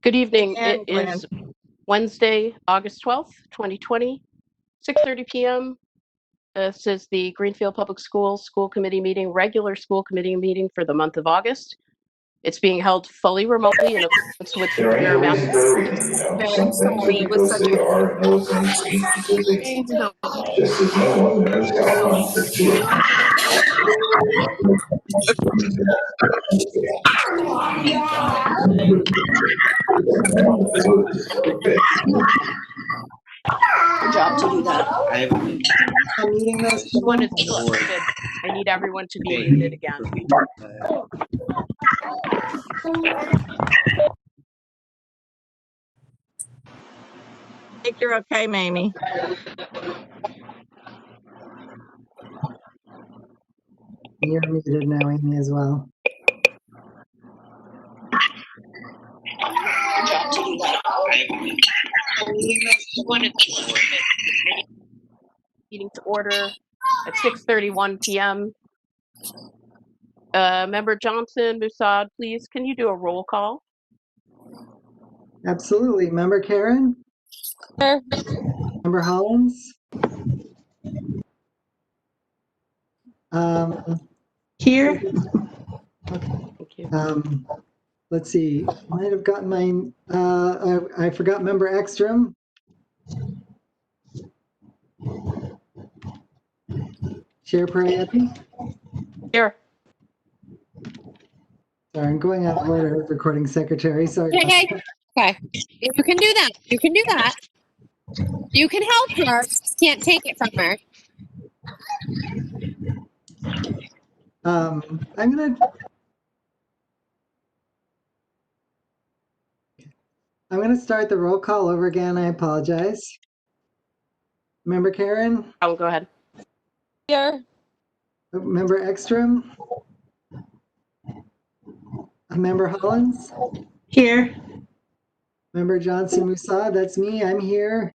Good evening. And It is Wednesday, August 12th, 2020, 6:30 p.m. This is the Greenfield Public Schools School Committee meeting, regular school committee meeting for the month of August. It's being held fully remotely in accordance with your mask. Some things they are, and other things ain't because they ain't. Just as no one knows how concerts work. Job to do that. Meeting those This one is still muted. I need everyone to be muted again. I think you're okay, Mamie. You're muted now, Amy, as well. Job to do that. This one is still muted. Meeting to order at 6:31 p.m. Member Johnson, Musad, please, can you do a roll call? Absolutely. Member Karen? Here. Member Hollins? Here. Thank you. Let's see. Might have gotten mine. I forgot Member Ekstrom. Chair Prayati? Here. Sorry, I'm going out of order, recording secretary. Sorry. Okay. Okay. You can do that. You can do that. You can help her. Can't take it from her. I'm gonna start the roll call over again. I apologize. Member Karen? I will go ahead. Here. Member Ekstrom? Member Hollins? Here. Member Johnson Musad, that's me. I'm here.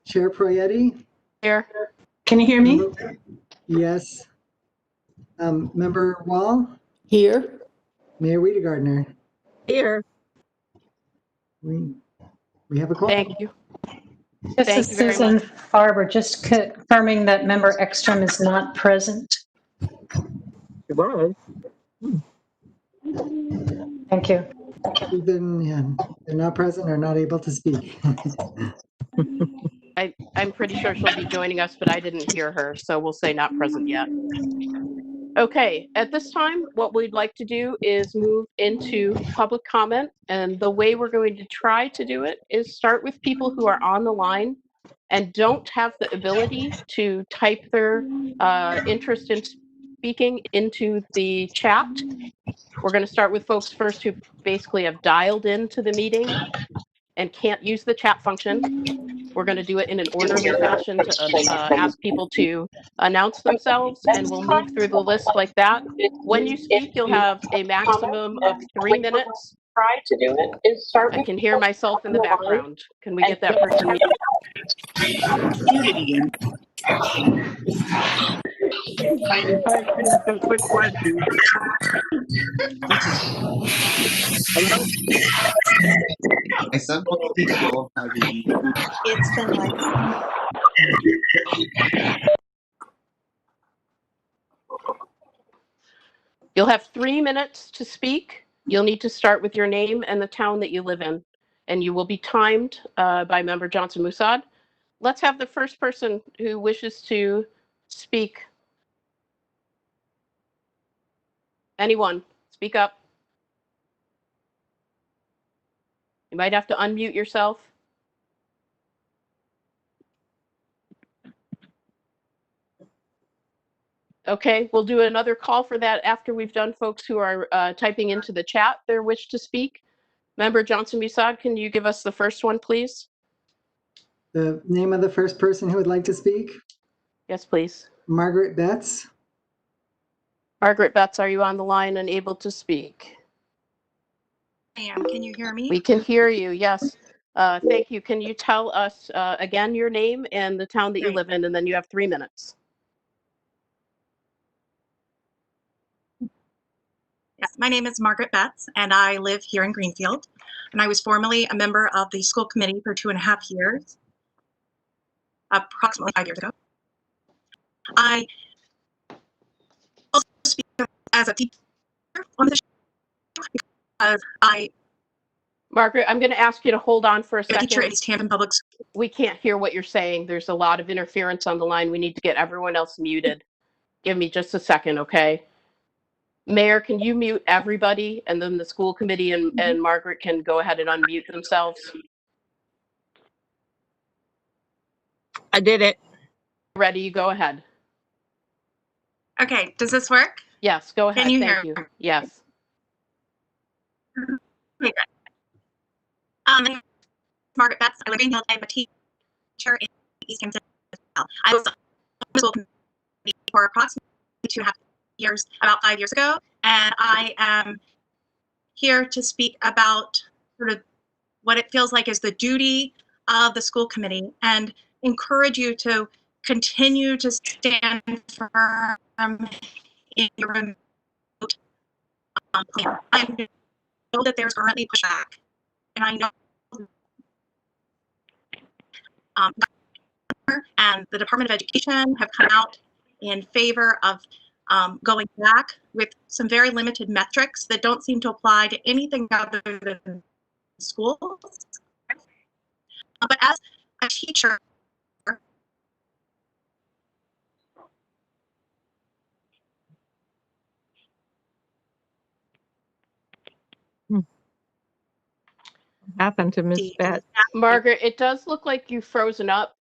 Chair Proietti? Here. Can you hear me? Yes. Member Wall? Here. Mayor Wiedegardner? Here. We have a quorum. Thank you. This Thank is you very Susan much. Farber, just confirming that Member Ekstrom is not present. Goodbye. Thank you. Susan, they're not present or not able to speak. I'm pretty sure she'll be joining us, but I didn't hear her, so we'll say not present yet. Okay, at this time, what we'd like to do is move into public comment, and the way we're going to try to do it is start with people who are on the line and don't have the ability to type their interest in speaking into the chat. We're going to start with folks first who basically have dialed into the meeting and can't use the chat function. We're going to do it in an orderly fashion to ask people to announce themselves, and we'll move through the list like that. When you speak, you'll have a maximum of 3 minutes. Try to do it is start. I can hear myself in the background. Can we get that person muted? Quick question. Hello? My son wants to teach you all how to use YouTube. It's been like You'll have 3 minutes to speak. You'll need to start with your name and the town that you live in, and you will be timed by Member Johnson Musad. Let's have the first person who wishes to speak. Anyone, speak up. You might have to unmute yourself. Okay, we'll do another call for that after we've done folks who are typing into the chat their wish to speak. Member Johnson Musad, can you give us the first one, please? The name of the first person who would like to speak? Yes, please. Margaret Betts. Margaret Betts, are you on the line and able to speak? I am. Can you hear me? We can hear you, yes. Thank you. Can you tell us again your name and the town that you live in, and then you have 3 minutes. Yes, my name is Margaret Betts, and I live here in Greenfield. And I was formerly a member of the school committee for 2.5 years, approximately 5 years ago. I also speak as a teacher on the show because I Margaret, I'm going to ask you to hold on for a am a teacher in second. East Hampton Public School. We can't hear what you're saying. There's a lot of interference on the line. We need to get everyone else muted. Give me just a second, okay? Mayor, can you mute everybody? And then the school committee and Margaret can go ahead and unmute themselves. I did it. Ready, you go ahead. Okay, does this work? Yes, go ahead. Can you Thank hear? you. Yes. Okay, good. My name is Margaret Betts. I live in Greenfield. I'm a teacher in East Hampton as well. I was on the school committee for approximately 2.5 years, about 5 years ago, and I am here to speak about sort of what it feels like is the duty of the school committee and encourage you to continue to stand firm in your remote plan. I know that there's currently pushback, and I know and the Department of Education have come out in favor of going back with some very limited metrics that don't seem to apply to anything other than schools. But as a teacher, Happened to Miss Betts. Margaret, it does look like you've frozen up,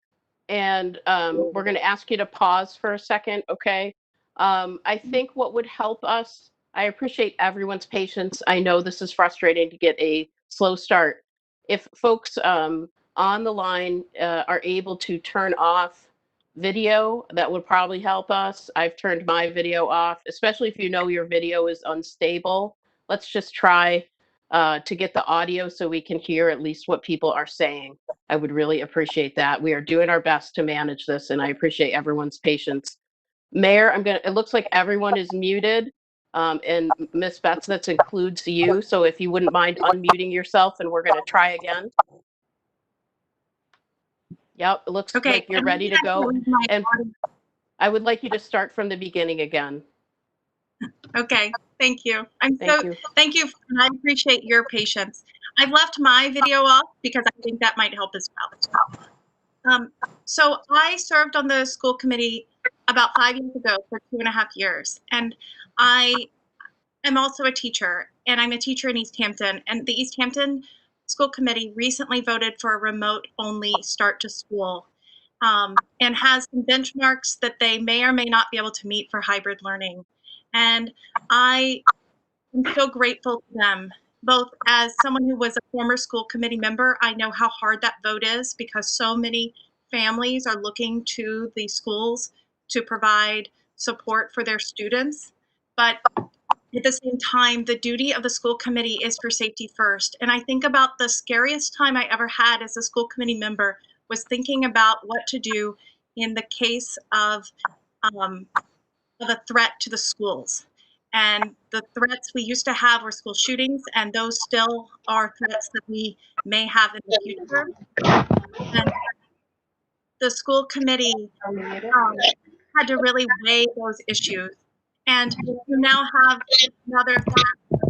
and we're going to ask you to pause for a second, okay? I think what would help us, I appreciate everyone's patience. I know this is frustrating to get a slow start. If folks on the line are able to turn off video, that would probably help us. I've turned my video off, especially if you know your video is unstable. Let's just try to get the audio so we can hear at least what people are saying. I would really appreciate that. We are doing our best to manage this, and I appreciate everyone's patience. Mayor, it looks like everyone is muted, and Ms. Betts, that includes you. So if you wouldn't mind unmuting yourself, and we're going to try again. Yep, it looks okay, like you're ready to go. And I would like you to start from the beginning again. Okay, thank you. Thank you. Thank you. And I appreciate your patience. I've left my video off because I think that might help as well. So I served on the school committee about 5 years ago for 2.5 years. And I am also a teacher, and I'm a teacher in East Hampton. And the East Hampton School Committee recently voted for a remote-only start to school, and has some benchmarks that they may or may not be able to meet for hybrid learning. And I am so grateful to them, both as someone who was a former school committee member. I know how hard that vote is because so many families are looking to the schools to provide support for their students. But at the same time, the duty of the school committee is for safety first. And I think about the scariest time I ever had as a school committee member was thinking about what to do in the case of a threat to the schools. And the threats we used to have were school shootings, and those still are threats that we may have in the future. And the school committee had to really weigh those issues. And you now have another threat,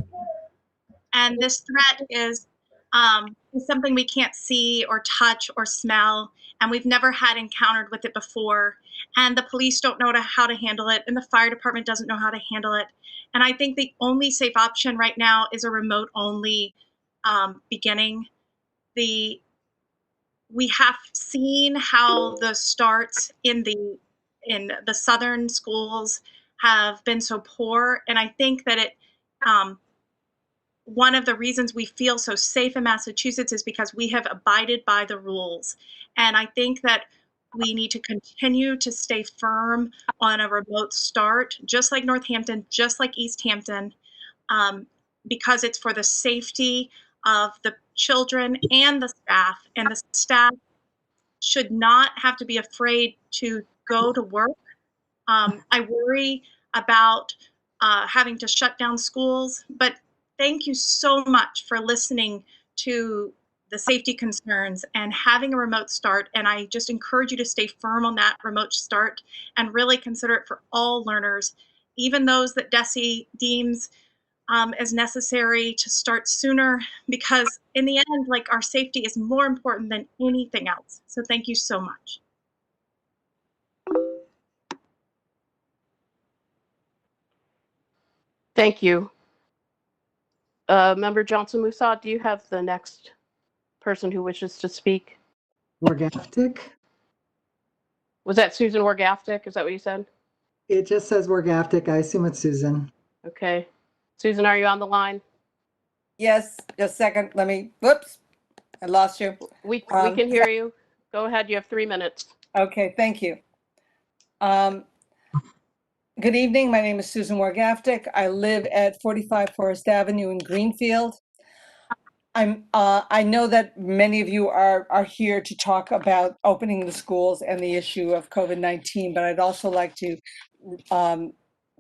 and this threat is something we can't see or touch or smell, and we've never had encountered with it before. And the police don't know how to handle it, and the fire department doesn't know how to handle it. And I think the only safe option right now is a remote-only beginning. We have seen how the starts in the southern schools have been so poor, and I think that it one of the reasons we feel so safe in Massachusetts is because we have abided by the rules. And I think that we need to continue to stay firm on a remote start, just like Northampton, just like East Hampton, because it's for the safety of the children and the staff. And the staff should not have to be afraid to go to work. I worry about having to shut down schools. But thank you so much for listening to the safety concerns and having a remote start. And I just encourage you to stay firm on that remote start and really consider it for all learners, even those that DESE deems as necessary to start sooner, because in the end, like, our safety is more important than anything else. So thank you so much. Thank you. Member Johnson Musad, do you have the next person who wishes to speak? Wargaftic. Was that Susan Wargaftic? Is that what you said? It just says Wargaftic. I assume it's Susan. Okay. Susan, are you on the line? Yes, just a second. Let me, whoops, I lost you. We can hear you. Go ahead. You have 3 minutes. Okay, thank you. Good evening. My name is Susan Wargaftic. I live at 45 Forest Avenue in Greenfield. I know that many of you are here to talk about opening the schools and the issue of COVID-19, but I'd also like to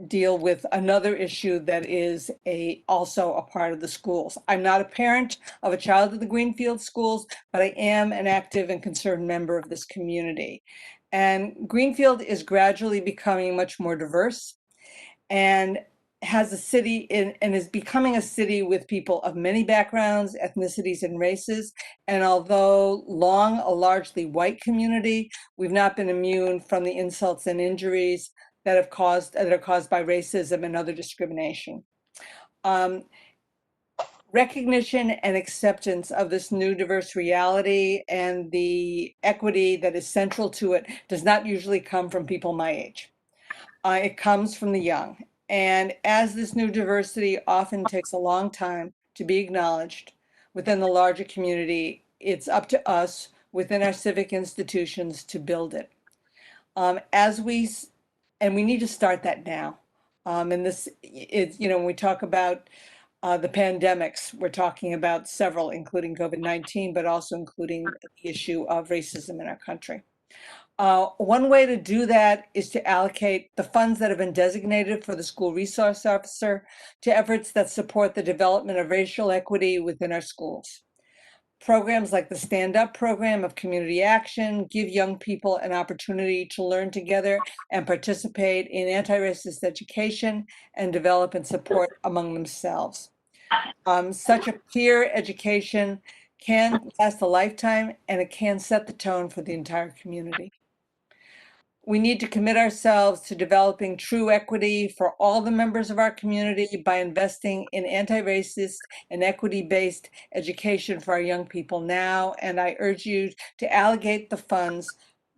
deal with another issue that is also a part of the schools. I'm not a parent of a child at the Greenfield schools, but I am an active and concerned member of this community. And Greenfield is gradually becoming much more diverse and has a city and is becoming a city with people of many backgrounds, ethnicities, and races. And although long a largely white community, we've not been immune from the insults and injuries that are caused by racism and other discrimination. Recognition and acceptance of this new diverse reality and the equity that is central to it does not usually come from people my age. It comes from the young. And as this new diversity often takes a long time to be acknowledged within the larger community, it's up to us within our civic institutions to build it. And we need to start that now. And this is, when we talk about the pandemics, we're talking about several, including COVID-19, but also including the issue of racism in our country. One way to do that is to allocate the funds that have been designated for the school resource officer to efforts that support the development of racial equity within our schools. Programs like the Stand Up program of community action give young people an opportunity to learn together and participate in anti-racist education and develop and support among themselves. Such a peer education can last a lifetime, and it can set the tone for the entire community. We need to commit ourselves to developing true equity for all the members of our community by investing in anti-racist and equity-based education for our young people now. And I urge you to allocate the funds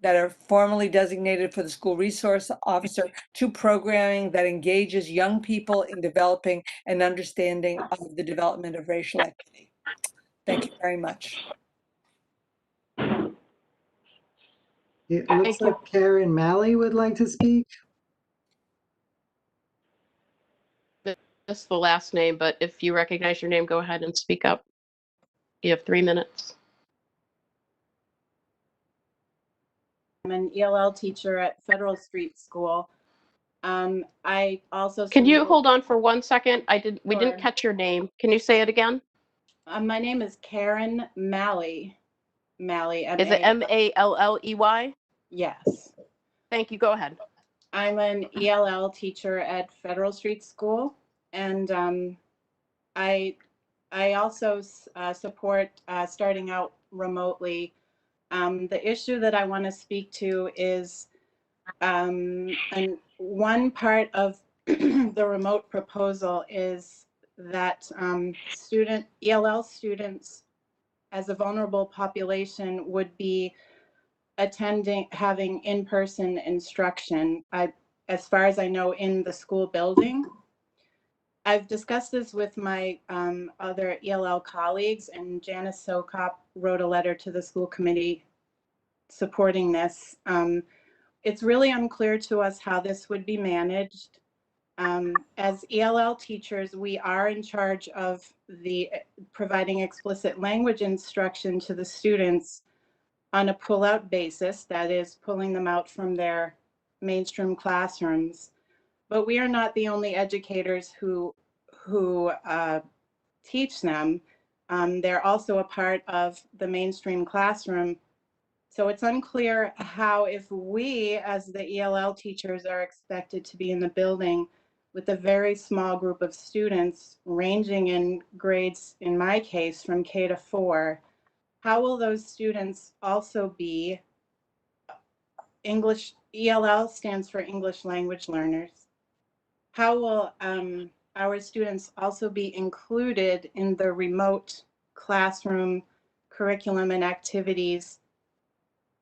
that are formally designated for the school resource officer to programming that engages young people in developing an understanding of the development of racial equity. Thank you very much. It looks like Karen Malley would like to speak. That's the last name, but if you recognize your name, go ahead and speak up. You have 3 minutes. I'm an ELL teacher at Federal Street School. I also Can you hold on for 1 second? We didn't catch your name. Can you say it again? My name is Karen Malley. Malley. Is it Malley? Yes. Thank you. Go ahead. I'm an ELL teacher at Federal Street School, and I also support starting out remotely. The issue that I want to speak to is one part of the remote proposal is that ELL students as a vulnerable population would be having in-person instruction, as far as I know, in the school building. I've discussed this with my other ELL colleagues, and Janice Sokop wrote a letter to the school committee supporting this. It's really unclear to us how this would be managed. As ELL teachers, we are in charge of providing explicit language instruction to the students on a pull-out basis, that is, pulling them out from their mainstream classrooms. but we are not the only educators who teach them. They're also a part of the mainstream classroom. So it's unclear how, if we as the ELL teachers are expected to be in the building with a very small group of students ranging in grades, in my case, from K to 4, how will those students also be English? ELL stands for English language learners. How will our students also be included in the remote classroom curriculum and activities,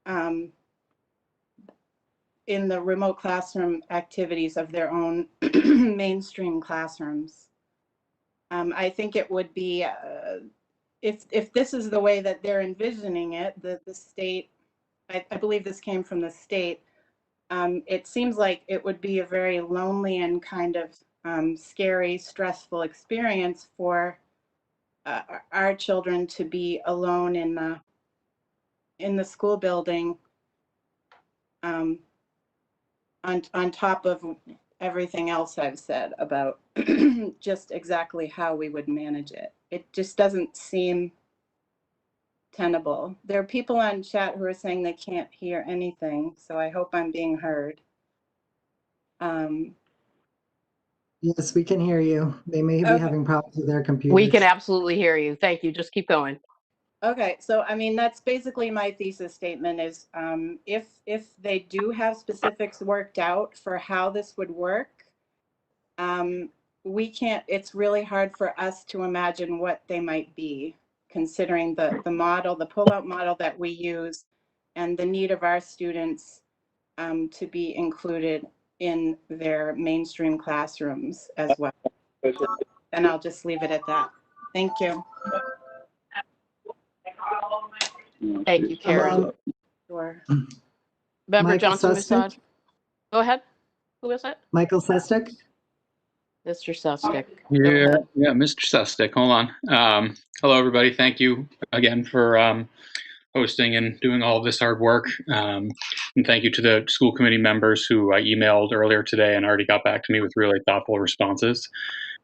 in the remote classroom activities of their own mainstream classrooms? I think it would be, if this is the way that they're envisioning it, the state, I believe this came from the state, it seems like it would be a very lonely and kind of scary, stressful experience for our children to be alone in the school building, on top of everything else I've said about just exactly how we would manage it. It just doesn't seem tenable. There are people on chat who are saying they can't hear anything, so I hope I'm being heard. Yes, we can hear you. They may be Okay. having problems with their computers. We can absolutely hear you. Thank you. Just keep going. Okay, so I mean, that's basically my thesis statement is, if they do have specifics worked out for how this would work, we can't, it's really hard for us to imagine what they might be, considering the model, the pullout model that we use, and the need of our students to be included in their mainstream classrooms as well. And I'll just leave it at that. Thank you. Thank you, Karen. Sure. Member Michael Johnson Susstick? Musad. Go ahead. Who is it? Michael Susstick? Mr. Susstick. Yeah, Mr. Susstick. Hold on. Hello, everybody. Thank you again for hosting and doing all of this hard work. And thank you to the school committee members who I emailed earlier today and already got back to me with really thoughtful responses.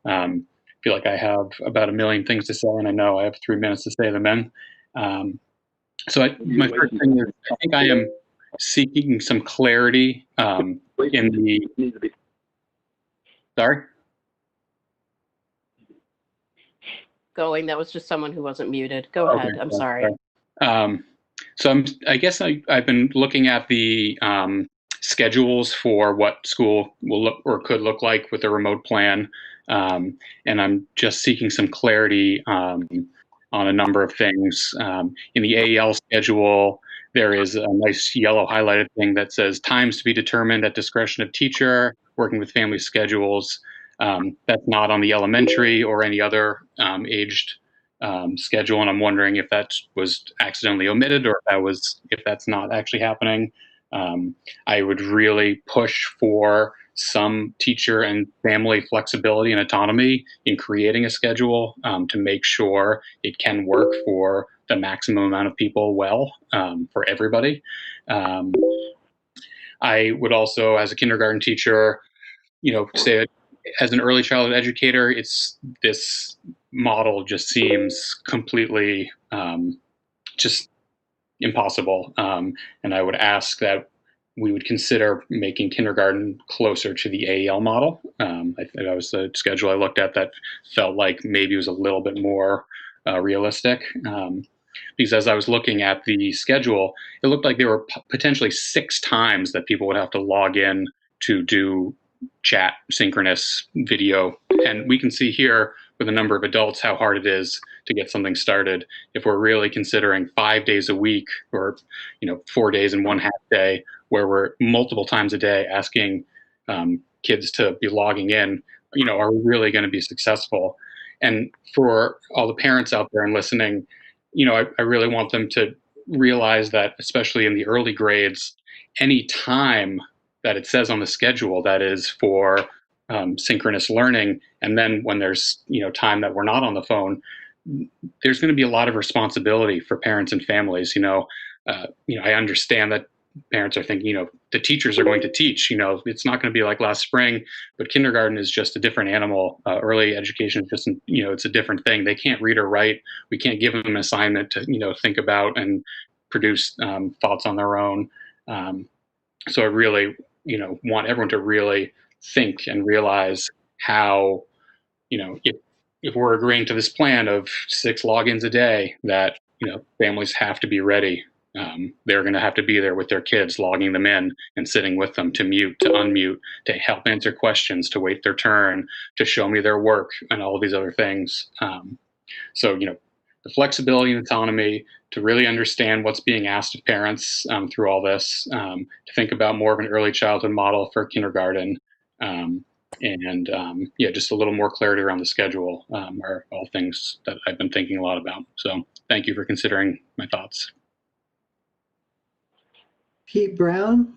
I feel like I have about a million things to say, and I know I have 3 minutes to say them in. My first thing is, I think I am seeking some clarity in the. Sorry? Going. That was just someone who wasn't muted. Go ahead. Okay, I'm sorry. I guess I've been looking at the schedules for what school will look or could look like with a remote plan, and I'm just seeking some clarity on a number of things. In the AEL schedule, there is a nice yellow highlighted thing that says times to be determined at discretion of teacher, working with family schedules. That's not on the elementary or any other aged schedule, and I'm wondering if that was accidentally omitted or if that's not actually happening. I would really push for some teacher and family flexibility and autonomy in creating a schedule to make sure it can work for the maximum amount of people well, for everybody. I would also, as a kindergarten teacher, say as an early childhood educator, this model just seems completely just impossible. And I would ask that we would consider making kindergarten closer to the AEL model. That was the schedule I looked at that felt like maybe it was a little bit more realistic. Because as I was looking at the schedule, it looked like there were potentially 6 times that people would have to log in to do chat, synchronous video. And we can see here with a number of adults how hard it is to get something started. If we're really considering 5 days a week or 4 days and 1/2 day, where we're multiple times a day asking kids to be logging in, are we really going to be successful? And for all the parents out there and listening, I really want them to realize that, especially in the early grades, any time that it says on the schedule that is for synchronous learning, and then when there's time that we're not on the phone, there's going to be a lot of responsibility for parents and families. I understand that parents are thinking, the teachers are going to teach, it's not going to be like last spring, but kindergarten is just a different animal. Early education is just, it's a different thing. They can't read or write. We can't give them an assignment to, think about and produce thoughts on their own. So I really, want everyone to really think and realize how, if we're agreeing to this plan of 6 logins a day, that, families have to be ready. They're going to have to be there with their kids, logging them in and sitting with them to mute, to unmute, to help answer questions, to wait their turn, to show me their work, and all of these other things. So, the flexibility and autonomy to really understand what's being asked of parents through all this, to think about more of an early childhood model for kindergarten, and just a little more clarity around the schedule are all things that I've been thinking a lot about. So thank you for considering my thoughts. Pete Brown.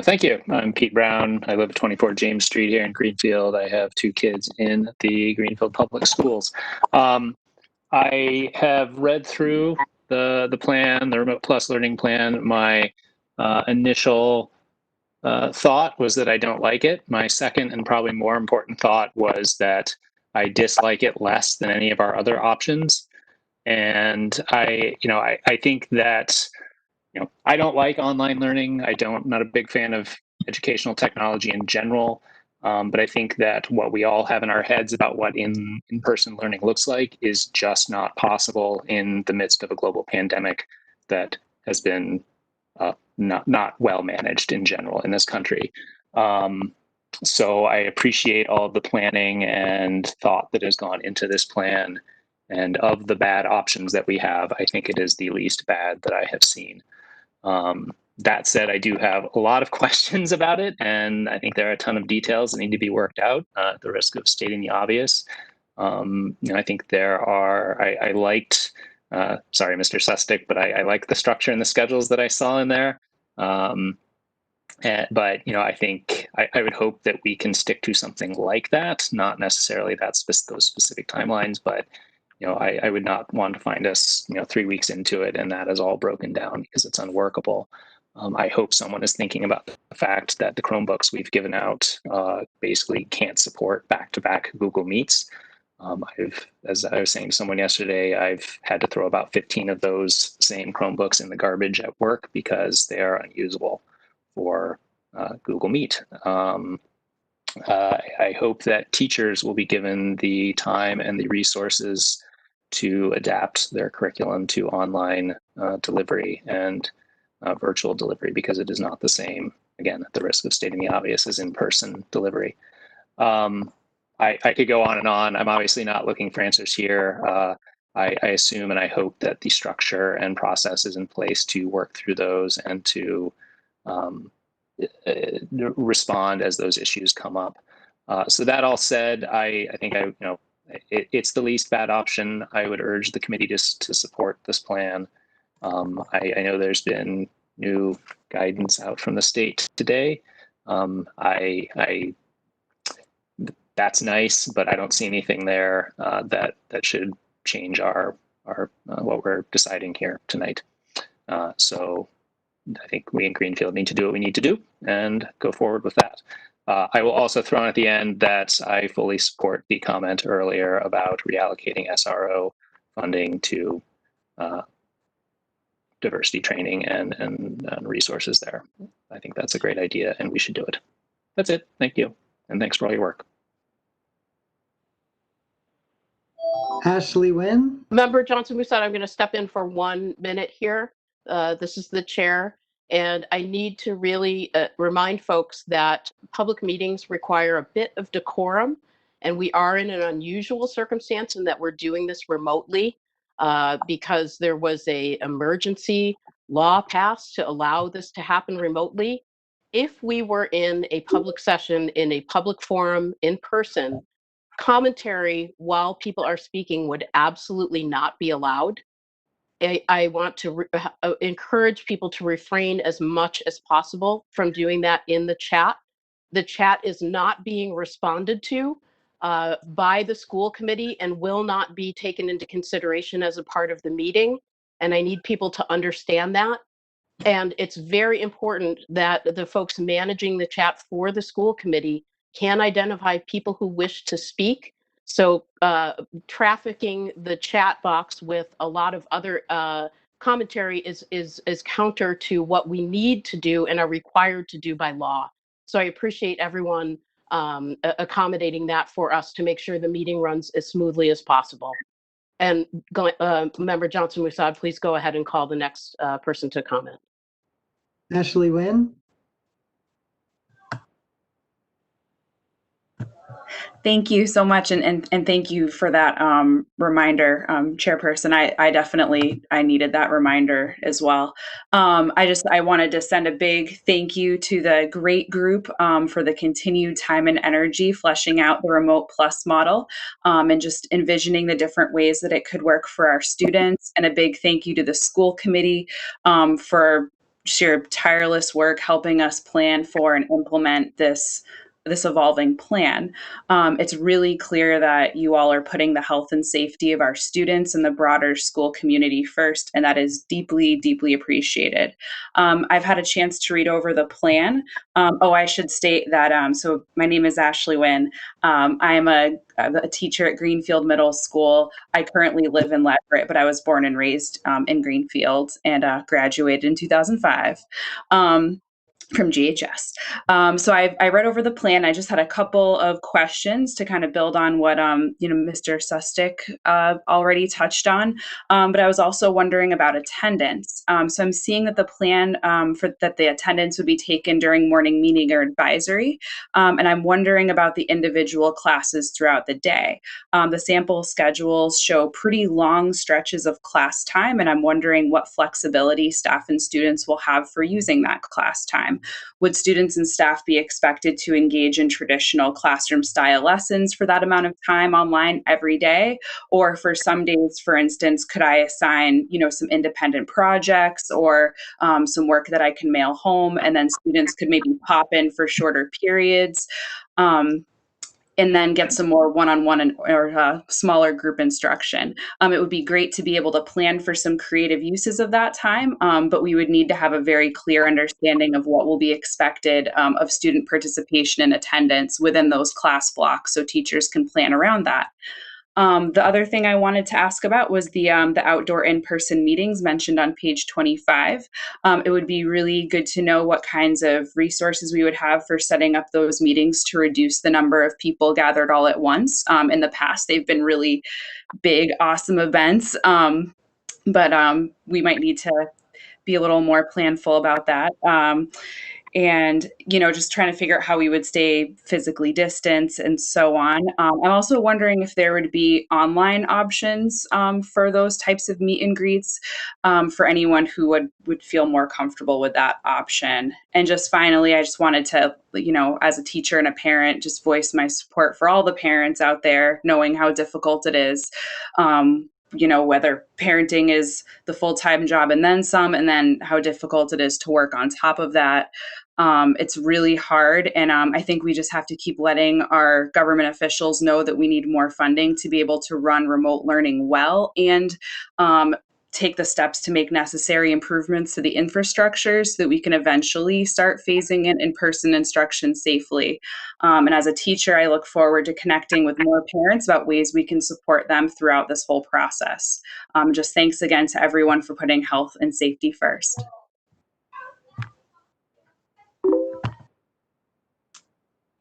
Thank you. I'm Pete Brown. I live at 24 James Street here in Greenfield. I have 2 kids in the Greenfield Public Schools. I have read through the plan, the Remote Plus Learning Plan. My initial thought was that I don't like it. My second and probably more important thought was that I dislike it less than any of our other options. And I think that I don't like online learning. Not a big fan of educational technology in general. But I think that what we all have in our heads about what in-person learning looks like is just not possible in the midst of a global pandemic that has been not well managed in general in this country. So I appreciate all of the planning and thought that has gone into this plan. And of the bad options that we have, I think it is the least bad that I have seen. That said, I do have a lot of questions about it, and I think there are a ton of details that need to be worked out, at the risk of stating the obvious. I think there are, I liked, sorry, Mr. Sustick, but I like the structure and the schedules that I saw in there. But I think I would hope that we can stick to something like that, not necessarily those specific timelines, but I would not want to find us 3 weeks into it and that is all broken down because it's unworkable. I hope someone is thinking about the fact that the Chromebooks we've given out basically can't support back-to-back Google Meets. As I was saying to someone yesterday, I've had to throw about 15 of those same Chromebooks in the garbage at work because they are unusable for Google Meet. I hope that teachers will be given the time and the resources to adapt their curriculum to online delivery and virtual delivery because it is not the same, again, at the risk of stating the obvious, as in-person delivery. I could go on and on. I'm obviously not looking for answers here. I assume and I hope that the structure and process is in place to work through those and to respond as those issues come up. So that all said, I think it's the least bad option. I would urge the committee to support this plan. I know there's been new guidance out from the state today. That's nice, but I don't see anything there that should change our what we're deciding here tonight. So I think we in Greenfield need to do what we need to do and go forward with that. I will also throw in at the end that I fully support the comment earlier about reallocating SRO funding to diversity training and resources there. I think that's a great idea and we should do it. That's it. Thank you. And thanks for all your work. Ashley Wynn. Member Johnson-Musad, I'm going to step in for 1 minute here. This is the chair, and I need to really remind folks that public meetings require a bit of decorum, and we are in an unusual circumstance in that we're doing this remotely because there was an emergency law passed to allow this to happen remotely. If we were in a public session, in a public forum, in person, commentary while people are speaking would absolutely not be allowed. I want to encourage people to refrain as much as possible from doing that in the chat. The chat is not being responded to. by the school committee and will not be taken into consideration as a part of the meeting. And I need people to understand that. And it's very important that the folks managing the chat for the school committee can identify people who wish to speak. So trafficking the chat box with a lot of other commentary is counter to what we need to do and are required to do by law. So I appreciate everyone accommodating that for us to make sure the meeting runs as smoothly as possible. And Member Johnson-Musad, please go ahead and call the next person to comment. Ashley Wynn. Thank you so much, and thank you for that reminder, Chairperson. I needed that reminder as well. I wanted to send a big thank you to the great group for the continued time and energy fleshing out the Remote Plus model and just envisioning the different ways that it could work for our students. And a big thank you to the school committee for sheer tireless work helping us plan for and implement this evolving plan. It's really clear that you all are putting the health and safety of our students and the broader school community first, and that is deeply, deeply appreciated. I've had a chance to read over the plan. I should state that, so my name is Ashley Wynn. I am a teacher at Greenfield Middle School. I currently live in Leverett, but I was born and raised in Greenfield and graduated in 2005. From GHS. So I read over the plan. I just had a couple of questions to kind of build on what Mr. Sustick already touched on. But I was also wondering about attendance. So I'm seeing that the plan that the attendance would be taken during morning meeting or advisory. And I'm wondering about the individual classes throughout the day. The sample schedules show pretty long stretches of class time, and I'm wondering what flexibility staff and students will have for using that class time. Would students and staff be expected to engage in traditional classroom style lessons for that amount of time online every day? Or for some days, for instance, could I assign, some independent projects or some work that I can mail home, and then students could maybe pop in for shorter periods? And then get some more one-on-one or smaller group instruction. It would be great to be able to plan for some creative uses of that time, but we would need to have a very clear understanding of what will be expected of student participation and attendance within those class blocks so teachers can plan around that. The other thing I wanted to ask about was the outdoor in-person meetings mentioned on page 25. It would be really good to know what kinds of resources we would have for setting up those meetings to reduce the number of people gathered all at once. In the past, they've been really big, awesome events, but we might need to be a little more planful about that. And, just trying to figure out how we would stay physically distanced and so on. I'm also wondering if there would be online options for those types of meet and greets for anyone who would feel more comfortable with that option. And just finally, I just wanted to, as a teacher and a parent, just voice my support for all the parents out there, knowing how difficult it is. Whether parenting is the full-time job and then some, and then how difficult it is to work on top of that. It's really hard. And I think we just have to keep letting our government officials know that we need more funding to be able to run remote learning well and take the steps to make necessary improvements to the infrastructure so that we can eventually start phasing in-person instruction safely. And as a teacher, I look forward to connecting with more parents about ways we can support them throughout this whole process. Just thanks again to everyone for putting health and safety first.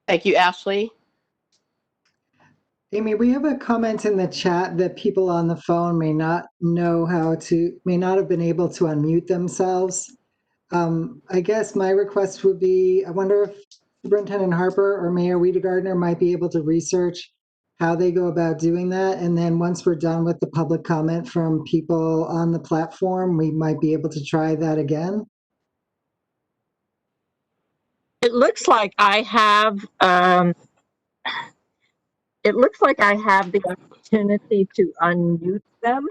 Thank you, Ashley. Amy, we have a comment in the chat that people on the phone may not have been able to unmute themselves. I guess my request would be, I wonder if Superintendent Harper or Mayor Wiedegardner might be able to research how they go about doing that. And then once we're done with the public comment from people on the platform, we might be able to try that again. It looks like I have the opportunity to unmute them,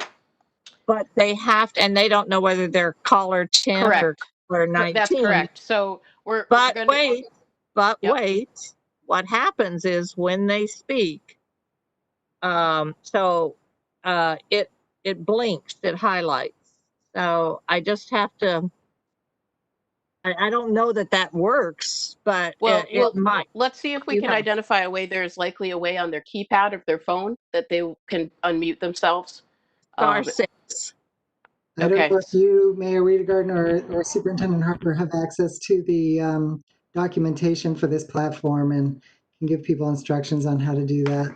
but they have to, and they don't know whether they're caller 10 Correct. or caller 19. That's correct. So we're But gonna... wait, what happens is when they speak, So it blinks, it highlights. So I just have to. I don't know that works, but Well, it might. let's see if we You can know. identify a way. There's likely a way on their keypad of their phone that they can unmute themselves. *6. I don't Okay. know if you, Mayor Rita Gardner or Superintendent Harper, have access to the documentation for this platform and can give people instructions on how to do that.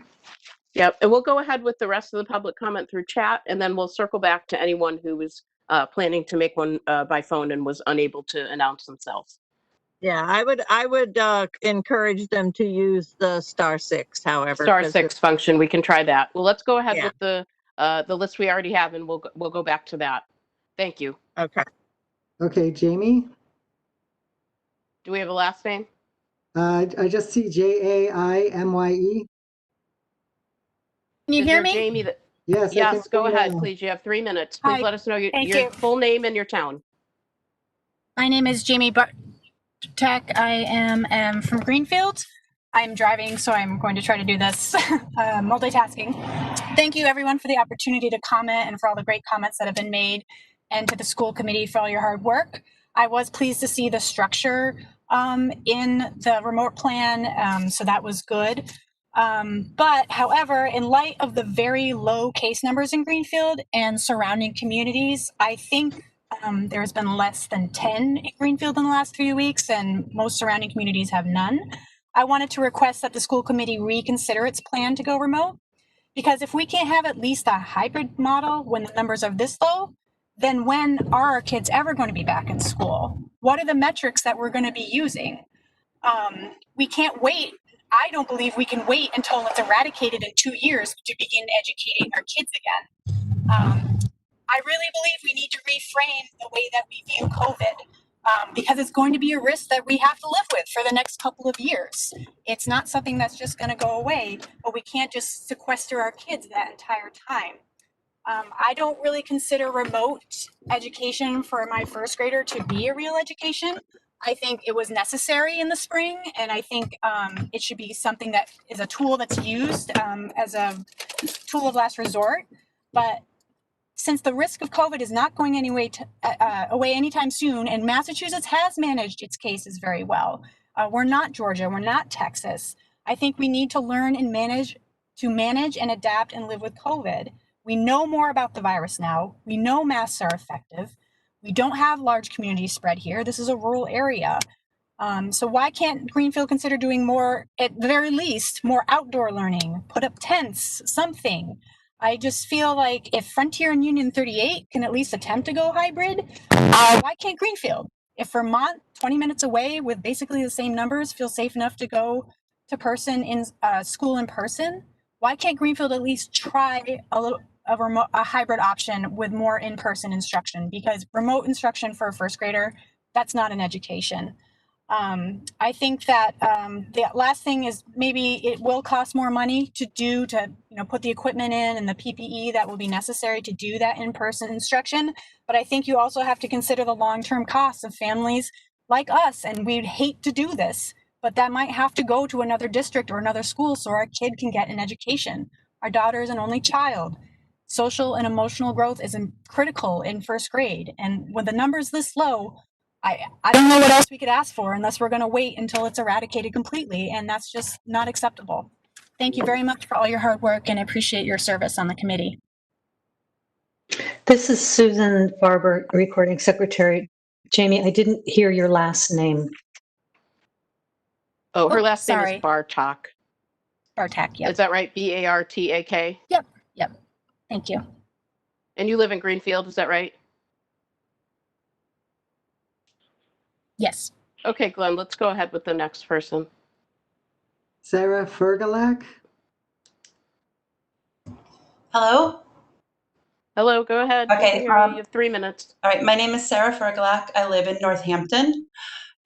Yep, and we'll go ahead with the rest of the public comment through chat, and then we'll circle back to anyone who was planning to make one by phone and was unable to announce themselves. Yeah, I would encourage them to use the *6, however. *6 function, we can try that. Well, let's go ahead Yeah. with the list we already have, and we'll go back to that. Thank you. Okay. Okay, Jamie? Do we have a last name? I just see Jaimye. Can you Is hear there me? Jamie that? Yes, I can Yes, go hear you ahead, now. please. You have 3 minutes. Please Hi, let us know thank your you. full name and your town. My name is Jamie Bartek. I am from Greenfield. I'm driving, so I'm going to try to do this multitasking. Thank you, everyone, for the opportunity to comment and for all the great comments that have been made, and to the school committee for all your hard work. I was pleased to see the structure in the remote plan, so that was good. But however, in light of the very low case numbers in Greenfield and surrounding communities, I think there's been less than 10 in Greenfield in the last 3 weeks, and most surrounding communities have none. I wanted to request that the school committee reconsider its plan to go remote, because if we can't have at least a hybrid model when the numbers are this low, then when are our kids ever going to be back in school? What are the metrics that we're going to be using? We can't wait. I don't believe we can wait until it's eradicated in 2 years to begin educating our kids again. I really believe we need to reframe the way that we view COVID, because it's going to be a risk that we have to live with for the next couple of years. It's not something that's just going to go away, but we can't just sequester our kids that entire time. I don't really consider remote education for my first grader to be a real education. I think it was necessary in the spring, and I think it should be something that is a tool that's used as a tool of last resort. But since the risk of COVID is not going away anytime soon, and Massachusetts has managed its cases very well, we're not Georgia, we're not Texas. I think we need to learn and manage and adapt and live with COVID. We know more about the virus now. We know masks are effective. We don't have large community spread here. This is a rural area. So why can't Greenfield consider doing more, at the very least, more outdoor learning, put up tents, something? I just feel like if Frontier and Union 38 can at least attempt to go hybrid, why can't Greenfield? If Vermont, 20 minutes away with basically the same numbers, feels safe enough to go to person in school in person, why can't Greenfield at least try a hybrid option with more in-person instruction? Because remote instruction for a first grader, that's not an education. I think that the last thing is maybe it will cost more money to put the equipment in and the PPE that will be necessary to do that in-person instruction. But I think you also have to consider the long-term costs of families like us, and we'd hate to do this, but that might have to go to another district or another school so our kid can get an education. Our daughter is an only child. Social and emotional growth is critical in first grade, and when the numbers this low, I don't know what else we could ask for unless we're going to wait until it's eradicated completely, and that's just not acceptable. Thank you very much for all your hard work, and I appreciate your service on the committee. This is Susan Barber, recording secretary. Jamie, I didn't hear your last name. Oh, her last name sorry. is Bartak. Bartak, yep. Is that right? Bartak? Yep. Thank you. And you live in Greenfield, is that right? Yes. Okay, Glenn, let's go ahead with the next person. Sarah Fergalak? Hello? Hello, go ahead. Okay. You have 3 minutes. All right. My name is Sarah Fergalak. I live in Northampton,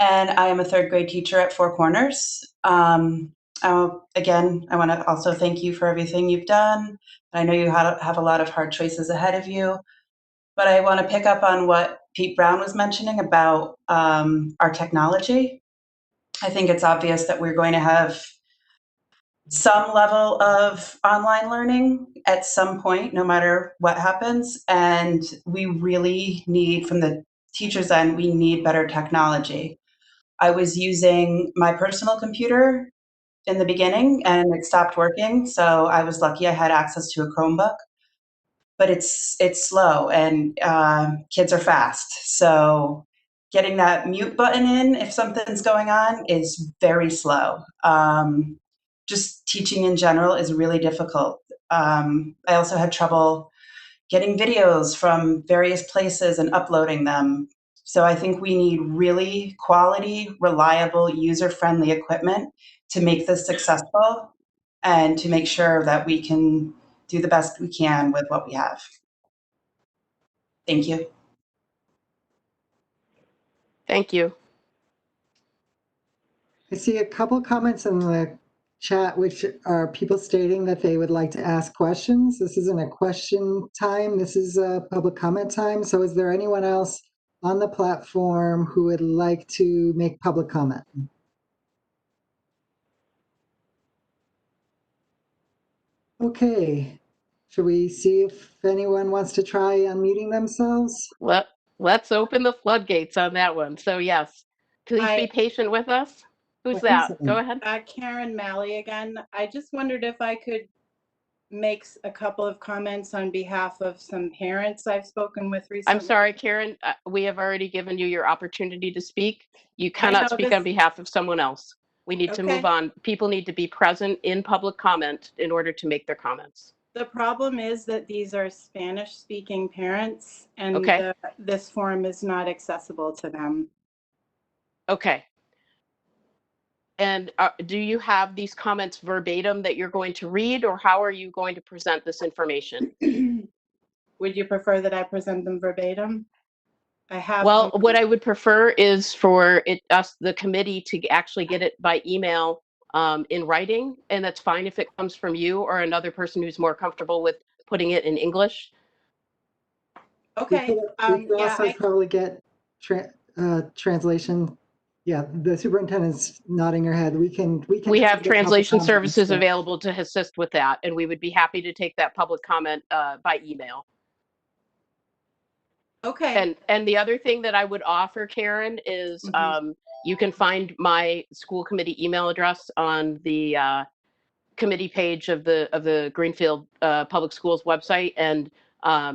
and I am a third grade teacher at Four Corners. Again, I want to also thank you for everything you've done. I know you have a lot of hard choices ahead of you, but I want to pick up on what Pete Brown was mentioning about our technology. I think it's obvious that we're going to have some level of online learning at some point, no matter what happens. And we really need, from the teachers' end, we need better technology. I was using my personal computer in the beginning and it stopped working. So I was lucky I had access to a Chromebook, but it's slow and kids are fast. So getting that mute button in if something's going on is very slow. Just teaching in general is really difficult. I also had trouble getting videos from various places and uploading them. So I think we need really quality, reliable, user-friendly equipment to make this successful and to make sure that we can do the best we can with what we have. Thank you. Thank you. I see a couple comments in the chat, which are people stating that they would like to ask questions. This isn't a question time. This is a public comment time. So is there anyone else on the platform who would like to make public comment? Okay. Should we see if anyone wants to try unmuting themselves? Let's open the floodgates on that one. So yes, please be patient with us. Who's that? Go ahead. Karen Malley again. I just wondered if I could make a couple of comments on behalf of some parents I've spoken with recently. I'm sorry, Karen, we have already given you your opportunity to speak. You cannot speak on behalf of someone else. We need to move on. People need to be present in public comment in order to make their comments. The problem is that these are Spanish-speaking parents, and this forum is not accessible to them. Okay. And do you have these comments verbatim that you're going to read, or how are you going to present this information? Would you prefer that I present them verbatim? I have. Well, what I would prefer is for the committee, to actually get it by email in writing, and that's fine if it comes from you or another person who's more comfortable with putting it in English. Okay. We could also probably get translation. Yeah, the superintendent's nodding her head. We have translation services available to assist with that, and we would be happy to take that public comment by email. Okay. And the other thing that I would offer, Karen, is you can find my school committee email address on the committee page of the Greenfield Public Schools website, and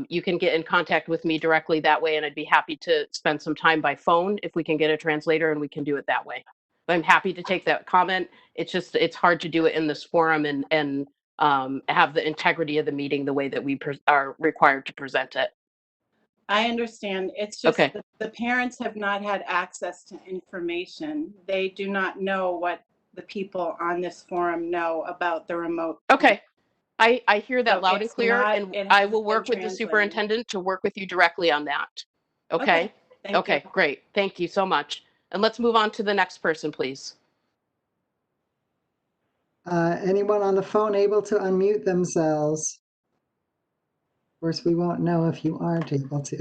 you can get in contact with me directly that way, and I'd be happy to spend some time by phone if we can get a translator, and we can do it that way. I'm happy to take that comment. It's hard to do it in this forum and have the integrity of the meeting the way that we are required to present it. I understand. It's just that the parents have not had access to information. They do not know what the people on this forum know about the remote. Okay. I hear that loud and clear, and I will work with the superintendent to work with you directly on that. Okay? Okay, great. Thank you so much. And let's move on to the next person, please. Anyone on the phone able to unmute themselves? Of course, we won't know if you aren't able to.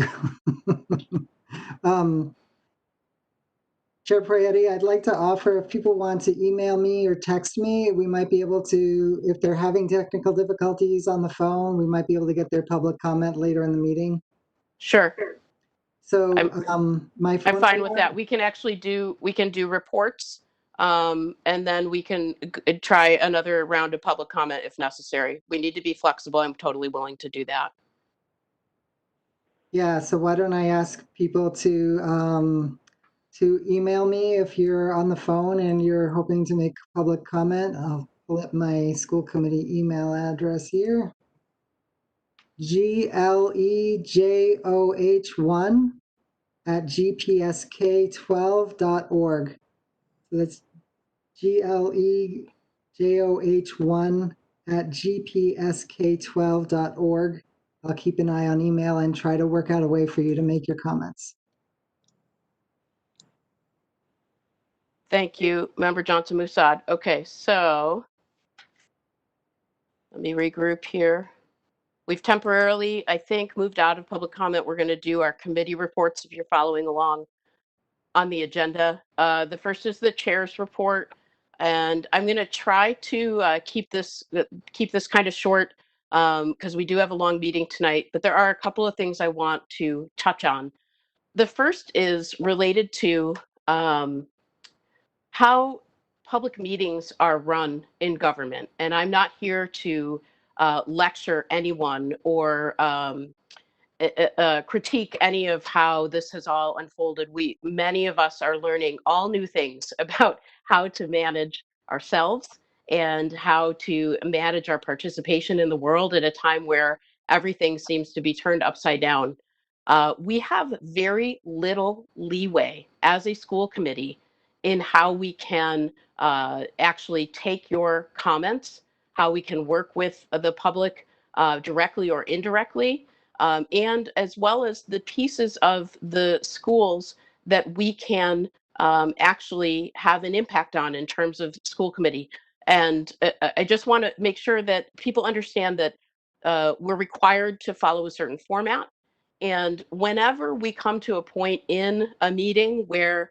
Chair Prayati, I'd like to offer, if people want to email me or text me, we might be able to, if they're having technical difficulties on the phone, we might be able to get their public comment later in the meeting. Sure. So I'm fine with that. We can actually do reports, and then we can try another round of public comment if necessary. We need to be flexible. I'm totally willing to do that. Yeah, so why don't I ask people to email me if you're on the phone and you're hoping to make public comment. I'll pull up my school committee email address here. glejoh1@gpsk12.org. So that's glejoh1@gpsk12.org. I'll keep an eye on email and try to work out a way for you to make your comments. Thank you, Member Johnson-Musad. Okay, so let me regroup here. We've temporarily, I think, moved out of public comment. We're going to do our committee reports if you're following along on the agenda. The first is the chair's report. And I'm going to try to keep this kind of short because we do have a long meeting tonight. But there are a couple of things I want to touch on. The first is related to how public meetings are run in government. And I'm not here to lecture anyone or critique any of how this has all unfolded. Many of us are learning all new things about how to manage ourselves and how to manage our participation in the world at a time where everything seems to be turned upside down. We have very little leeway as a school committee in how we can actually take your comments, how we can work with the public directly or indirectly, and as well as the pieces of the schools that we can actually have an impact on in terms of school committee. And I just want to make sure that people understand that we're required to follow a certain format. And whenever we come to a point in a meeting where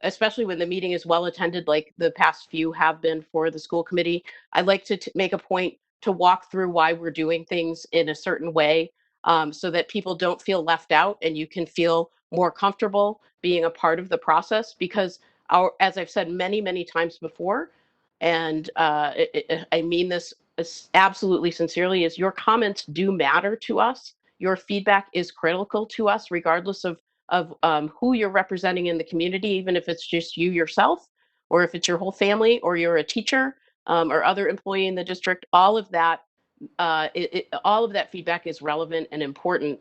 especially when the meeting is well attended, like the past few have been for the school committee, I'd like to make a point to walk through why we're doing things in a certain way so that people don't feel left out and you can feel more comfortable being a part of the process. Because as I've said many, many times before, and I mean this absolutely sincerely, is your comments do matter to us. Your feedback is critical to us, regardless of who you're representing in the community, even if it's just you yourself, or if it's your whole family, or you're a teacher or other employee in the district. All of that all of that feedback is relevant and important.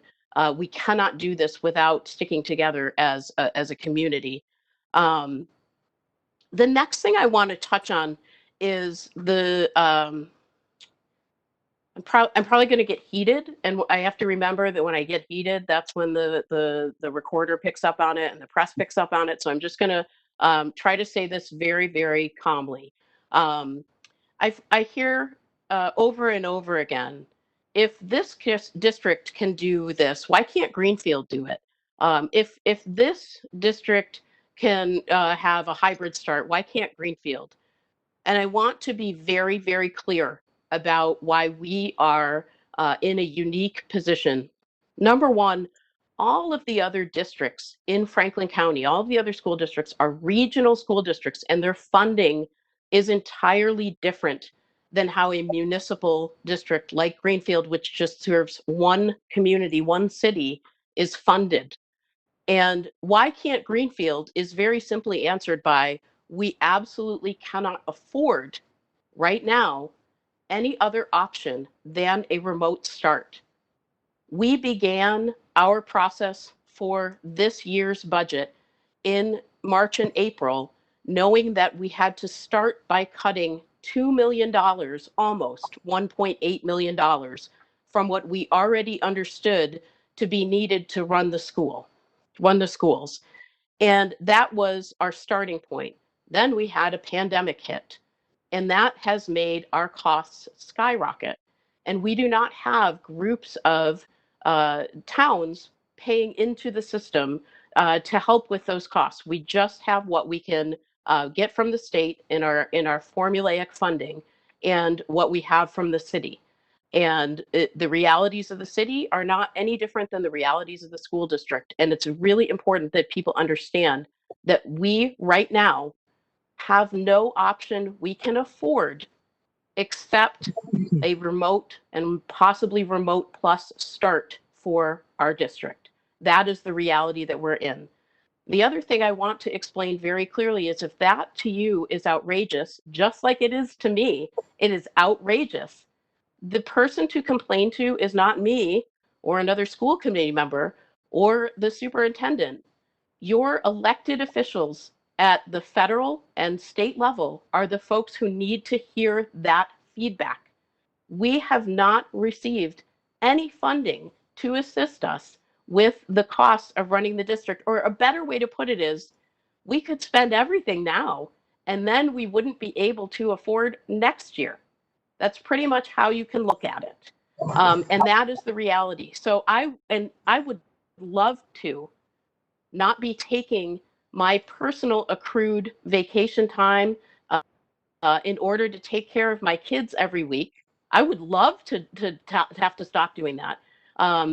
We cannot do this without sticking together as a community. The next thing I want to touch on is I'm probably going to get heated, and I have to remember that when I get heated, that's when the recorder picks up on it and the press picks up on it. So I'm just going to try to say this very, very calmly. I hear over and over again, if this district can do this, why can't Greenfield do it? If this district can have a hybrid start, why can't Greenfield? And I want to be very, very clear about why we are in a unique position. Number one, all of the other districts in Franklin County, all of the other school districts are regional school districts, and their funding is entirely different than how a municipal district like Greenfield, which just serves one community, one city, is funded. And why can't Greenfield is very simply answered by we absolutely cannot afford right now any other option than a remote start. We began our process for this year's budget in March and April, knowing that we had to start by cutting $2 million, almost $1.8 million, from what we already understood to be needed to run the schools. And that was our starting point. Then we had a pandemic hit, and that has made our costs skyrocket. And we do not have groups of towns paying into the system to help with those costs. We just have what we can get from the state in our formulaic funding and what we have from the city. And the realities of the city are not any different than the realities of the school district. And it's really important that people understand that we right now have no option we can afford except a remote and possibly remote plus start for our district. That is the reality that we're in. The other thing I want to explain very clearly is if that to you is outrageous, just like it is to me, it is outrageous. The person to complain to is not me or another school committee member or the superintendent. Your elected officials at the federal and state level are the folks who need to hear that feedback. We have not received any funding to assist us with the costs of running the district. Or a better way to put it is, we could spend everything now, and then we wouldn't be able to afford next year. That's pretty much how you can look at it. And that is the reality. So I would love to not be taking my personal accrued vacation time in order to take care of my kids every week. I would love to have to stop doing that.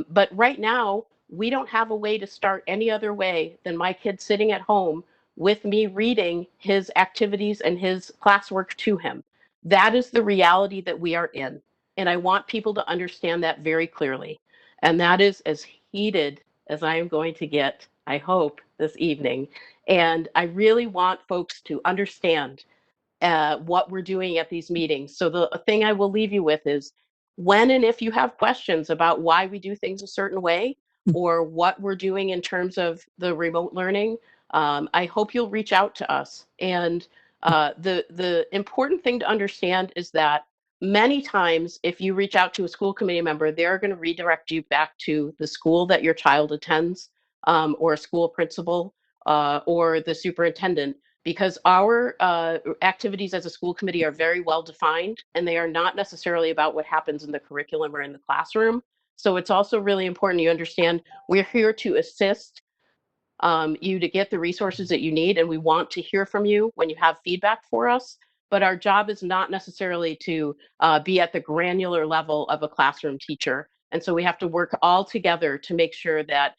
But right now, we don't have a way to start any other way than my kid sitting at home with me reading his activities and his classwork to him. That is the reality that we are in. And I want people to understand that very clearly. And that is as heated as I am going to get, I hope, this evening. And I really want folks to understand what we're doing at these meetings. So the thing I will leave you with is when and if you have questions about why we do things a certain way or what we're doing in terms of the remote learning, I hope you'll reach out to us. And the important thing to understand is that many times if you reach out to a school committee member, they're going to redirect you back to the school that your child attends or a school principal or the superintendent, because our activities as a school committee are very well defined and they are not necessarily about what happens in the curriculum or in the classroom. So it's also really important you understand we're here to assist you to get the resources that you need, and we want to hear from you when you have feedback for us. But our job is not necessarily to be at the granular level of a classroom teacher. And so we have to work all together to make sure that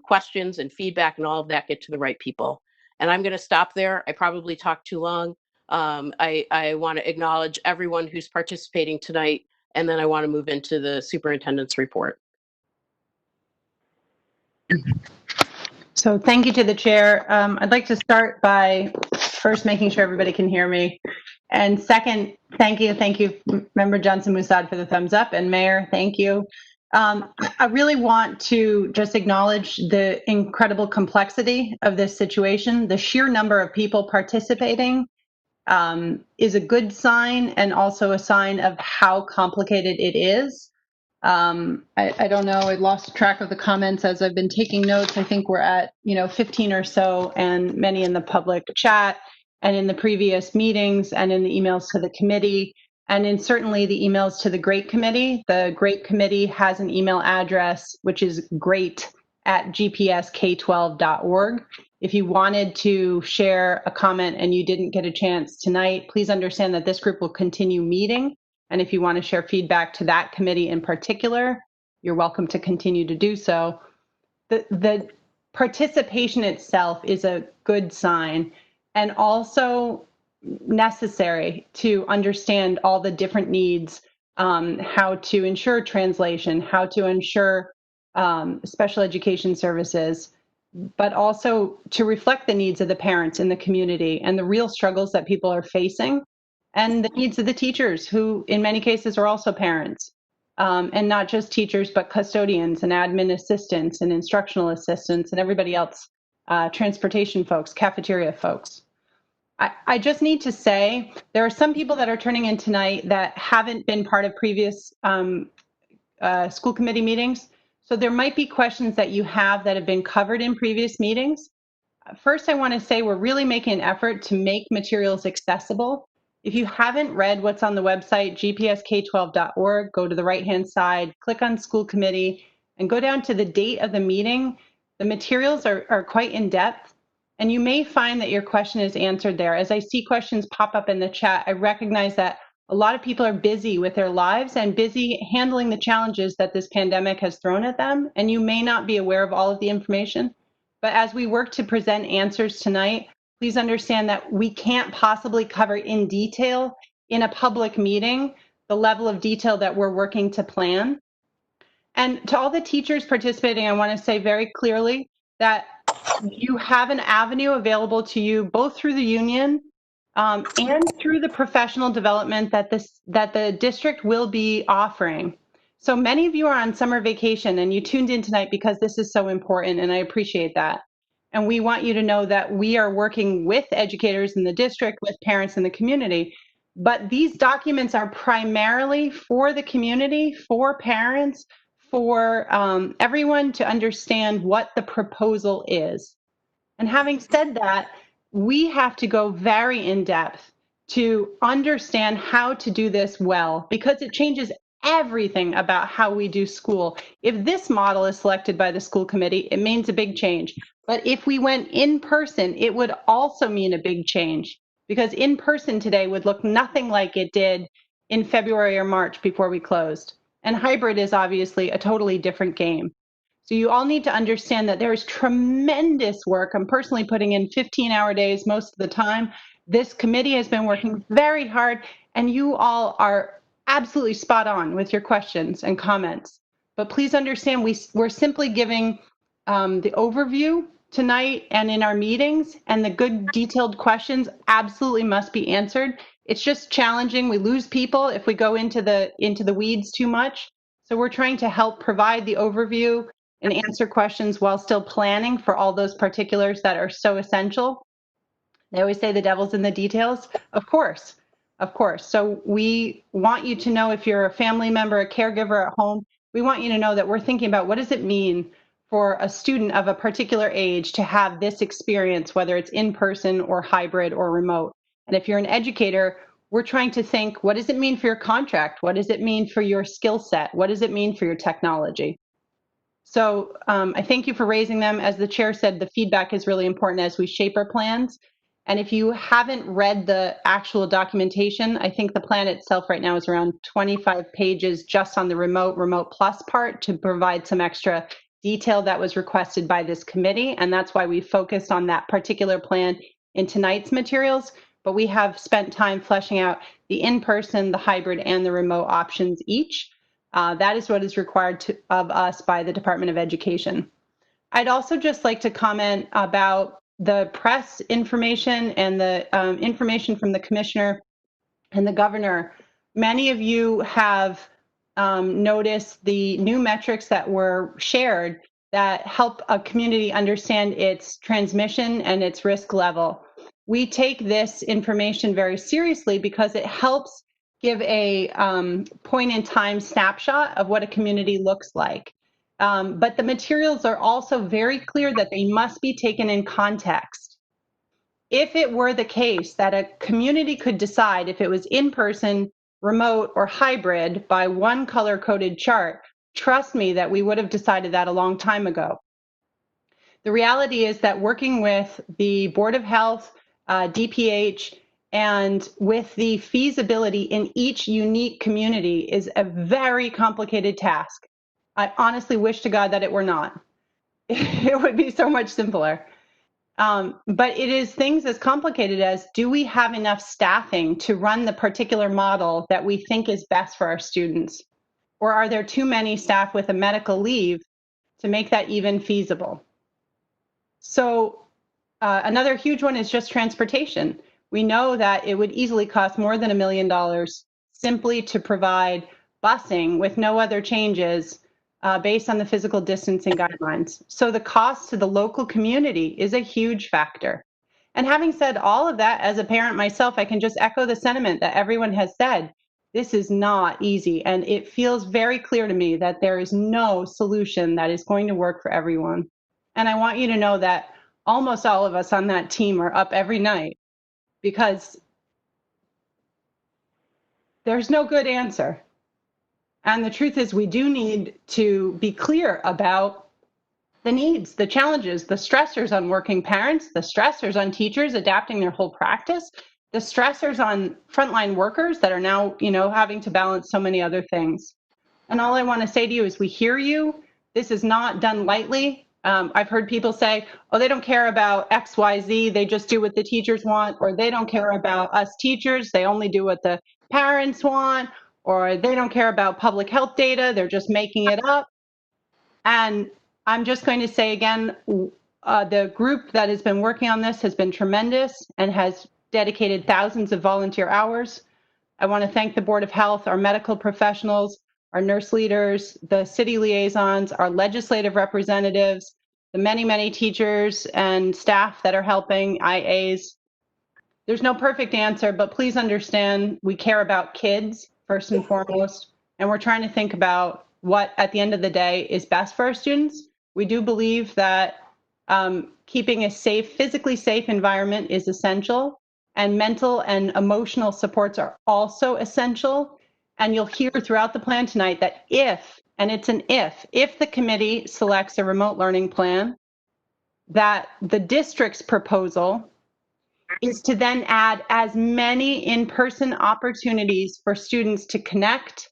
questions and feedback and all of that get to the right people. And I'm going to stop there. I probably talked too long. I want to acknowledge everyone who's participating tonight, and then I want to move into the superintendent's report. So thank you to the chair. I'd like to start by first making sure everybody can hear me. And second, thank you, Member Johnson-Musad for the thumbs up, and Mayor, thank you. I really want to just acknowledge the incredible complexity of this situation. The sheer number of people participating is a good sign and also a sign of how complicated it is. I don't know, I lost track of the comments as I've been taking notes. I think we're at, 15 or so, and many in the public chat and in the previous meetings and in the emails to the committee and in certainly the emails to the GREAT committee. The GREAT committee has an email address, which is great@gpsk12.org. If you wanted to share a comment and you didn't get a chance tonight, please understand that this group will continue meeting. And if you want to share feedback to that committee in particular, you're welcome to continue to do so. The participation itself is a good sign and also necessary to understand all the different needs, how to ensure translation, how to ensure special education services, but also to reflect the needs of the parents in the community and the real struggles that people are facing, and the needs of the teachers, who in many cases are also parents, and not just teachers, but custodians and admin assistants and instructional assistants and everybody else, transportation folks, cafeteria folks. I just need to say, there are some people that are turning in tonight that haven't been part of previous school committee meetings. So there might be questions that you have that have been covered in previous meetings. First, I want to say we're really making an effort to make materials accessible. If you haven't read what's on the website, gpsk12.org, go to the right-hand side, click on school committee, and go down to the date of the meeting. The materials are quite in-depth, and you may find that your question is answered there. As I see questions pop up in the chat, I recognize that a lot of people are busy with their lives and busy handling the challenges that this pandemic has thrown at them, and you may not be aware of all of the information. But as we work to present answers tonight, please understand that we can't possibly cover in detail in a public meeting the level of detail that we're working to plan. And to all the teachers participating, I want to say very clearly that you have an avenue available to you both through the union and through the professional development that the district will be offering. So many of you are on summer vacation and you tuned in tonight because this is so important, and I appreciate that. And we want you to know that we are working with educators in the district, with parents in the community, but these documents are primarily for the community, for parents, for everyone to understand what the proposal is. And having said that, we have to go very in depth to understand how to do this well, because it changes everything about how we do school. If this model is selected by the school committee, it means a big change. But if we went in person, it would also mean a big change. because in person today would look nothing like it did in February or March before we closed. And hybrid is obviously a totally different game. So you all need to understand that there is tremendous work. I'm personally putting in 15-hour days most of the time. This committee has been working very hard, and you all are absolutely spot on with your questions and comments. But please understand, we're simply giving the overview tonight and in our meetings, and the good detailed questions absolutely must be answered. It's just challenging. We lose people if we go into the weeds too much. So we're trying to help provide the overview and answer questions while still planning for all those particulars that are so essential. They always say the devil's in the details. Of course, of course. So we want you to know, if you're a family member, a caregiver at home, we want you to know that we're thinking about what does it mean for a student of a particular age to have this experience, whether it's in person or hybrid or remote. And if you're an educator, we're trying to think, what does it mean for your contract? What does it mean for your skill set? What does it mean for your technology? So I thank you for raising them. As the chair said, the feedback is really important as we shape our plans. And if you haven't read the actual documentation, I think the plan itself right now is around 25 pages just on the remote plus part to provide some extra detail that was requested by this committee. And that's why we focused on that particular plan in tonight's materials. But we have spent time fleshing out the in-person, the hybrid, and the remote options each. That is what is required of us by the Department of Education. I'd also just like to comment about the press information and the information from the commissioner and the governor. Many of you have noticed the new metrics that were shared that help a community understand its transmission and its risk level. We take this information very seriously because it helps give a point in time snapshot of what a community looks like. But the materials are also very clear that they must be taken in context. If it were the case that a community could decide if it was in person, remote, or hybrid by one color-coded chart, trust me that we would have decided that a long time ago. The reality is that working with the Board of Health, DPH, and with the feasibility in each unique community is a very complicated task. I honestly wish to God that it were not. It would be so much simpler. But it is things as complicated as, do we have enough staffing to run the particular model that we think is best for our students? Or are there too many staff with a medical leave to make that even feasible? So another huge one is just transportation. We know that it would easily cost more than $1 million simply to provide busing with no other changes based on the physical distancing guidelines. So the cost to the local community is a huge factor. And having said all of that, as a parent myself, I can just echo the sentiment that everyone has said. This is not easy, and it feels very clear to me that there is no solution that is going to work for everyone. And I want you to know that almost all of us on that team are up every night because there's no good answer. And the truth is, we do need to be clear about the needs, the challenges, the stressors on working parents, the stressors on teachers adapting their whole practice, the stressors on frontline workers that are now, having to balance so many other things. And all I want to say to you is, we hear you. This is not done lightly. I've heard people say, oh, they don't care about X, Y, Z. They just do what the teachers want, or they don't care about us teachers. They only do what the parents want, or they don't care about public health data. They're just making it up. And I'm just going to say again, the group that has been working on this has been tremendous and has dedicated thousands of volunteer hours. I want to thank the Board of Health, our medical professionals, our nurse leaders, the city liaisons, our legislative representatives, the many, many teachers and staff that are helping, IAs. There's no perfect answer, but please understand we care about kids first and foremost, and we're trying to think about what, at the end of the day, is best for our students. We do believe that keeping a safe, physically safe environment is essential, and mental and emotional supports are also essential. And you'll hear throughout the plan tonight that if, and it's an if the committee selects a remote learning plan, that the district's proposal is to then add as many in-person opportunities for students to connect,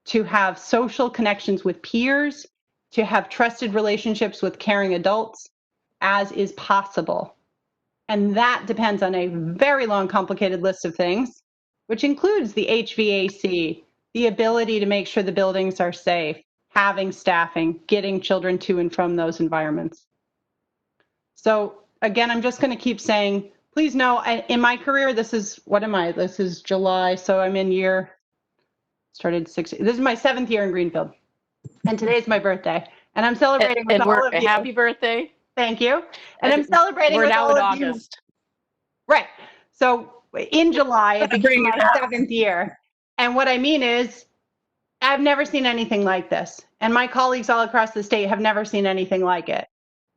to have social connections with peers, to have trusted relationships with caring adults as is possible. And that depends on a very long, complicated list of things, which includes the HVAC, the ability to make sure the buildings are safe, having staffing, getting children to and from those environments. So again, I'm just going to keep saying, please know, in my career, this is, what am I? This is July. So I'm in started 6. This is my 7th year in Greenfield. And today's my birthday. And I'm celebrating with all of you. Happy birthday. Thank you. And I'm celebrating we're with now all in of August. you. Right. So in July, it became my 7th year. And what I mean is, I've never seen anything like this. And my colleagues all across the state have never seen anything like it.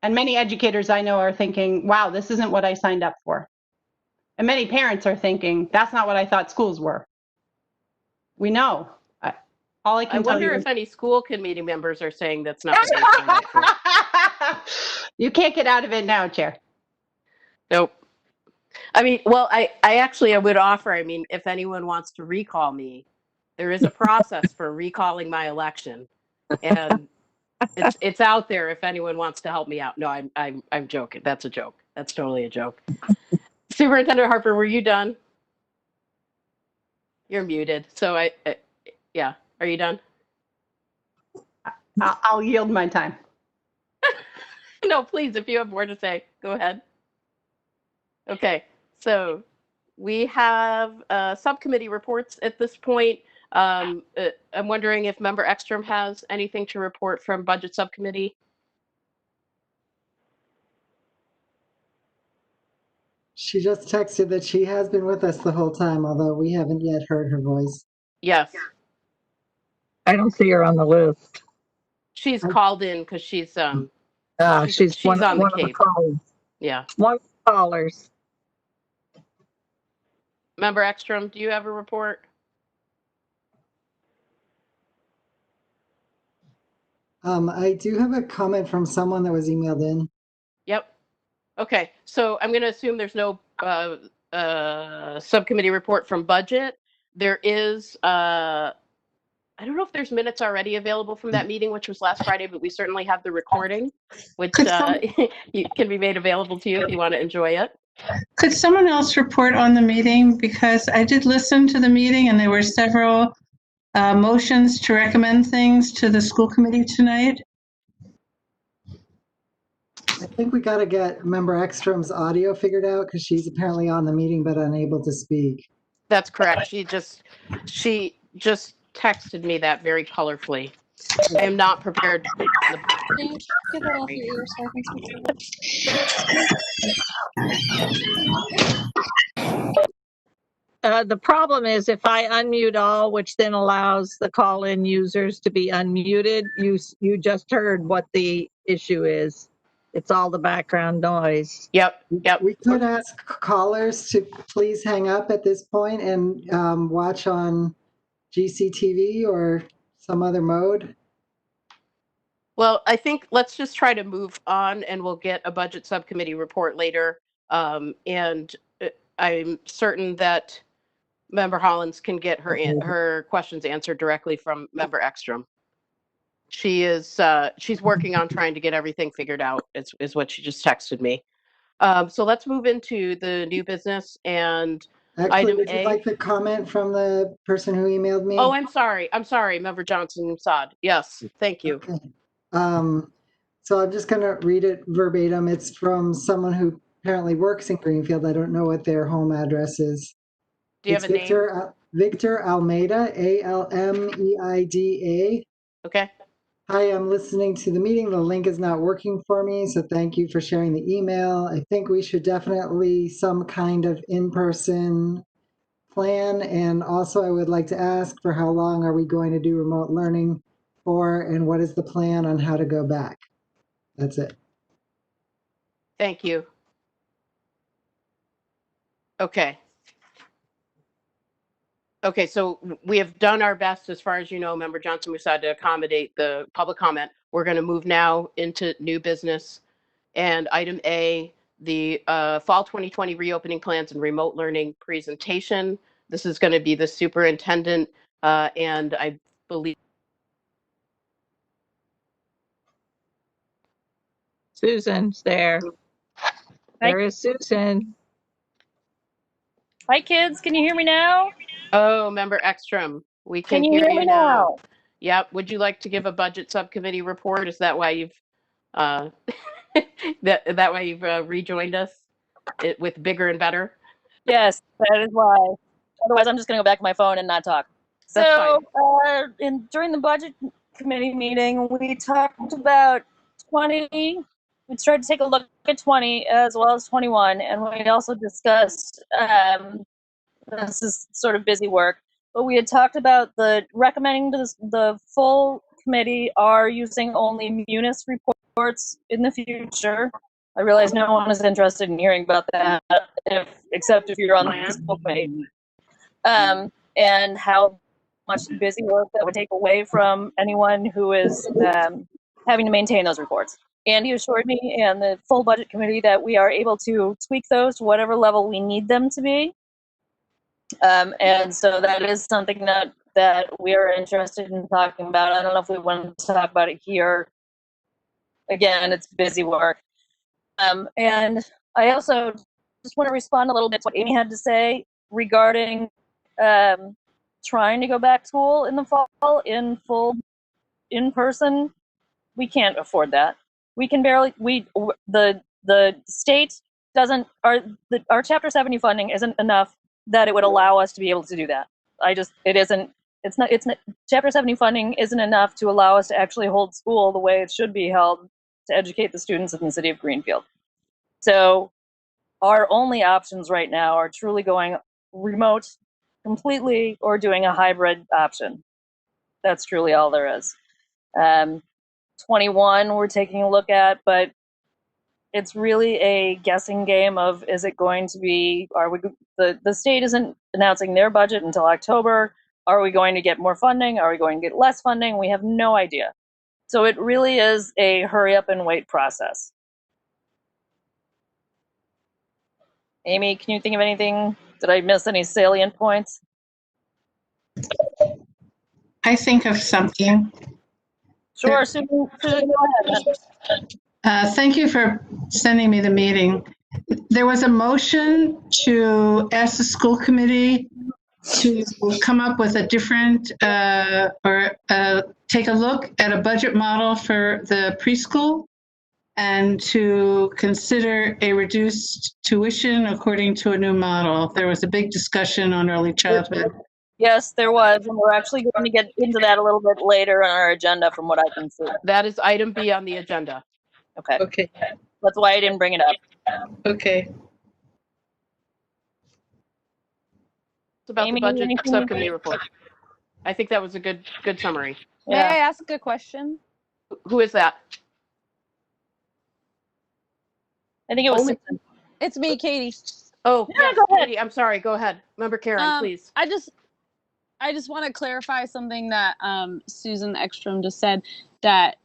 And many educators I know are thinking, wow, this isn't what I signed up for. And many parents are thinking, that's not what I thought schools were. We know. All I can I tell wonder you if any school committee members are saying that's not what they signed up for. You can't get out of it now, Chair. Nope. I mean, well, I would offer, I mean, if anyone wants to recall me, there is a process for recalling my election. And it's out there if anyone wants to help me out. No, I'm joking. That's a joke. That's totally a joke. Superintendent Harper, were you done? You're muted. So yeah. Are you done? I'll yield my time. No, please, if you have more to say, go ahead. Okay, so we have subcommittee reports at this point. I'm wondering if Member Ekstrom has anything to report from Budget Subcommittee. She just texted that she has been with us the whole time, although we haven't yet heard her voice. Yes. I don't see her on the list. She's called in because she's she's on one the of the Cape. callers. Yeah. One of the callers. Member Ekstrom, do you have a report? I do have a comment from someone that was emailed in. Yep. Okay, so I'm going to assume there's no subcommittee report from budget. There is, I don't know if there's minutes already available from that meeting, which was last Friday, but we certainly have the recording, which can be made available to you if you want to enjoy it. Could someone else report on the meeting? Because I did listen to the meeting and there were several motions to recommend things to the school committee tonight. I think we got to get Member Ekstrom's audio figured out because she's apparently on the meeting but unable to speak. That's correct. She just texted me that very colorfully. I am not prepared. Can you get that off your ear so I can speak? The problem is if I unmute all, which then allows the call-in users to be unmuted, you just heard what the issue is. It's all the background noise. Yep. We could ask callers to please hang up at this point and watch on GCTV or some other mode. Well, I think let's just try to move on and we'll get a budget subcommittee report later. And I'm certain that Member Hollins can get her questions answered directly from Member Ekstrom. She's working on trying to get everything figured out is what she just texted me. So let's move into the new business and Actually, item would you A. like the comment from the person who emailed me? Oh, I'm sorry, Member Johnson-Sod. Yes, thank you. Okay. So I'm just going to read it verbatim. It's from someone who apparently works in Greenfield. I don't know what their home address is. Do you have a name? Victor Almeida, Almeida. Okay. Hi, I'm listening to the meeting. The link is not working for me, so thank you for sharing the email. I think we should definitely some kind of in-person plan. And also I would like to ask for how long are we going to do remote learning for, and what is the plan on how to go back? That's it. Thank you. Okay. Okay, so we have done our best, as far as you know, Member Johnson-Musad, to accommodate the public comment. We're going to move now into new business. And item A, the fall 2020 reopening plans and remote learning presentation. This is going to be the superintendent and I believe Susan's there. There is Susan. Hi, kids. Can you hear me now? Oh, Member Ekstrom, we can you hear hear you me now. Yep. Would you like to give a budget subcommittee report? Is that why you've that way you've rejoined us with bigger and better? Yes, that is why. Otherwise, I'm just going to go back to my phone and not talk. That's So, during the budget committee meeting, we talked about 20. We tried to take a look at 20 as well as 21, and we also discussed. This is sort of busy work, but we had talked about the recommending to the full committee are using only Munis reports in the future. I realize no one is interested in hearing about that, except if you're on the school committee. And how much busy work that would take away from anyone who is having to maintain those reports. And he assured me and the full budget committee that we are able to tweak those to whatever level we need them to be. And so that is something that we are interested in talking about. I don't know if we want to talk about it here. Again, it's busy work. And I also just want to respond a little bit to what Amy had to say regarding trying to go back to school in the fall in full in person. We can't afford that. We can barely. The state doesn't. Our Chapter 70 funding isn't enough that it would allow us to be able to do that. It isn't. It's not. Chapter 70 funding isn't enough to allow us to actually hold school the way it should be held to educate the students in the city of Greenfield. So our only options right now are truly going remote completely or doing a hybrid option. That's truly all there is. 21 we're taking a look at, but it's really a guessing game of, is it going to be, the state isn't announcing their budget until October. Are we going to get more funding? Are we going to get less funding? We have no idea. So it really is a hurry up and wait process. Amy, can you think of anything? Did I miss any salient points? I think of something. Sure, Susan, go ahead. Thank you for sending me the meeting. There was a motion to ask the school committee to come up with a different take a look at a budget model for the preschool and to consider a reduced tuition according to a new model. There was a big discussion on early childhood. Yes, there was, and we're actually going to get into that a little bit later on our agenda from what I can see. That is item B on the agenda. Okay. Okay. That's why I didn't bring it up. Okay. It's about Amy, the budget anything? subcommittee report. I think that was a good summary. May I ask a question? Who is that? I think it was Susan. It's me, Katie. Oh, yeah, yes, go ahead. Katie, I'm sorry. Go ahead. Member Karen, please. I just want to clarify something that Susan Ekstrom just said, that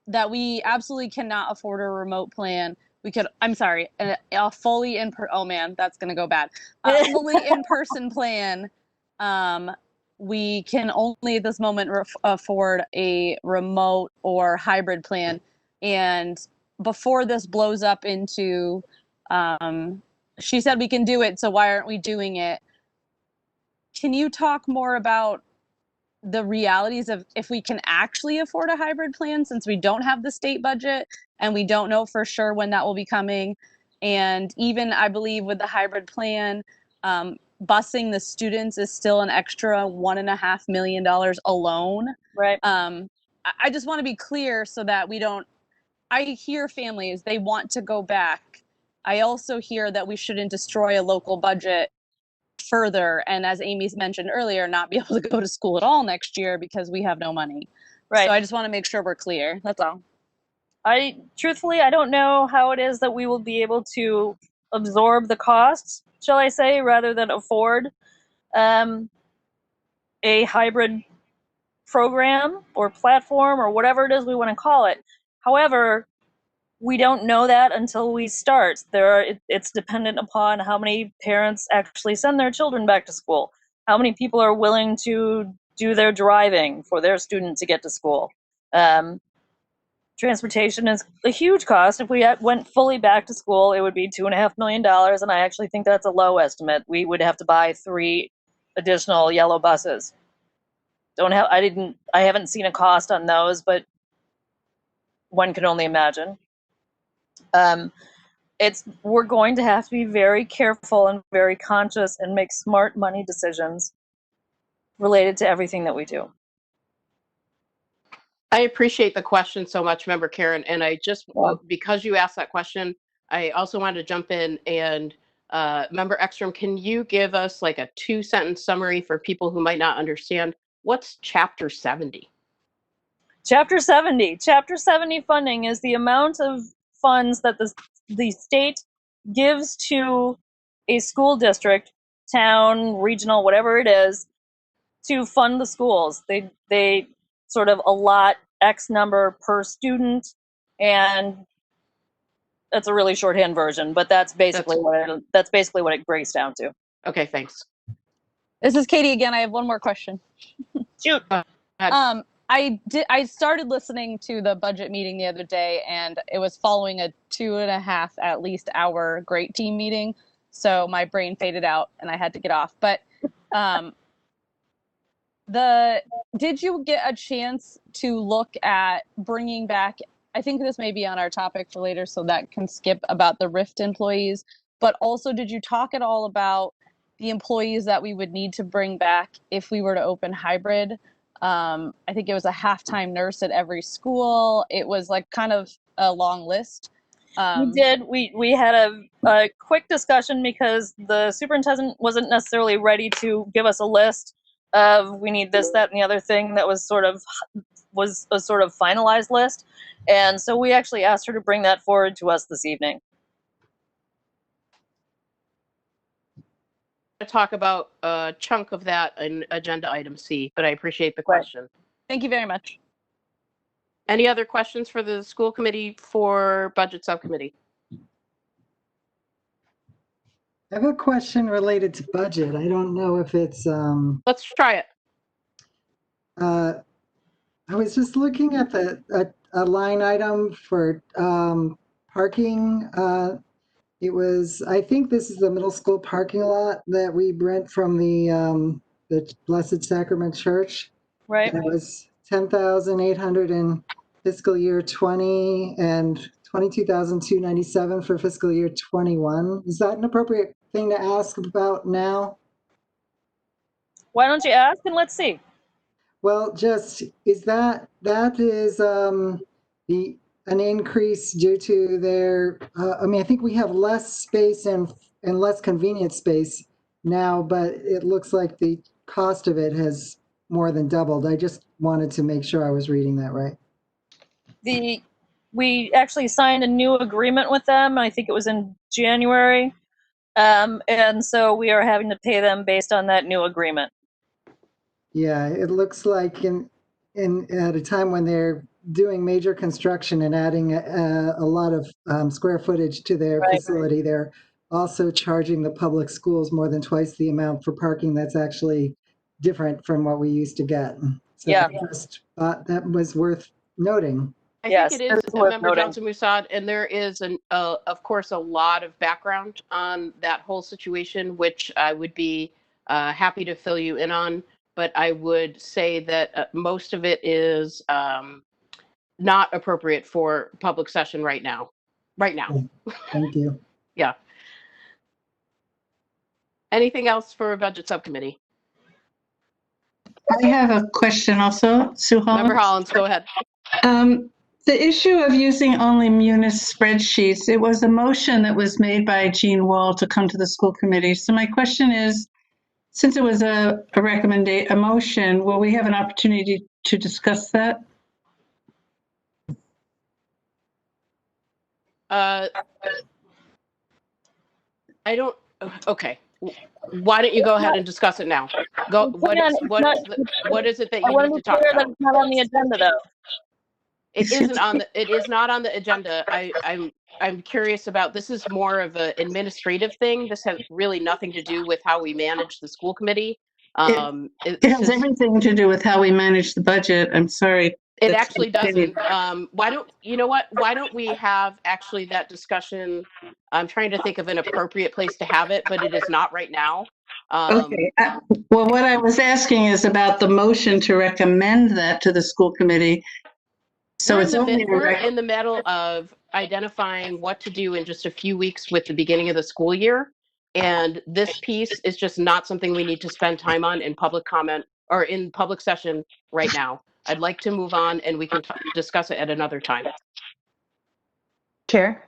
that we absolutely cannot afford a remote plan. We could, I'm sorry, a fully oh man, that's going to go bad. A fully in-person plan. We can only at this moment afford a remote or hybrid plan. And before this blows up into, she said we can do it, so why aren't we doing it? Can you talk more about the realities of if we can actually afford a hybrid plan, since we don't have the state budget and we don't know for sure when that will be coming? And even I believe with the hybrid plan, busing the students is still an extra $1.5 million alone. Right. I just want to be clear so that we don't, I hear families, they want to go back. I also hear that we shouldn't destroy a local budget further, and as Amy's mentioned earlier, not be able to go to school at all next year because we have no money. Right. So I just want to make sure we're clear. That's all. Truthfully, I don't know how it is that we will be able to absorb the costs, shall I say, rather than afford a hybrid program or platform or whatever it is we want to call it. However, we don't know that until we start. It's dependent upon how many parents actually send their children back to school, how many people are willing to do their driving for their student to get to school. Transportation is a huge cost. If we went fully back to school, it would be $2.5 million, and I actually think that's a low estimate. We would have to buy 3 additional yellow buses. I haven't seen a cost on those, but one can only imagine. We're going to have to be very careful and very conscious and make smart money decisions related to everything that we do. I appreciate the question so much, Member Karen, and I just, because you asked that question, I also wanted to jump in and Member Ekstrom, can you give us like a 2-sentence summary for people who might not understand what's Chapter 70? Chapter 70 funding is the amount of funds that the state gives to a school district, town, regional, whatever it is, to fund the schools. They sort of allot X number per student, and that's a really shorthand version, but that's basically what it breaks down to. Okay, thanks. This is Katie again. I have one more question. Shoot. I started listening to the budget meeting the other day, and it was following a 2.5 at least hour great team meeting. So my brain faded out and I had to get off. But did you get a chance to look at bringing back, I think this may be on our topic for later, so that can skip about the RIFT employees, but also did you talk at all about the employees that we would need to bring back if we were to open hybrid? I think it was a half-time nurse at every school. It was like kind of a long list. We did. We had a quick discussion because the superintendent wasn't necessarily ready to give us a list of we need this, that, and the other thing that was a sort of finalized list. And so we actually asked her to bring that forward to us this evening. To talk about a chunk of that in agenda item C, but I appreciate the question. Thank you very much. Any other questions for the school committee for budget subcommittee? I have a question related to budget. I don't know if it's let's try it. I was just looking at a line item for parking. It was, I think this is the middle school parking lot that we rent from the Blessed Sacrament Church. Right. And it was $10,800 in fiscal year 20 and $22,297 for fiscal year 21. Is that an appropriate thing to ask about now? Why don't you ask and let's see. Well, just is that is an increase due to their, I mean, I think we have less space and less convenient space now, but it looks like the cost of it has more than doubled. I just wanted to make sure I was reading that right. We actually signed a new agreement with them. I think it was in January. And so we are having to pay them based on that new agreement. Yeah, it looks like in at a time when they're doing major construction and adding a lot of square footage to their facility, they're also charging the public schools more than twice the amount for parking that's actually different from what we used to get. So I just thought that was worth noting. I think it is, Member Johnson-Musad, and there is, of course, a lot of background on that whole situation, which I would be happy to fill you in on. But I would say that most of it is not appropriate for public session right now. Thank you. Yeah. Anything else for budget subcommittee? I have a question also, Sue Hollins. Member Hollins, go ahead. The issue of using only Munis spreadsheets, it was a motion that was made by Jean Wall to come to the school committee. So my question is, since it was a motion, will we have an opportunity to discuss that? I don't, okay. Why don't you go ahead and discuss it now? Go. What is it that you need to talk about? It's not on the agenda though. It isn't on the. It is not on the agenda. I'm curious about. This is more of an administrative thing. This has really nothing to do with how we manage the school committee. It has everything to do with how we manage the budget. I'm sorry. It actually doesn't. Why don't you know what? Why don't we have actually that discussion? I'm trying to think of an appropriate place to have it, but it is not right now. Okay. Well, what I was asking is about the motion to recommend that to the school committee. So we're it's only we're in the middle of identifying what to do in just a few weeks with the beginning of the school year, and this piece is just not something we need to spend time on in public comment or in public session right now. I'd like to move on, and we can discuss it at another time. Chair?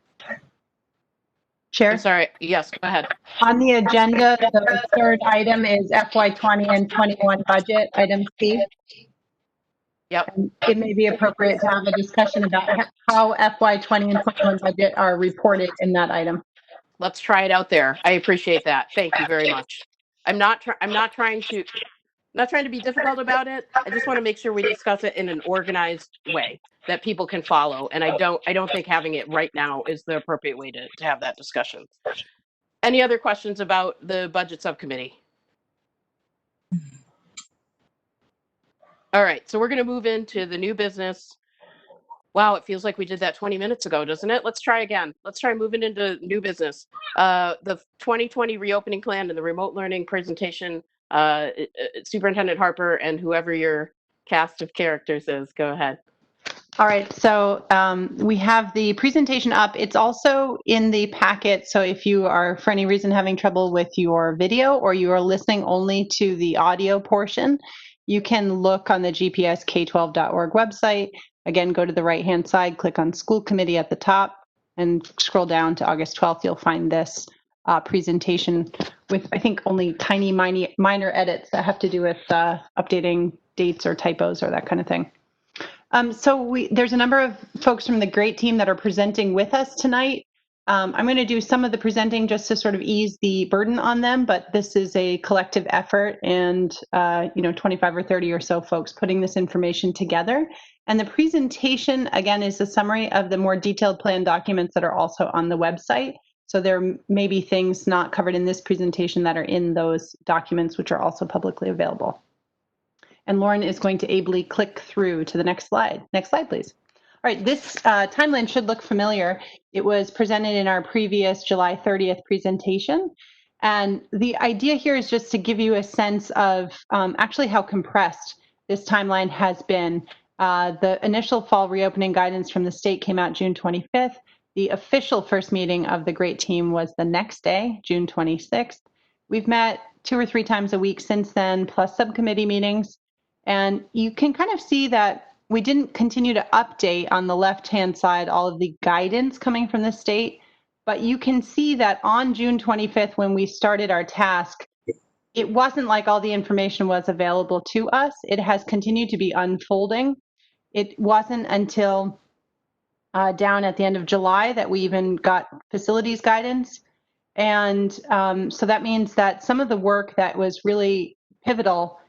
I'm sorry. Yes, go ahead. On the agenda, the third item is FY20 and 21 budget, item C. Yep. And it may be appropriate to have a discussion about how FY20 and 21 budget are reported in that item. Let's try it out there. I appreciate that. Thank you very much. I'm not trying to be difficult about it. I just want to make sure we discuss it in an organized way that people can follow. And I don't think having it right now is the appropriate way to have that discussion. Any other questions about the budget subcommittee? All right, so we're going to move into the new business. Wow, it feels like we did that 20 minutes ago, doesn't it? Let's try again. Let's try moving into new business. The 2020 reopening plan and the remote learning presentation. Superintendent Harper and whoever your cast of characters is, go ahead. All right, so we have the presentation up. It's also in the packet, so if you are for any reason having trouble with your video or you are listening only to the audio portion, you can look on the gpsk12.org website. Again, go to the right-hand side, click on School Committee at the top, and scroll down to August 12th. You'll find this presentation with, I think, only tiny, minor edits that have to do with updating dates or typos or that kind of thing. There's a number of folks from the GREAT team that are presenting with us tonight. I'm going to do some of the presenting just to sort of ease the burden on them, but this is a collective effort and 25 or 30 or so folks putting this information together. And the presentation, again, is a summary of the more detailed plan documents that are also on the website. So there may be things not covered in this presentation that are in those documents, which are also publicly available. And Lauren is going to ably click through to the next slide. Next slide, please. All right, this timeline should look familiar. It was presented in our previous July 30th presentation. And the idea here is just to give you a sense of actually how compressed this timeline has been. The initial fall reopening guidance from the state came out June 25th. The official first meeting of the GREAT team was the next day, June 26th. We've met 2 or 3 times a week since then, plus subcommittee meetings. And you can kind of see that we didn't continue to update on the left-hand side all of the guidance coming from the state, but you can see that on June 25th, when we started our task, it wasn't like all the information was available to us. It has continued to be unfolding. It wasn't until down at the end of July that we even got facilities guidance. And so that means that some of the work that was really pivotal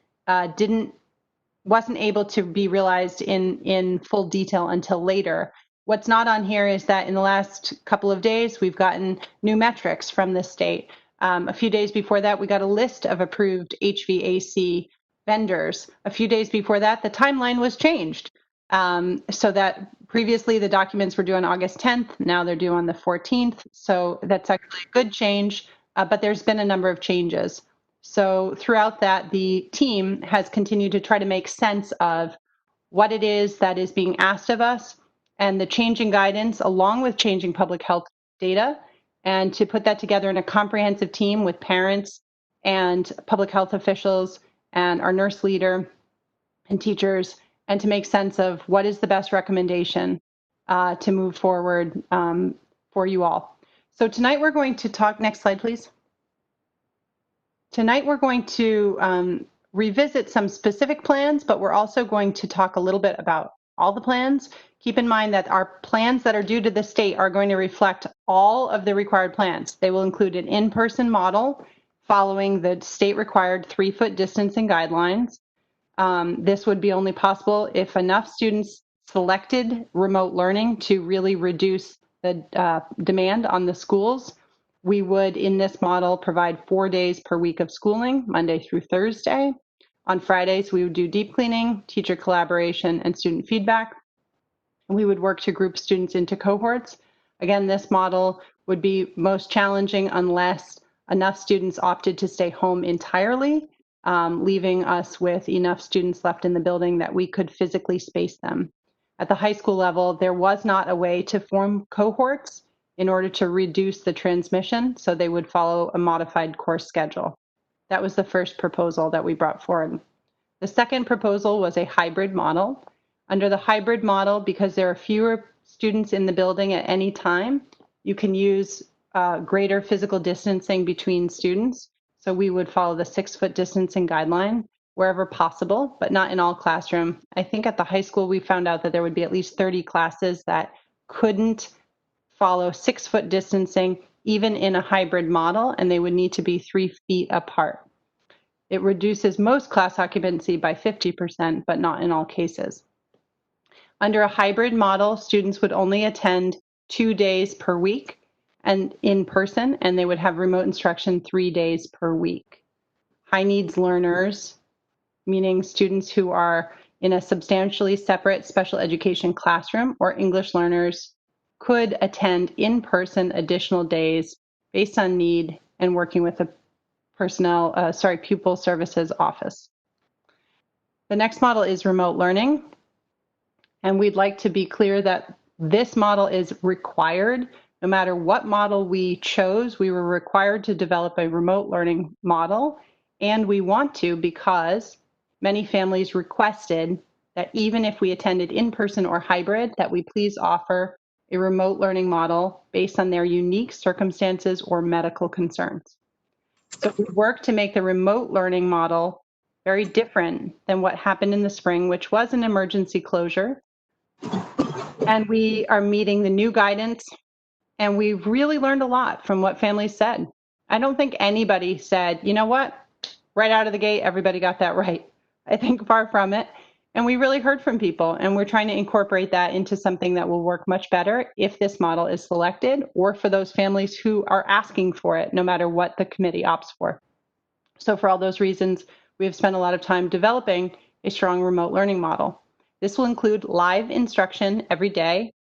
wasn't able to be realized in full detail until later. What's not on here is that in the last couple of days, we've gotten new metrics from the state. A few days before that, we got a list of approved HVAC vendors. A few days before that, the timeline was changed. So that previously the documents were due on August 10th, now they're due on the 14th. So that's actually a good change, but there's been a number of changes. So throughout that, the team has continued to try to make sense of what it is that is being asked of us and the changing guidance along with changing public health data, and to put that together in a comprehensive team with parents and public health officials and our nurse leader and teachers, and to make sense of what is the best recommendation to move forward for you all. So tonight we're going to talk, next slide, please. Tonight we're going to revisit some specific plans, but we're also going to talk a little bit about all the plans. Keep in mind that our plans that are due to the state are going to reflect all of the required plans. They will include an in-person model following the state required 3-foot distancing guidelines. This would be only possible if enough students selected remote learning to really reduce the demand on the schools, we would, in this model, provide 4 days per week of schooling, Monday through Thursday. On Fridays, we would do deep cleaning, teacher collaboration, and student feedback. We would work to group students into cohorts. Again, this model would be most challenging unless enough students opted to stay home entirely, leaving us with enough students left in the building that we could physically space them. At the high school level, there was not a way to form cohorts in order to reduce the transmission, so they would follow a modified course schedule. That was the first proposal that we brought forward. The second proposal was a hybrid model. Under the hybrid model, because there are fewer students in the building at any time, you can use greater physical distancing between students. So we would follow the 6-foot distancing guideline wherever possible, but not in all classroom. I think at the high school, we found out that there would be at least 30 classes that couldn't follow 6-foot distancing, even in a hybrid model, and they would need to be 3 feet apart. It reduces most class occupancy by 50%, but not in all cases. Under a hybrid model, students would only attend 2 days per week and in person, and they would have remote instruction 3 days per week. High needs learners, meaning students who are in a substantially separate special education classroom, or English learners, could attend in person additional days based on need and working with a pupil services office. The next model is remote learning. And we'd like to be clear that this model is required. No matter what model we chose, we were required to develop a remote learning model. And we want to because many families requested that even if we attended in person or hybrid, that we please offer a remote learning model based on their unique circumstances or medical concerns. So we work to make the remote learning model very different than what happened in the spring, which was an emergency closure. And we are meeting the new guidance, and we've really learned a lot from what families said. I don't think anybody said, you know what, right out of the gate, everybody got that right. I think far from it. And we really heard from people, and we're trying to incorporate that into something that will work much better if this model is selected, or for those families who are asking for it, no matter what the committee opts for. So for all those reasons, we have spent a lot of time developing a strong remote learning model. This will include live instruction every day,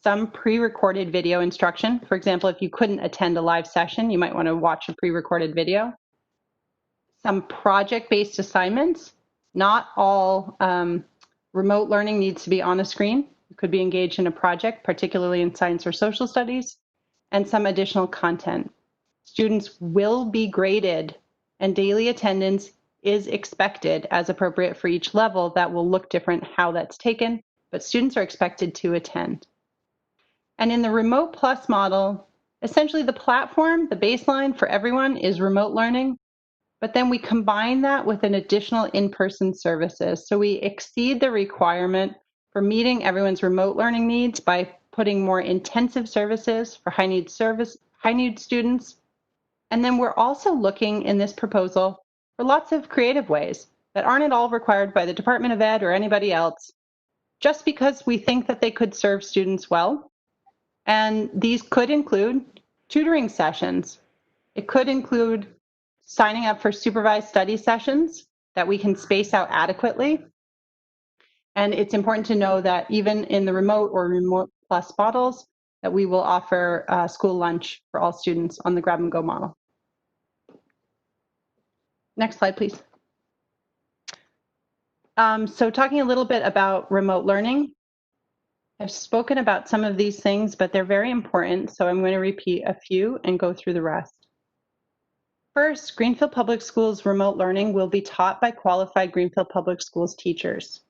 some pre-recorded video instruction. For example, if you couldn't attend a live session, you might want to watch a pre-recorded video. Some project-based assignments. Not all remote learning needs to be on a screen. You could be engaged in a project, particularly in science or social studies, and some additional content. Students will be graded, and daily attendance is expected as appropriate for each level. That will look different how that's taken, but students are expected to attend. And in the Remote Plus model, essentially the platform, the baseline for everyone is remote learning, but then we combine that with an additional in-person services. So we exceed the requirement for meeting everyone's remote learning needs by putting more intensive services for high need students. And then we're also looking in this proposal for lots of creative ways that aren't at all required by the Department of Ed or anybody else, just because we think that they could serve students well. And these could include tutoring sessions. It could include signing up for supervised study sessions that we can space out adequately. And it's important to know that even in the remote or remote plus models, that we will offer school lunch for all students on the grab and go model. Next slide, please. So talking a little bit about remote learning. I've spoken about some of these things, but they're very important. So I'm going to repeat a few and go through the rest. First, Greenfield Public Schools remote learning will be taught by qualified Greenfield Public Schools teachers.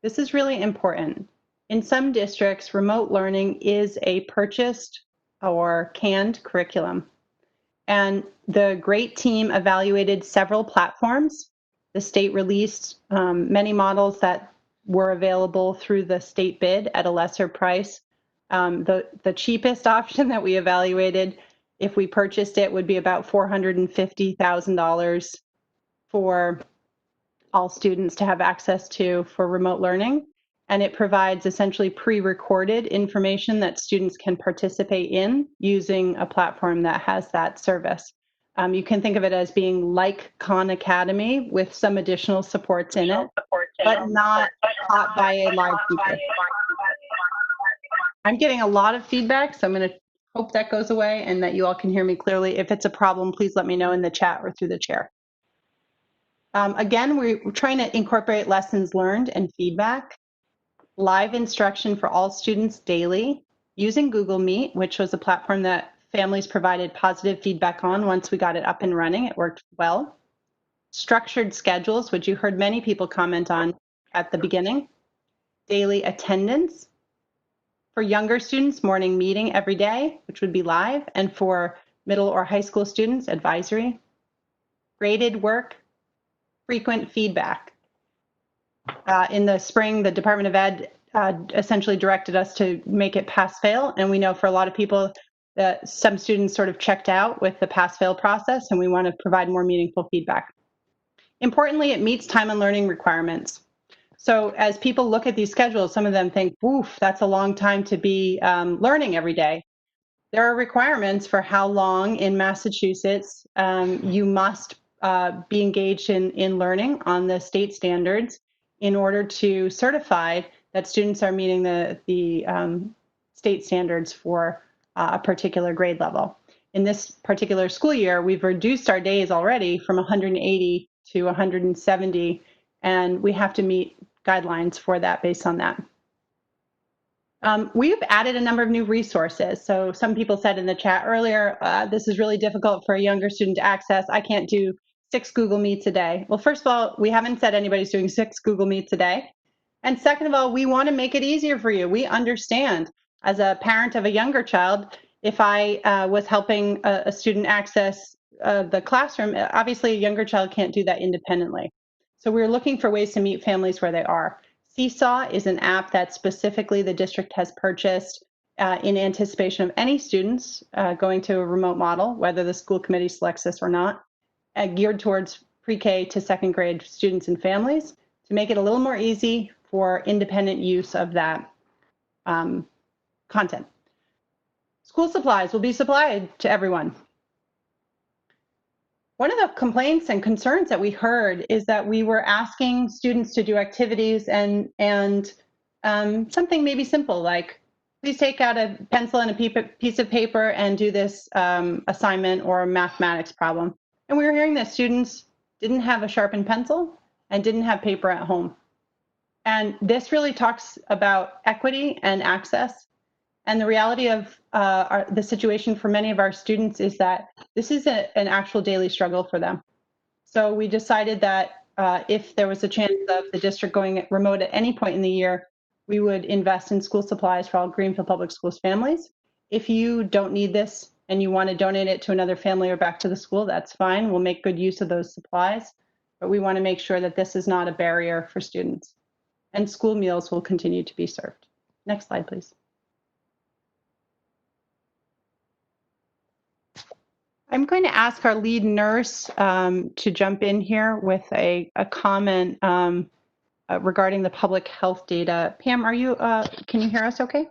This is really important. In some districts, remote learning is a purchased or canned curriculum. And the GREAT team evaluated several platforms. The state released many models that were available through the state bid at a lesser price. The cheapest option that we evaluated, if we purchased it, would be about $450,000 for all students to have access to for remote learning. and it provides essentially pre-recorded information that students can participate in using a platform that has that service. You can think of it as being like Khan Academy with some additional supports in it, but not taught by a live teacher. I'm getting a lot of feedback, so I'm going to hope that goes away and that you all can hear me clearly. If it's a problem, please let me know in the chat or through the chair. Again, we're trying to incorporate lessons learned and feedback, live instruction for all students daily, using Google Meet, which was a platform that families provided positive feedback on once we got it up and running. It worked well. Structured schedules, which you heard many people comment on at the beginning. Daily attendance. For younger students, morning meeting every day, which would be live, and for middle or high school students, advisory. Graded work, frequent feedback. In the spring, the Department of Ed essentially directed us to make it pass-fail, and we know for a lot of people that some students sort of checked out with the pass-fail process, and we want to provide more meaningful feedback. Importantly, it meets time and learning requirements. So as people look at these schedules, some of them think, oof, that's a long time to be learning every day. There are requirements for how long in Massachusetts you must be engaged in learning on the state standards in order to certify that students are meeting the state standards for a particular grade level. In this particular school year, we've reduced our days already from 180 to 170, and we have to meet guidelines for that based on that. We've added a number of new resources. So some people said in the chat earlier, this is really difficult for a younger student to access. I can't do 6 Google Meets a day. Well, first of all, we haven't said anybody's doing 6 Google Meets a day. And second of all, we want to make it easier for you. We understand as a parent of a younger child, if I was helping a student access the classroom, obviously a younger child can't do that independently. So we're looking for ways to meet families where they are. Seesaw is an app that specifically the district has purchased in anticipation of any students going to a remote model, whether the school committee selects this or not, geared towards pre-K to second grade students and families to make it a little more easy for independent use of that content. School supplies will be supplied to everyone. One of the complaints and concerns that we heard is that we were asking students to do activities and something maybe simple like, please take out a pencil and a piece of paper and do this assignment or a mathematics problem. And we were hearing that students didn't have a sharpened pencil and didn't have paper at home. And this really talks about equity and access. And the reality of the situation for many of our students is that this is an actual daily struggle for them. So we decided that if there was a chance of the district going remote at any point in the year, we would invest in school supplies for all Greenfield Public Schools families. If you don't need this and you want to donate it to another family or back to the school, that's fine. We'll make good use of those supplies. But we want to make sure that this is not a barrier for students. And school meals will continue to be served. Next slide, please. I'm going to ask our lead nurse to jump in here with a comment regarding the public health data. Pam, are you, can you hear us okay?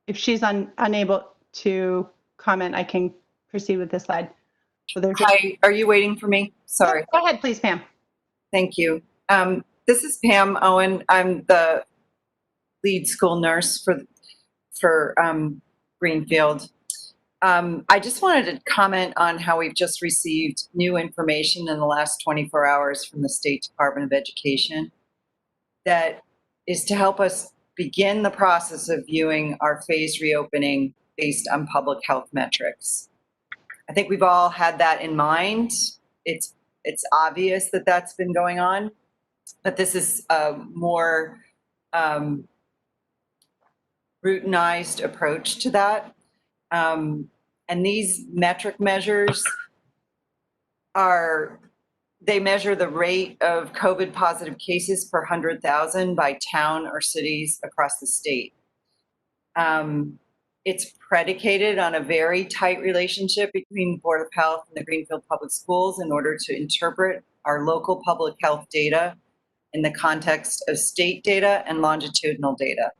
If she's unable to comment, I can proceed with this slide. So Hi, are you waiting for me? Sorry. Yep, go ahead, please, Pam. Thank you. This is Pam Owen. I'm the lead school nurse for Greenfield. I just wanted to comment on how we've just received new information in the last 24 hours from the State Department of Education that is to help us begin the process of viewing our phased reopening based on public health metrics. I think we've all had that in mind. It's obvious that that's been going on, but this is a more routinized approach to that. And these metric measures they measure the rate of COVID positive cases per 100,000 by town or cities across the state. It's predicated on a very tight relationship between the Board of Health and the Greenfield Public Schools in order to interpret our local public health data in the context of state data and longitudinal data.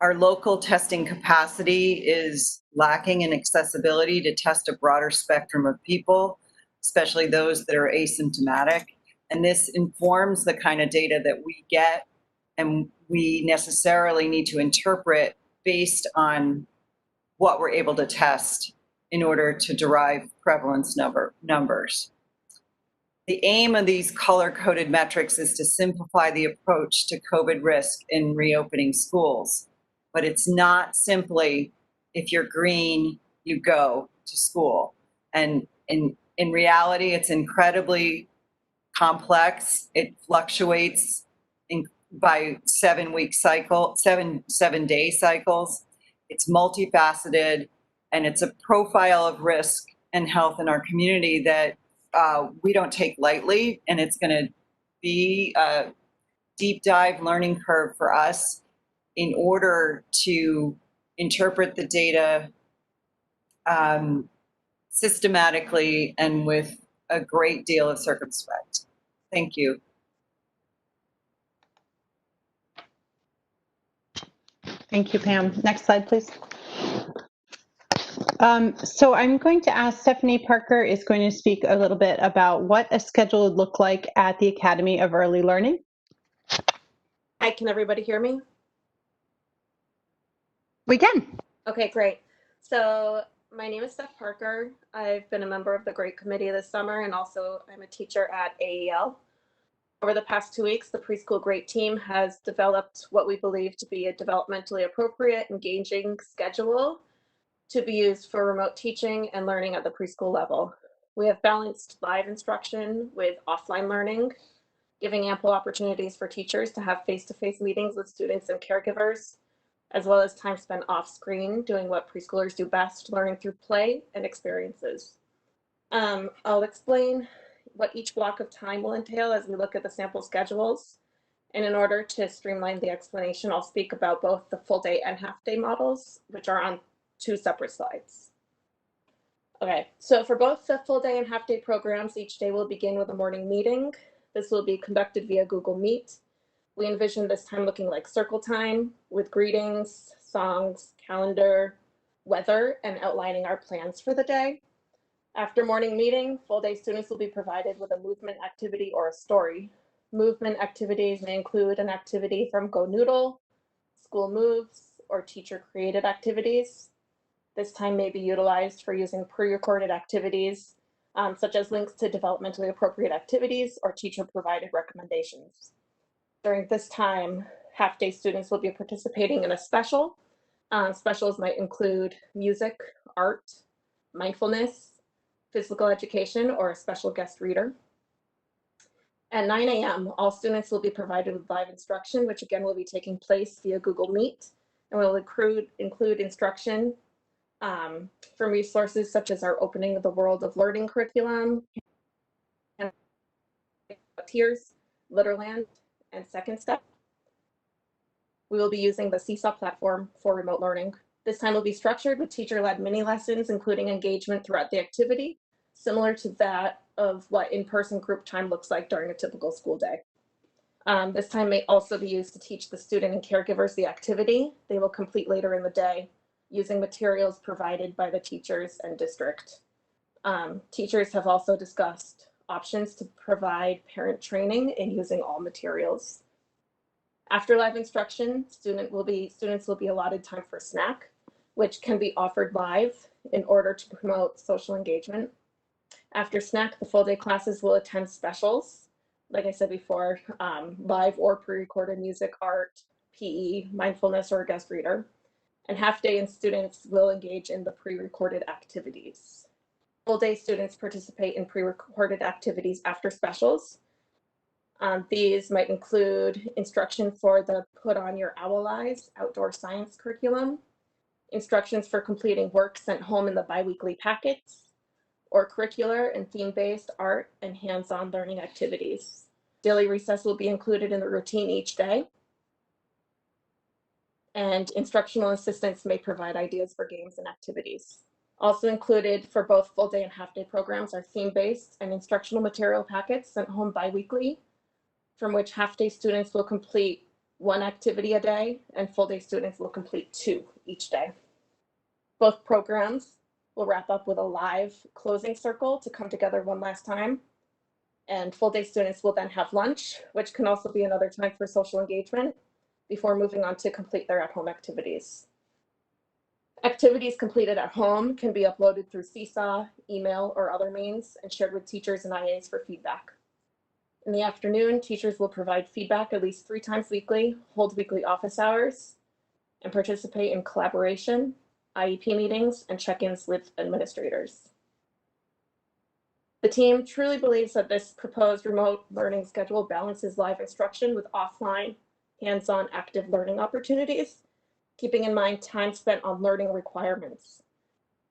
Our local testing capacity is lacking in accessibility to test a broader spectrum of people, especially those that are asymptomatic. And this informs the kind of data that we get, and we necessarily need to interpret based on what we're able to test in order to derive prevalence numbers. The aim of these color-coded metrics is to simplify the approach to COVID risk in reopening schools. But it's not simply, if you're green, you go to school. And in reality, it's incredibly complex. It fluctuates by 7-day cycles. It's multifaceted, and it's a profile of risk and health in our community that we don't take lightly, and it's going to be a deep dive learning curve for us in order to interpret the data systematically and with a great deal of circumspect. Thank you. Thank you, Pam. Next slide, please. So I'm going to ask Stephanie Parker is going to speak a little bit about what a schedule would look like at the Academy of Early Learning. Hi, can everybody hear me? We can. Okay, great. So my name is Steph Parker. I've been a member of the Great Committee this summer, and also I'm a teacher at AEL. Over the past 2 weeks, the Preschool Great Team has developed what we believe to be a developmentally appropriate, engaging schedule to be used for remote teaching and learning at the preschool level. We have balanced live instruction with offline learning, giving ample opportunities for teachers to have face-to-face meetings with students and caregivers, as well as time spent off screen doing what preschoolers do best, learning through play and experiences. I'll explain what each block of time will entail as we look at the sample schedules. And in order to streamline the explanation, I'll speak about both the full day and half day models, which are on 2 separate slides. Okay, so for both the full day and half day programs, each day will begin with a morning meeting. This will be conducted via Google Meet. We envision this time looking like circle time with greetings, songs, calendar, weather, and outlining our plans for the day. After morning meeting, full day students will be provided with a movement activity or a story. Movement activities may include an activity from Go Noodle, School Moves, or teacher created activities. This time may be utilized for using pre-recorded activities, such as links to developmentally appropriate activities or teacher provided recommendations. During this time, half-day students will be participating in a special. Specials might include music, art, mindfulness, physical education, or a special guest reader. At 9 a.m., all students will be provided with live instruction, which again will be taking place via Google Meet, and will include instruction from resources such as our Opening of the World of Learning curriculum, Tiers, Litterland, and Second Step. We will be using the Seesaw platform for remote learning. This time will be structured with teacher-led mini lessons, including engagement throughout the activity, similar to that of what in-person group time looks like during a typical school day. This time may also be used to teach the student and caregivers the activity they will complete later in the day, using materials provided by the teachers and district. Teachers have also discussed options to provide parent training in using all materials. After live instruction, students will be allotted time for snack, which can be offered live in order to promote social engagement. After snack, the full day classes will attend specials, like I said before, live or pre-recorded music, art, PE, mindfulness, or a guest reader. And half day and students will engage in the pre-recorded activities. Full day students participate in pre-recorded activities after specials. These might include instruction for the Put On Your Owl Eyes outdoor science curriculum, instructions for completing work sent home in the biweekly packets, or curricular and theme-based art and hands-on learning activities. Daily recess will be included in the routine each day. and instructional assistants may provide ideas for games and activities. Also included for both full day and half day programs are theme-based and instructional material packets sent home bi-weekly, from which half day students will complete 1 activity a day and full day students will complete 2 each day. Both programs will wrap up with a live closing circle to come together one last time. And full day students will then have lunch, which can also be another time for social engagement before moving on to complete their at-home activities. Activities completed at home can be uploaded through Seesaw, email, or other means and shared with teachers and IAs for feedback. In the afternoon, teachers will provide feedback at least 3 times weekly, hold weekly office hours, and participate in collaboration, IEP meetings, and check-ins with administrators. The team truly believes that this proposed remote learning schedule balances live instruction with offline, hands-on active learning opportunities, keeping in mind time spent on learning requirements.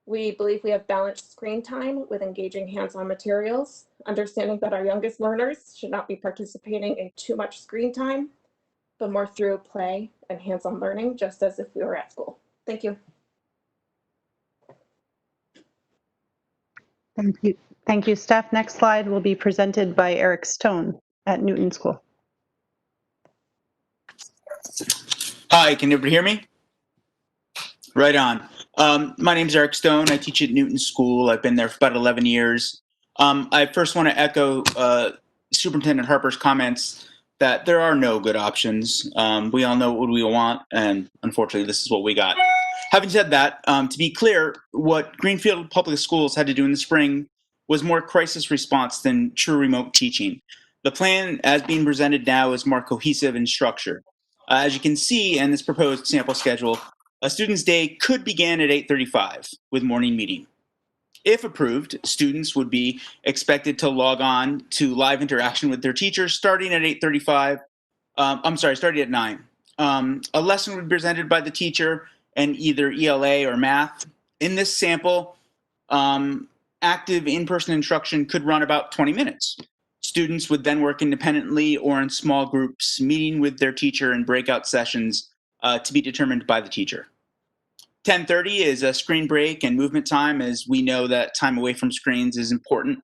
We believe we have balanced screen time with engaging hands-on materials, understanding that our youngest learners should not be participating in too much screen time, but more through play and hands-on learning, just as if we were at school. Thank you. Thank you. Thank you, Steph. Next slide will be presented by Eric Stone at Newton School. Hi, can everybody hear me? Right on. My name is Eric Stone. I teach at Newton School. I've been there for about 11 years. I first want to echo Superintendent Harper's comments that there are no good options. We all know what we want, and unfortunately, this is what we got. Having said that, to be clear, what Greenfield Public Schools had to do in the spring was more crisis response than true remote teaching. The plan, as being presented now, is more cohesive and structured. As you can see in this proposed sample schedule, a student's day could begin at 8:35 with morning meeting. If approved, students would be expected to log on to live interaction with their teachers starting at 8:35. Starting at 9. A lesson would be presented by the teacher in either ELA or math. In this sample, active in-person instruction could run about 20 minutes. Students would then work independently or in small groups, meeting with their teacher in breakout sessions to be determined by the teacher. 10:30 is a screen break and movement time, as we know that time away from screens is important.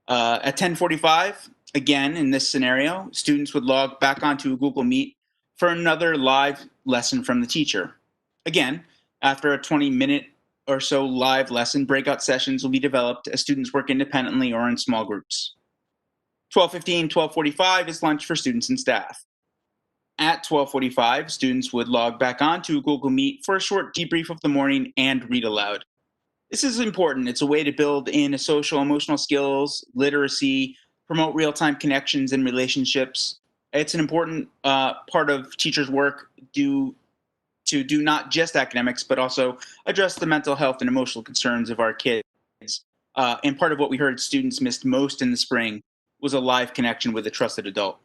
At 10:45, again, in this scenario, students would log back onto Google Meet for another live lesson from the teacher. Again, after a 20-minute or so live lesson, breakout sessions will be developed as students work independently or in small groups. 12:15, 12:45 is lunch for students and staff. At 12:45, students would log back onto Google Meet for a short debrief of the morning and read aloud. This is important. It's a way to build in social emotional skills, literacy, promote real-time connections and relationships. It's an important part of teachers' work to do not just academics, but also address the mental health and emotional concerns of our kids. And part of what we heard students missed most in the spring was a live connection with a trusted adult.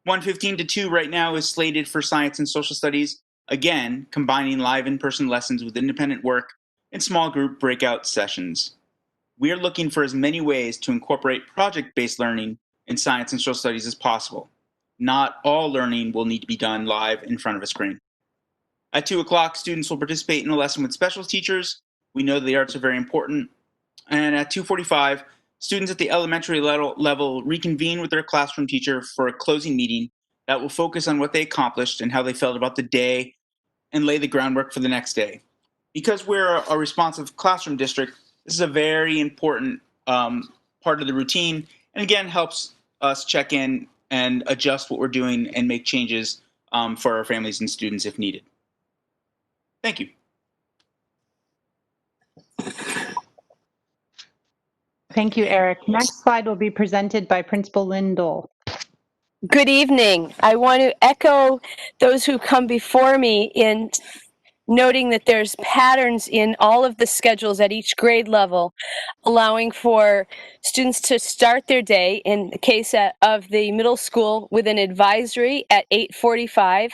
1:15 to 2 right now is slated for science and social studies, again, combining live in-person lessons with independent work and small group breakout sessions. We are looking for as many ways to incorporate project-based learning in science and social studies as possible. Not all learning will need to be done live in front of a screen. At 2 o'clock, students will participate in a lesson with special teachers. We know the arts are very important. And at 2:45, students at the elementary level reconvene with their classroom teacher for a closing meeting that will focus on what they accomplished and how they felt about the day and lay the groundwork for the next day. Because we're a responsive classroom district, this is a very important part of the routine, and again, helps us check in and adjust what we're doing and make changes for our families and students if needed. Thank you. Thank you, Eric. Next slide will be presented by Principal Lynn Dole. Good evening. I want to echo those who come before me in noting that there's patterns in all of the schedules at each grade level, allowing for students to start their day, in the case of the middle school, with an advisory at 8:45,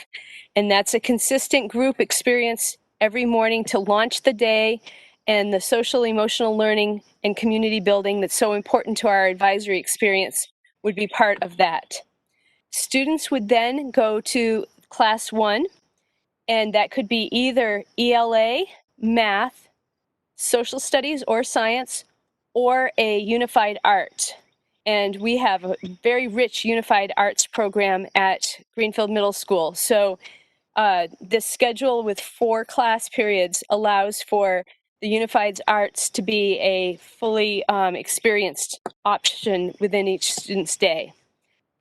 and that's a consistent group experience every morning to launch the day, and the social emotional learning and community building that's so important to our advisory experience would be part of that. Students would then go to class 1 And that could be either ELA, math, social studies or science, or a unified art. And we have a very rich unified arts program at Greenfield Middle School. So this schedule with 4 class periods allows for the unified arts to be a fully experienced option within each student's day.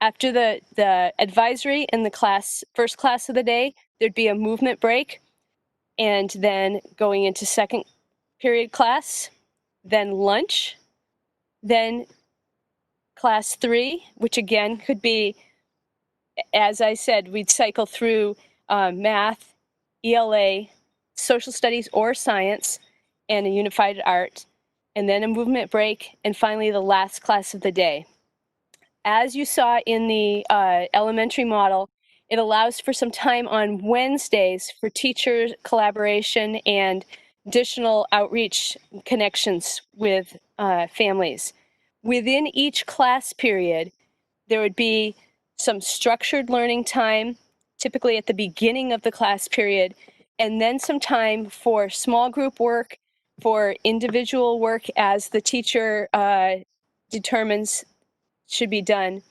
After the advisory in the first class of the day, there'd be a movement break, and then going into second period class, then lunch, then class 3, which again could be, as I said, we'd cycle through math, ELA, social studies or science, and a unified art, and then a movement break, and finally the last class of the day. As you saw in the elementary model, it allows for some time on Wednesdays for teacher collaboration and additional outreach connections with families. Within each class period, there would be some structured learning time, typically at the beginning of the class period, and then some time for small group work, for individual work as the teacher determines should be done.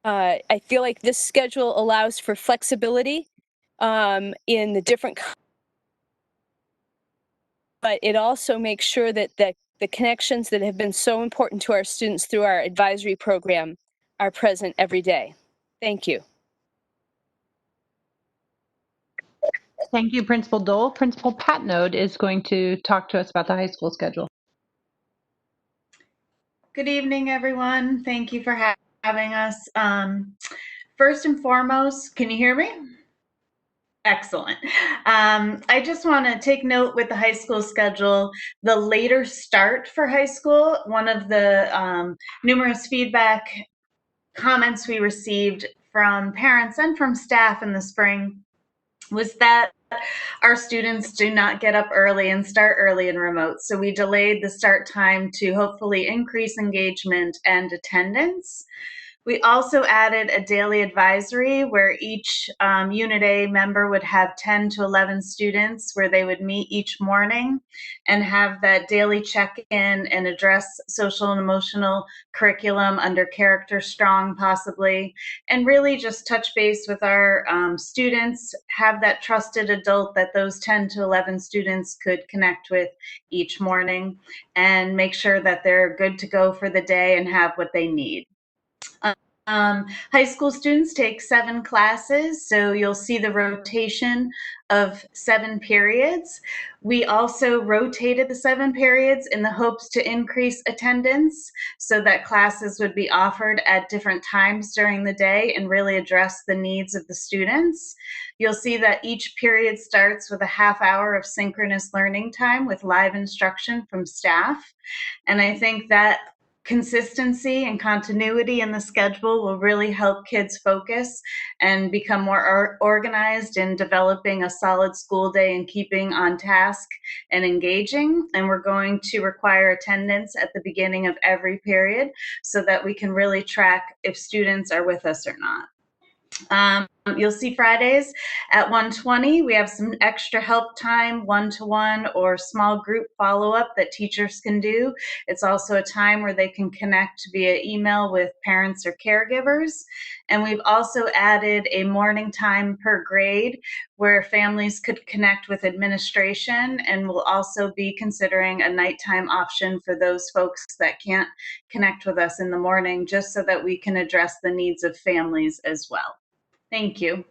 I feel like this schedule allows for flexibility in the different, but it also makes sure that the connections that have been so important to our students through our advisory program are present every day. Thank you. Thank you, Principal Dole. Principal Patnode is going to talk to us about the high school schedule. Good evening, everyone. Thank you for having us. First and foremost, can you hear me? Excellent. I just want to take note with the high school schedule, the later start for high school. One of the numerous feedback comments we received from parents and from staff in the spring was that our students do not get up early and start early in remote. So we delayed the start time to hopefully increase engagement and attendance. We also added a daily advisory where each Unit A member would have 10 to 11 students where they would meet each morning and have that daily check-in and address social and emotional curriculum under Character Strong possibly, and really just touch base with our students, have that trusted adult that those 10 to 11 students could connect with each morning, and make sure that they're good to go for the day and have what they need. High school students take 7 classes, so you'll see the rotation of 7 periods. We also rotated the 7 periods in the hopes to increase attendance so that classes would be offered at different times during the day and really address the needs of the students. You'll see that each period starts with a half hour of synchronous learning time with live instruction from staff. And I think that consistency and continuity in the schedule will really help kids focus and become more organized in developing a solid school day and keeping on task and engaging. And we're going to require attendance at the beginning of every period so that we can really track if students are with us or not. You'll see Fridays at 1:20, we have some extra help time, one-to-one or small group follow-up that teachers can do. It's also a time where they can connect via email with parents or caregivers. And we've also added a morning time per grade where families could connect with administration, and we'll also be considering a nighttime option for those folks that can't connect with us in the morning, just so that we can address the needs of families as well. Thank you.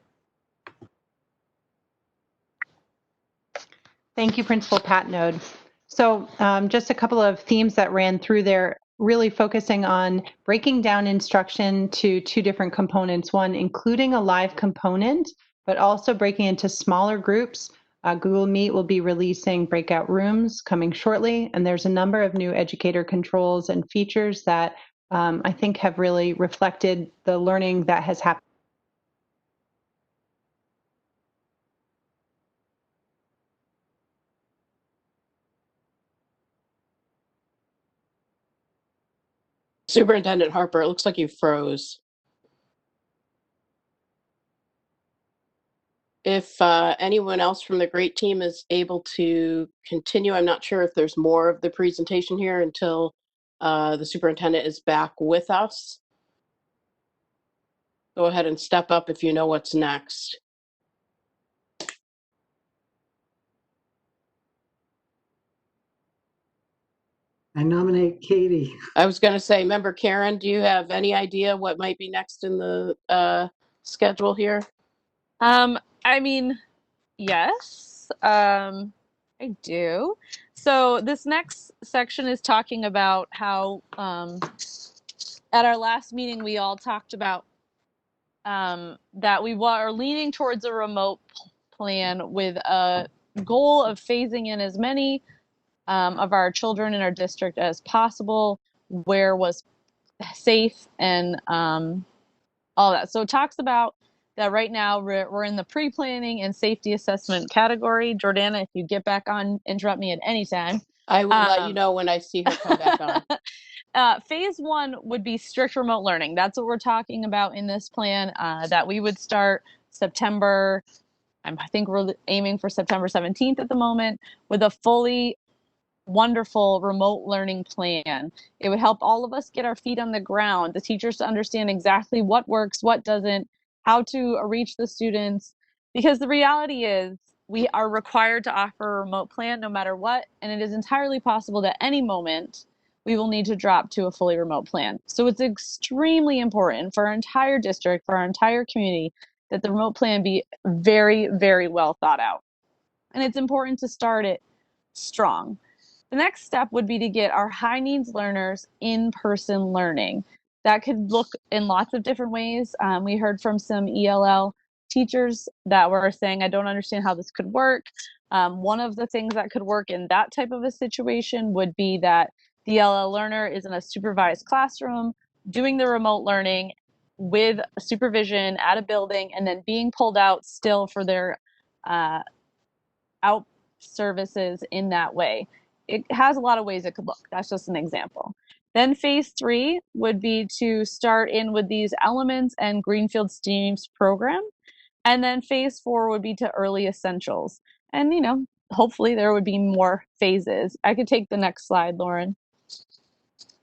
Thank you, Principal Patnode. So just a couple of themes that ran through there, really focusing on breaking down instruction to 2 different components. One, including a live component, but also breaking into smaller groups. Google Meet will be releasing breakout rooms coming shortly, and there's a number of new educator controls and features that I think have really reflected the learning that has happened. Superintendent Harper, it looks like you froze. If anyone else from the great team is able to continue, I'm not sure if there's more of the presentation here until the superintendent is back with us. Go ahead and step up if you know what's next. I nominate Katie. I was going to say, member Karen, do you have any idea what might be next in the schedule here? I mean, yes, I do. So this next section is talking about how at our last meeting we all talked about that we are leaning towards a remote plan with a goal of phasing in as many of our children in our district as possible where was safe and all that. So it talks about that right now we're in the pre-planning and safety assessment category. Jordana, if you get back on, interrupt me at any time. I will let you know when I see her come back on. Phase 1 would be strict remote learning. That's what we're talking about in this plan, that we would start September, I think we're aiming for September 17th at the moment, with a fully wonderful remote learning plan. It would help all of us get our feet on the ground, the teachers to understand exactly what works, what doesn't, how to reach the students, because the reality is we are required to offer a remote plan no matter what, and it is entirely possible that any moment we will need to drop to a fully remote plan. So it's extremely important for our entire district, for our entire community, that the remote plan be very, very well thought out. And it's important to start it strong. The next step would be to get our high needs learners in-person learning. That could look in lots of different ways. We heard from some ELL teachers that were saying, I don't understand how this could work. One of the things that could work in that type of a situation would be that the ELL learner is in a supervised classroom doing the remote learning with supervision at a building and then being pulled out still for their out services in that way. It has a lot of ways it could look. That's just an example. Then phase 3 would be to start in with these elements and Greenfield STEAM's program. And then phase 4 would be to early essentials. And, you know, hopefully there would be more phases. I could take the next slide, Lauren.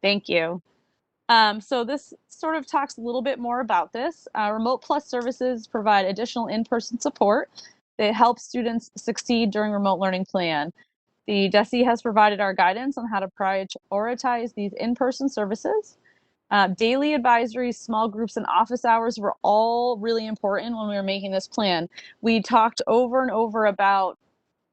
Thank you. So this sort of talks a little bit more about this. Remote Plus services provide additional in-person support that helps students succeed during remote learning plan. The DESE has provided our guidance on how to prioritize these in-person services. Daily advisories, small groups, and office hours were all really important when we were making this plan. We talked over and over about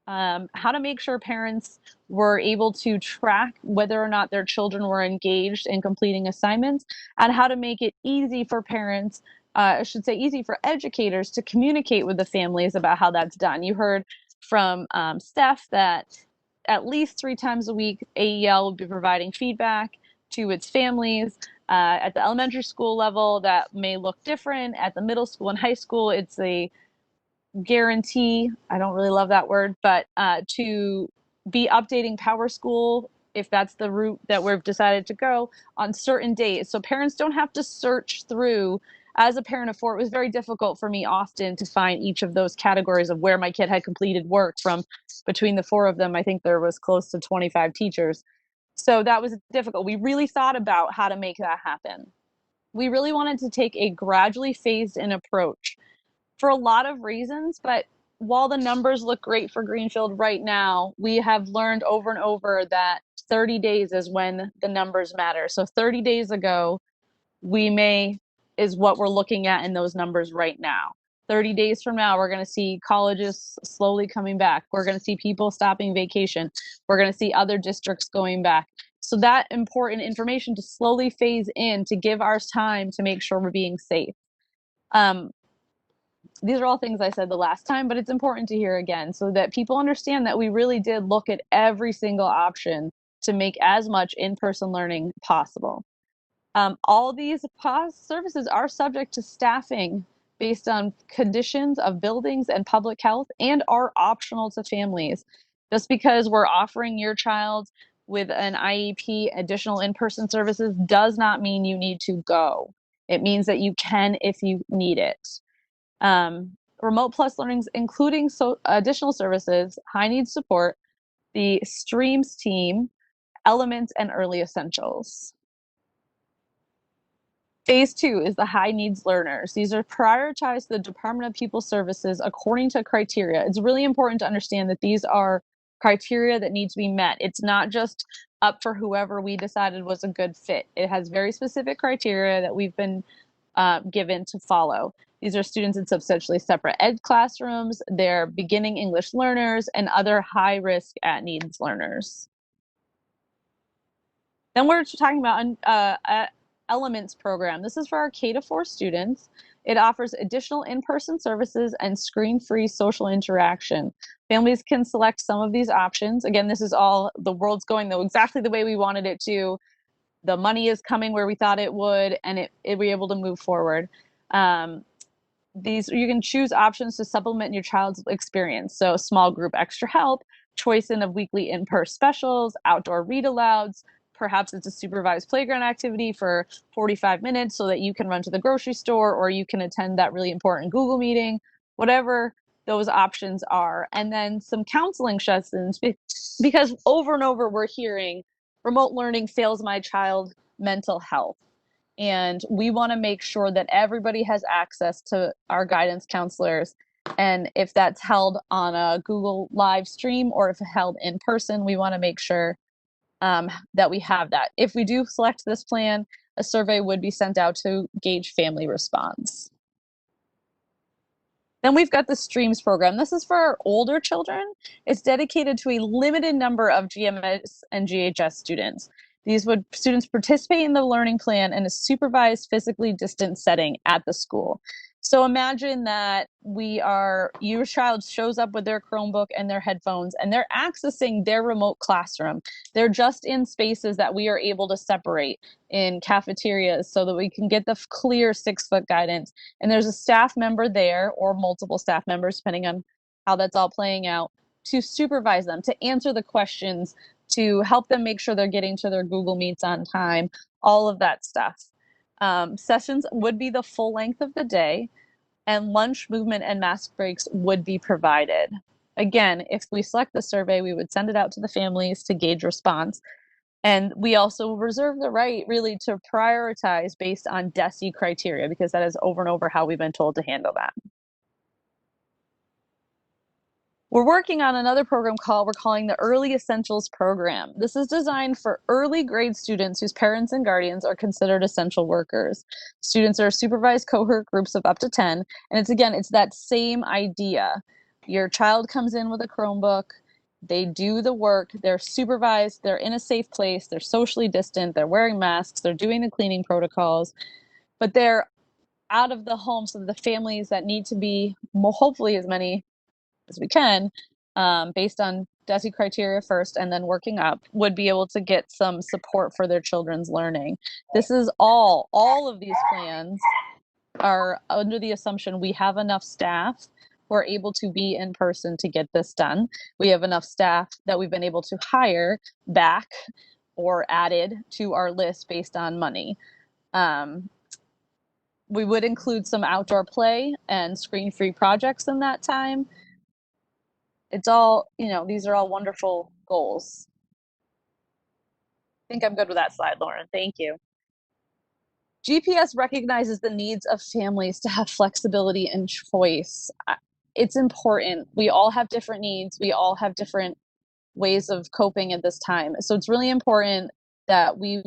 how to make sure parents were able to track whether or not their children were engaged in completing assignments, and how to make it easy for parents, I should say easy for educators to communicate with the families about how that's done. You heard from Steph that at least 3 times a week, AEL will be providing feedback to its families. At the elementary school level, that may look different. At the middle school and high school, it's a guarantee, I don't really love that word, but to be updating Power School, if that's the route that we've decided to go, on certain days. So parents don't have to search through. As a parent of 4, it was very difficult for me often to find each of those categories of where my kid had completed work from. Between the 4 of them, I think there was close to 25 teachers. So that was difficult. We really thought about how to make that happen. We really wanted to take a gradually phased in approach for a lot of reasons, but while the numbers look great for Greenfield right now, we have learned over and over that 30 days is when the numbers matter. So 30 days ago, is what we're looking at in those numbers right now. 30 days from now, we're going to see colleges slowly coming back. We're going to see people stopping vacation. We're going to see other districts going back. So that important information to slowly phase in to give ours time to make sure we're being safe. These are all things I said the last time, but it's important to hear again so that people understand that we really did look at every single option to make as much in-person learning possible. All these services are subject to staffing based on conditions of buildings and public health and are optional to families. Just because we're offering your child with an IEP additional in-person services does not mean you need to go. It means that you can if you need it. remote plus learnings, including additional services, high needs support, the streams team, elements, and early essentials. Phase 2 is the high needs learners. These are prioritized to the Department of Pupil Services according to criteria. It's really important to understand that these are criteria that need to be met. It's not just up for whoever we decided was a good fit. It has very specific criteria that we've been given to follow. These are students in substantially separate ed classrooms, they're beginning English learners, and other high risk at needs learners. Then we're talking about Elements program. This is for our K-4 students. It offers additional in-person services and screen-free social interaction. Families can select some of these options. Again, this is all, the world's going though exactly the way we wanted it to. The money is coming where we thought it would, and we're able to move forward. You can choose options to supplement your child's experience. So small group extra help, choice of weekly in-person specials, outdoor read-alouds. Perhaps it's a supervised playground activity for 45 minutes so that you can run to the grocery store, or you can attend that really important Google meeting, whatever those options are. And then some counseling sessions, because over and over we're hearing remote learning fails my child mental health. And we want to make sure that everybody has access to our guidance counselors. And if that's held on a Google live stream or if held in person, we want to make sure that we have that. If we do select this plan, a survey would be sent out to gauge family response. Then we've got the Streams program. This is for our older children. It's dedicated to a limited number of GMS and GHS students. These students participate in the learning plan in a supervised, physically distant setting at the school. So imagine that your child shows up with their Chromebook and their headphones, and they're accessing their remote classroom. They're just in spaces that we are able to separate in cafeterias so that we can get the clear 6-foot guidance. And there's a staff member there, or multiple staff members, depending on how that's all playing out, to supervise them, to answer the questions, to help them make sure they're getting to their Google Meets on time, all of that stuff. Sessions would be the full length of the day, and lunch, movement, and mask breaks would be provided. Again, if we select the survey, we would send it out to the families to gauge response. And we also reserve the right really to prioritize based on DESE criteria, because that is over and over how we've been told to handle that. We're working on another program we're calling the Early Essentials Program. This is designed for early grade students whose parents and guardians are considered essential workers. Students are supervised cohort groups of up to 10. And it's that same idea. Your child comes in with a Chromebook, they do the work, they're supervised, they're in a safe place, they're socially distant, they're wearing masks, they're doing the cleaning protocols, but they're out of the home, so the families that need to be, hopefully as many as we can, based on DESE criteria first and then working up, would be able to get some support for their children's learning. This is all of these plans are under the assumption we have enough staff who are able to be in person to get this done. We have enough staff that we've been able to hire back or added to our list based on money. We would include some outdoor play and screen-free projects in that time. It's all, these are all wonderful goals. I think I'm good with that slide, Lauren. Thank you. GPS recognizes the needs of families to have flexibility and choice. It's important. We all have different needs. We all have different ways of coping at this time. So it's really important that we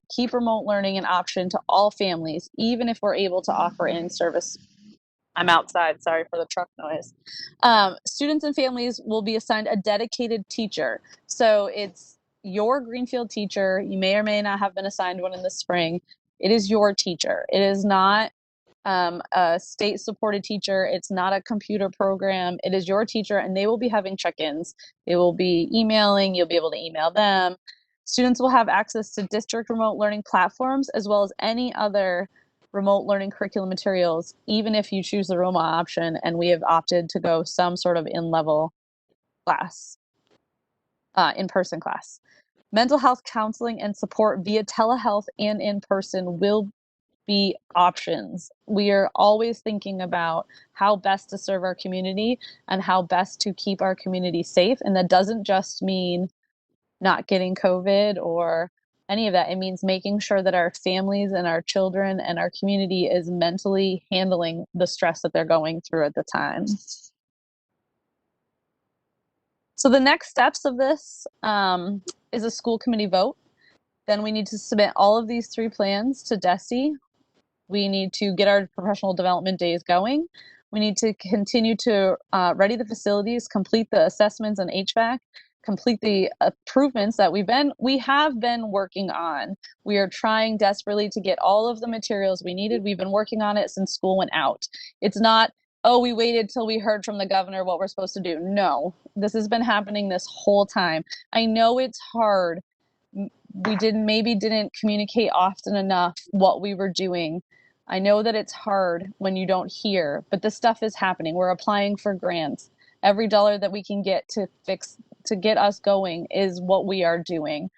keep remote learning an option to all families, even if we're able to offer in-service. I'm outside, sorry for the truck noise. Students and families will be assigned a dedicated teacher. So it's your Greenfield teacher. You may or may not have been assigned one in the spring. It is your teacher. It is not a state-supported teacher. It's not a computer program. It is your teacher, and they will be having check-ins. They will be emailing. You'll be able to email them. Students will have access to district remote learning platforms, as well as any other remote learning curriculum materials, even if you choose the Roma option, and we have opted to go some sort of in-level class, in-person class. Mental health counseling and support via telehealth and in-person will be options. We are always thinking about how best to serve our community and how best to keep our community safe. And that doesn't just mean not getting COVID or any of that. It means making sure that our families and our children and our community is mentally handling the stress that they're going through at the time. So the next steps of this is a school committee vote. Then we need to submit all of these 3 plans to DESE. We need to get our professional development days going. We need to continue to ready the facilities, complete the assessments and HVAC, complete the improvements that we have been working on. We are trying desperately to get all of the materials we needed. We've been working on it since school went out. It's not, oh, we waited till we heard from the governor what we're supposed to do. No, this has been happening this whole time. I know it's hard. We maybe didn't communicate often enough what we were doing. I know that it's hard when you don't hear, but this stuff is happening. We're applying for grants. Every dollar that we can get to get us going is what we are doing.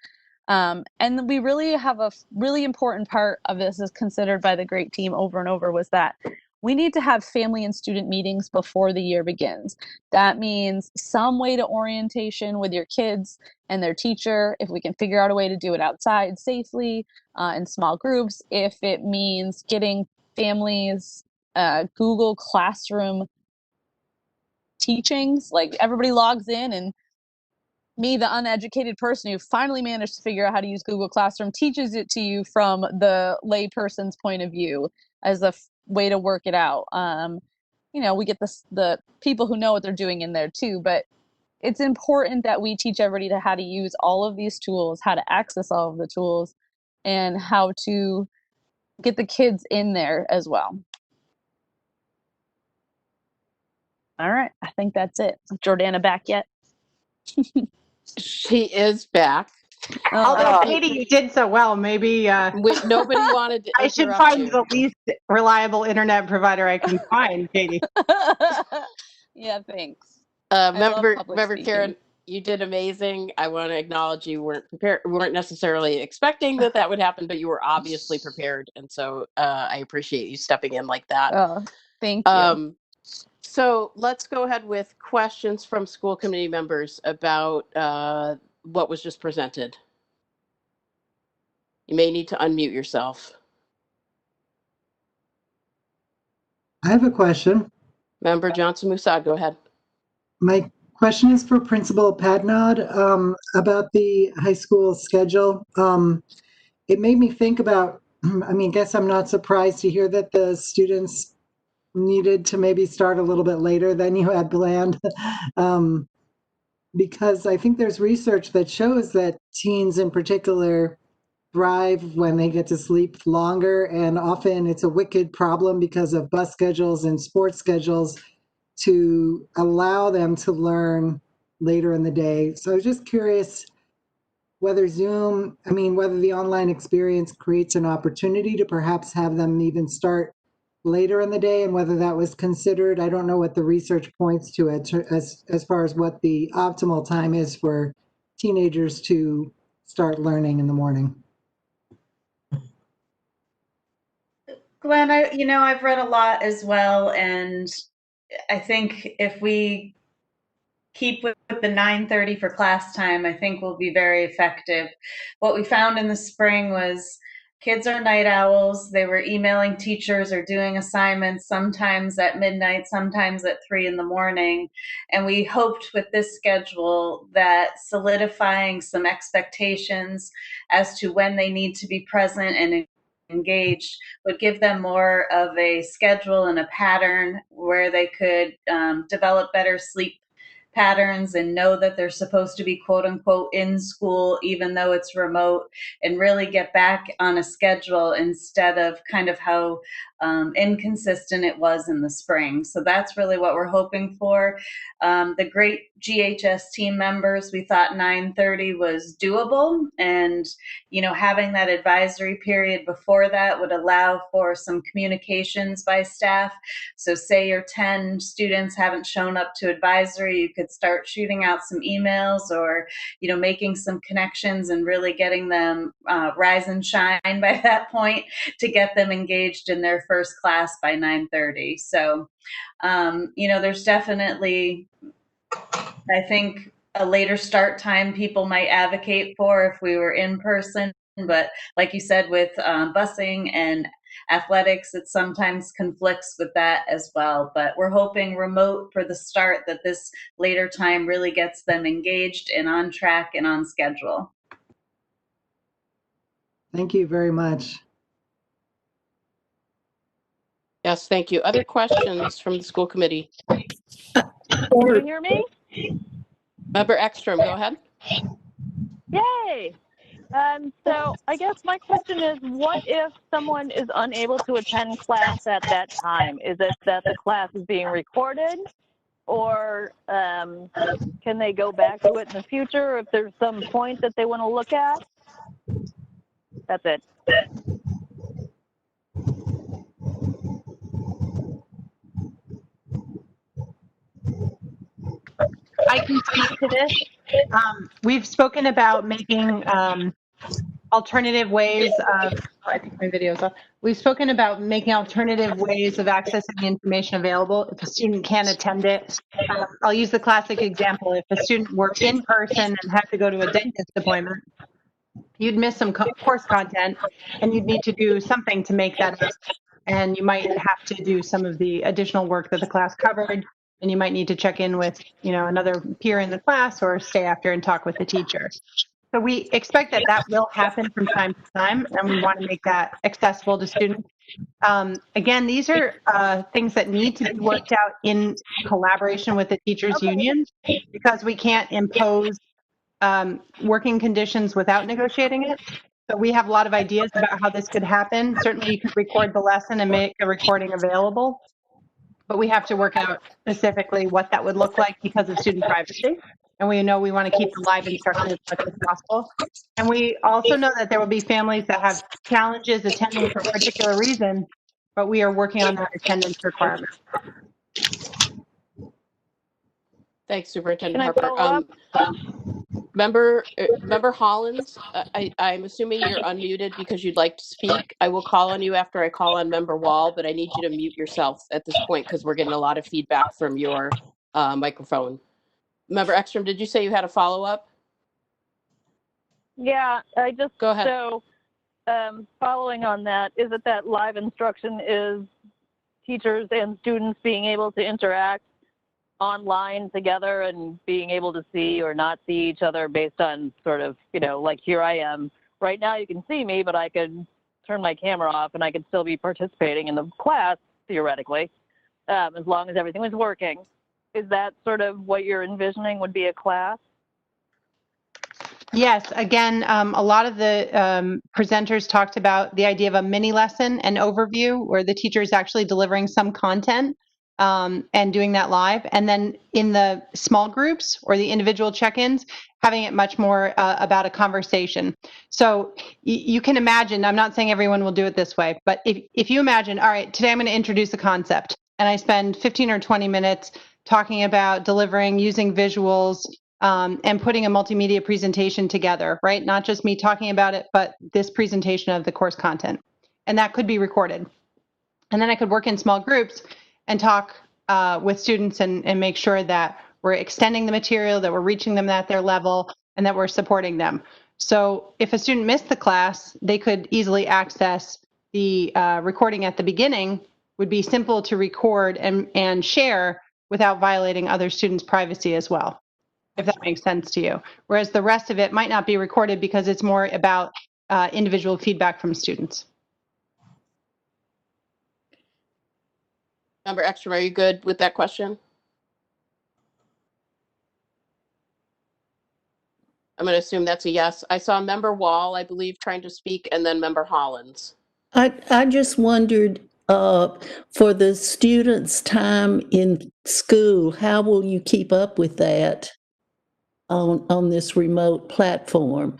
And we really have a really important part of this is considered by the great team over and over was that we need to have family and student meetings before the year begins. That means some way to orientation with your kids and their teacher, if we can figure out a way to do it outside safely in small groups, if it means getting families Google Classroom teachings, like everybody logs in and me, the uneducated person who finally managed to figure out how to use Google Classroom, teaches it to you from the lay person's point of view as a way to work it out. We get the people who know what they're doing in there too, but it's important that we teach everybody how to use all of these tools, how to access all of the tools, and how to get the kids in there as well. All right, I think that's it. Is Jordana back yet? She is back. Although, Katie, you did so well. Maybe nobody wanted to I should interrupt find you. the least reliable internet provider I can find, Katie. Yeah, thanks. Member Karen, you did amazing. I want to acknowledge you weren't necessarily expecting that would happen, but you were obviously prepared, and so I appreciate you stepping in like that. Oh, thank you. So let's go ahead with questions from school committee members about what was just presented. You may need to unmute yourself. I have a question. Member Johnson-Musad, go ahead. My question is for Principal Padnod about the high school schedule. It made me think about, I guess I'm not surprised to hear that the students needed to maybe start a little bit later than you had planned. Because I think there's research that shows that teens in particular thrive when they get to sleep longer, and often it's a wicked problem because of bus schedules and sports schedules to allow them to learn later in the day. So I was just curious whether whether the online experience creates an opportunity to perhaps have them even start later in the day, and whether that was considered. I don't know what the research points to it as far as what the optimal time is for teenagers to start learning in the morning. Glenn, I've read a lot as well, and I think if we keep with the 9:30 for class time, I think we'll be very effective. What we found in the spring was kids are night owls. They were emailing teachers or doing assignments sometimes at midnight, sometimes at 3 in the morning. And we hoped with this schedule that solidifying some expectations as to when they need to be present and engaged would give them more of a schedule and a pattern where they could develop better sleep patterns and know that they're supposed to be quote unquote in school even though it's remote, and really get back on a schedule instead of kind of how inconsistent it was in the spring. So that's really what we're hoping for. The great GHS team members, we thought 9:30 was doable, and having that advisory period before that would allow for some communications by staff. So say your 10 students haven't shown up to advisory, you could start shooting out some emails or making some connections and really getting them rise and shine by that point to get them engaged in their first class by 9:30. So there's definitely, I think, a later start time people might advocate for if we were in person. But like you said, with busing and athletics, it sometimes conflicts with that as well. But we're hoping remote for the start, that this later time really gets them engaged and on track and on schedule. Thank you very much. Yes, thank you. Other questions from the school committee? Can you hear me? Member Ekstrom, go ahead. Yay! So I guess my question is, what if someone is unable to attend class at that time? Is it that the class is being recorded, or can they go back to it in the future if there's some point that they want to look at? That's it. I can speak to this. We've spoken about making alternative ways of, I think my video's off. We've spoken about making alternative ways of accessing the information available if a student can't attend it. I'll use the classic example. If a student were in person and had to go to a dentist appointment, you'd miss some course content and you'd need to do something to make that up. And you might have to do some of the additional work that the class covered, and you might need to check in with, another peer in the class or stay after and talk with the teacher. So we expect that that will happen from time to time, and we want to make that accessible to students. Again, these are things that need to be worked out in collaboration with the teachers' union, because we can't impose working conditions without negotiating it. So we have a lot of ideas about how this could happen. Certainly you could record the lesson and make a recording available, but we have to work out specifically what that would look like because of student privacy. And we know we want to keep the live instruction as much as possible. And we also know that there will be families that have challenges attending for a particular reason, but we are working on that attendance requirement. Thanks, Superintendent Harper. Member Hollins, I'm assuming you're unmuted because you'd like to speak. I will call on you after I call on Member Wall, but I need you to mute yourself at this point because we're getting a lot of feedback from your microphone. Member Ekstrom, did you say you had a follow-up? Yeah, I just, go ahead. So following on that, is it that live instruction is teachers and students being able to interact online together and being able to see or not see each other based on sort of, like here I am. Right now you can see me, but I could turn my camera off and I could still be participating in the class, theoretically, as long as everything was working. Is that sort of what you're envisioning would be a class? Yes, again, a lot of the presenters talked about the idea of a mini lesson and overview where the teacher is actually delivering some content and doing that live. And then in the small groups or the individual check-ins, having it much more about a conversation. So you can imagine, I'm not saying everyone will do it this way, but if you imagine, all right, today I'm going to introduce a concept and I spend 15 or 20 minutes talking about delivering using visuals and putting a multimedia presentation together, right? Not just me talking about it, but this presentation of the course content. And that could be recorded. And then I could work in small groups and talk with students and make sure that we're extending the material, that we're reaching them at their level, and that we're supporting them. So if a student missed the class, they could easily access the recording at the beginning. Would be simple to record and share without violating other students' privacy as well, if that makes sense to you. Whereas the rest of it might not be recorded because it's more about individual feedback from students. Member Ekstrom, are you good with that question? I'm going to assume that's a yes. I saw Member Wall, I believe, trying to speak, and then Member Hollins. I just wondered, For the students' time in school, how will you keep up with that on this remote platform?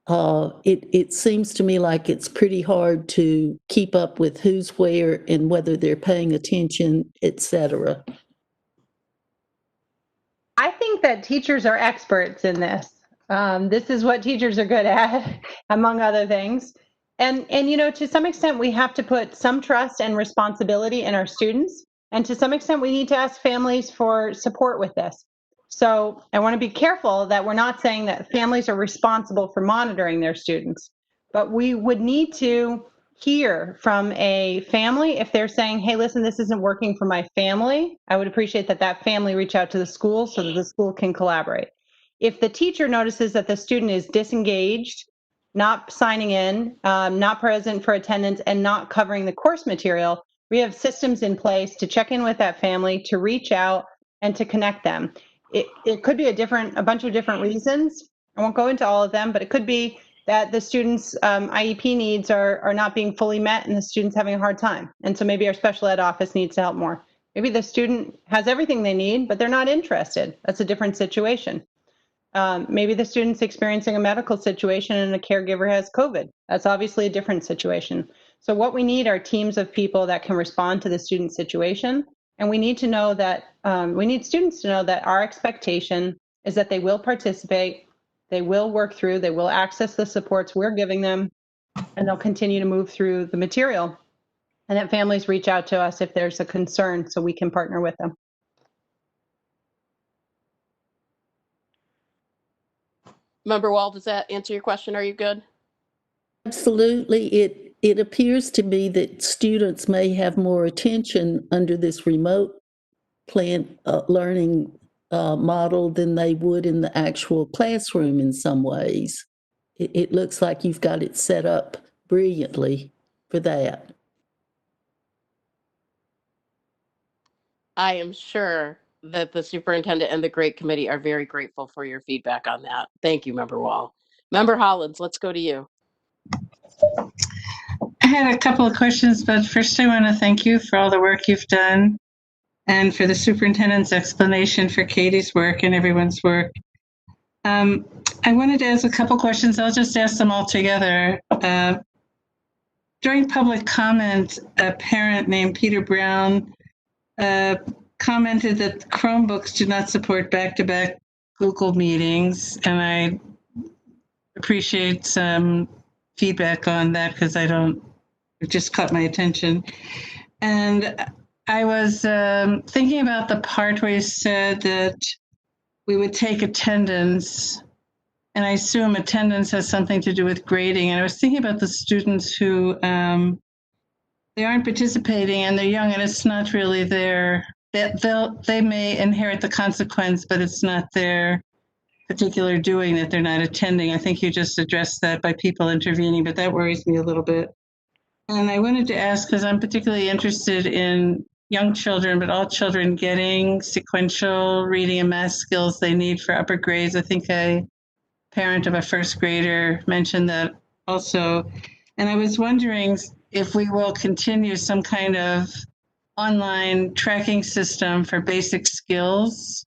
It seems to me like it's pretty hard to keep up with who's where and whether they're paying attention, etc. I think that teachers are experts in this. This is what teachers are good at, among other things. And you know, to some extent, we have to put some trust and responsibility in our students. And to some extent, we need to ask families for support with this. So I want to be careful that we're not saying that families are responsible for monitoring their students, but we would need to hear from a family if they're saying, hey, listen, this isn't working for my family. I would appreciate that that family reach out to the school so that the school can collaborate. If the teacher notices that the student is disengaged, not signing in, not present for attendance, and not covering the course material, we have systems in place to check in with that family, to reach out and to connect them. It could be a bunch of different reasons. I won't go into all of them, but it could be that the students' IEP needs are not being fully met and the student's having a hard time. And so maybe our special ed office needs to help more. Maybe the student has everything they need, but they're not interested. That's a different situation. Maybe the student's experiencing a medical situation and a caregiver has COVID. That's obviously a different situation. So what we need are teams of people that can respond to the student situation. And we need to know that, we need students to know that our expectation is that they will participate, they will work through, they will access the supports we're giving them, and they'll continue to move through the material. And that families reach out to us if there's a concern so we can partner with them. Member Wall, does that answer your question? Are you good? Absolutely. It appears to me that students may have more attention under this remote learning model than they would in the actual classroom in some ways. It looks like you've got it set up brilliantly for that. I am sure that the superintendent and the grade committee are very grateful for your feedback on that. Thank you, Member Wall. Member Hollins, let's go to you. I had a couple of questions, but first I want to thank you for all the work you've done and for the superintendent's explanation for Katie's work and everyone's work. I wanted to ask a couple questions. I'll just ask them all together. During public comment, a parent named Peter Brown commented that Chromebooks do not support back-to-back Google meetings, and I appreciate some feedback on that because it just caught my attention. And I was thinking about the part where you said that we would take attendance, and I assume attendance has something to do with grading. And I was thinking about the students who they aren't participating and they're young, and it's not really they may inherit the consequence, but it's not their particular doing that they're not attending. I think you just addressed that by people intervening, but that worries me a little bit. And I wanted to ask, because I'm particularly interested in young children, but all children getting sequential reading and math skills they need for upper grades. I think a parent of a first grader mentioned that also. And I was wondering if we will continue some kind of online tracking system for basic skills,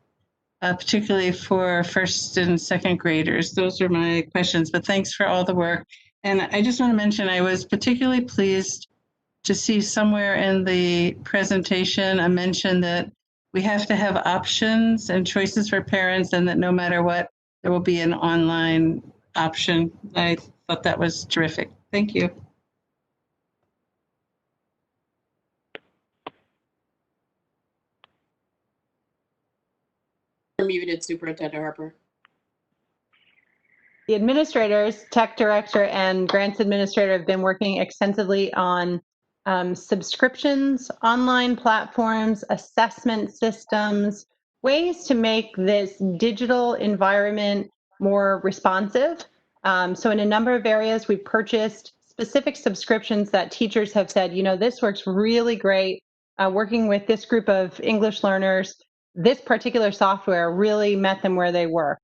particularly for first and second graders. Those are my questions, but thanks for all the work. And I just want to mention, I was particularly pleased to see somewhere in the presentation a mention that we have to have options and choices for parents, and that no matter what, there will be an online option. I thought that was terrific. Thank you. You're muted, Superintendent Harper. The administrators, tech director and grants administrator have been working extensively on subscriptions, online platforms, assessment systems, ways to make this digital environment more responsive. So in a number of areas, we purchased specific subscriptions that teachers have said, you know, this works really great. Working with this group of English learners, this particular software really met them where they were.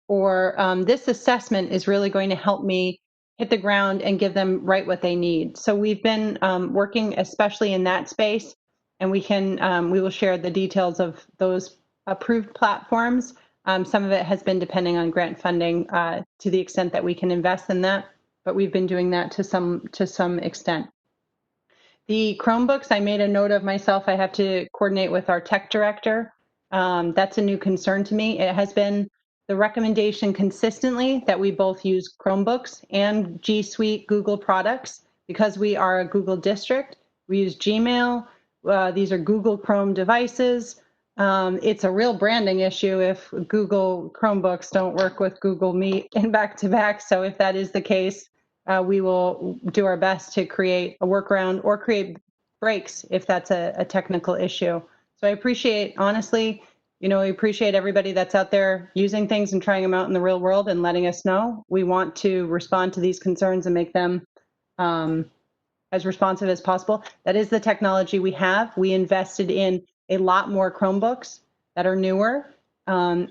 Or this assessment is really going to help me hit the ground and give them right what they need. So we've been working especially in that space, and we will share the details of those approved platforms. Some of it has been depending on grant funding to the extent that we can invest in that, but we've been doing that to some extent. The Chromebooks, I made a note of myself. I have to coordinate with our tech director. That's a new concern to me. It has been the recommendation consistently that we both use Chromebooks and G Suite Google products because we are a Google district. We use Gmail. These are Google Chrome devices. It's a real branding issue if Google Chromebooks don't work with Google Meet and back-to-back. So if that is the case, we will do our best to create a workaround or create breaks if that's a technical issue. So I appreciate, honestly, we appreciate everybody that's out there using things and trying them out in the real world and letting us know. We want to respond to these concerns and make them as responsive as possible. That is the technology we have. We invested in a lot more Chromebooks that are newer. As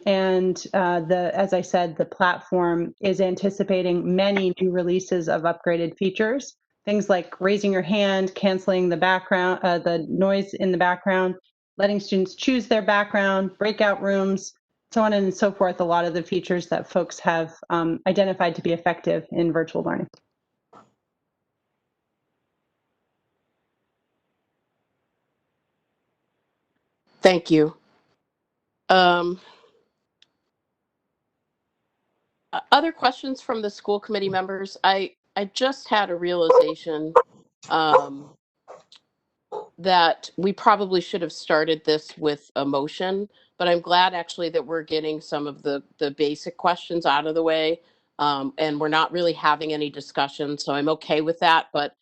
I said, the platform is anticipating many new releases of upgraded features. Things like raising your hand, canceling the background, the noise in the background, letting students choose their background, breakout rooms, so on and so forth. A lot of the features that folks have identified to be effective in virtual learning. Thank you. Other questions from the school committee members? I just had a realization that we probably should have started this with a motion, but I'm glad actually that we're getting some of the basic questions out of the way, and we're not really having any discussion, so I'm okay with that. But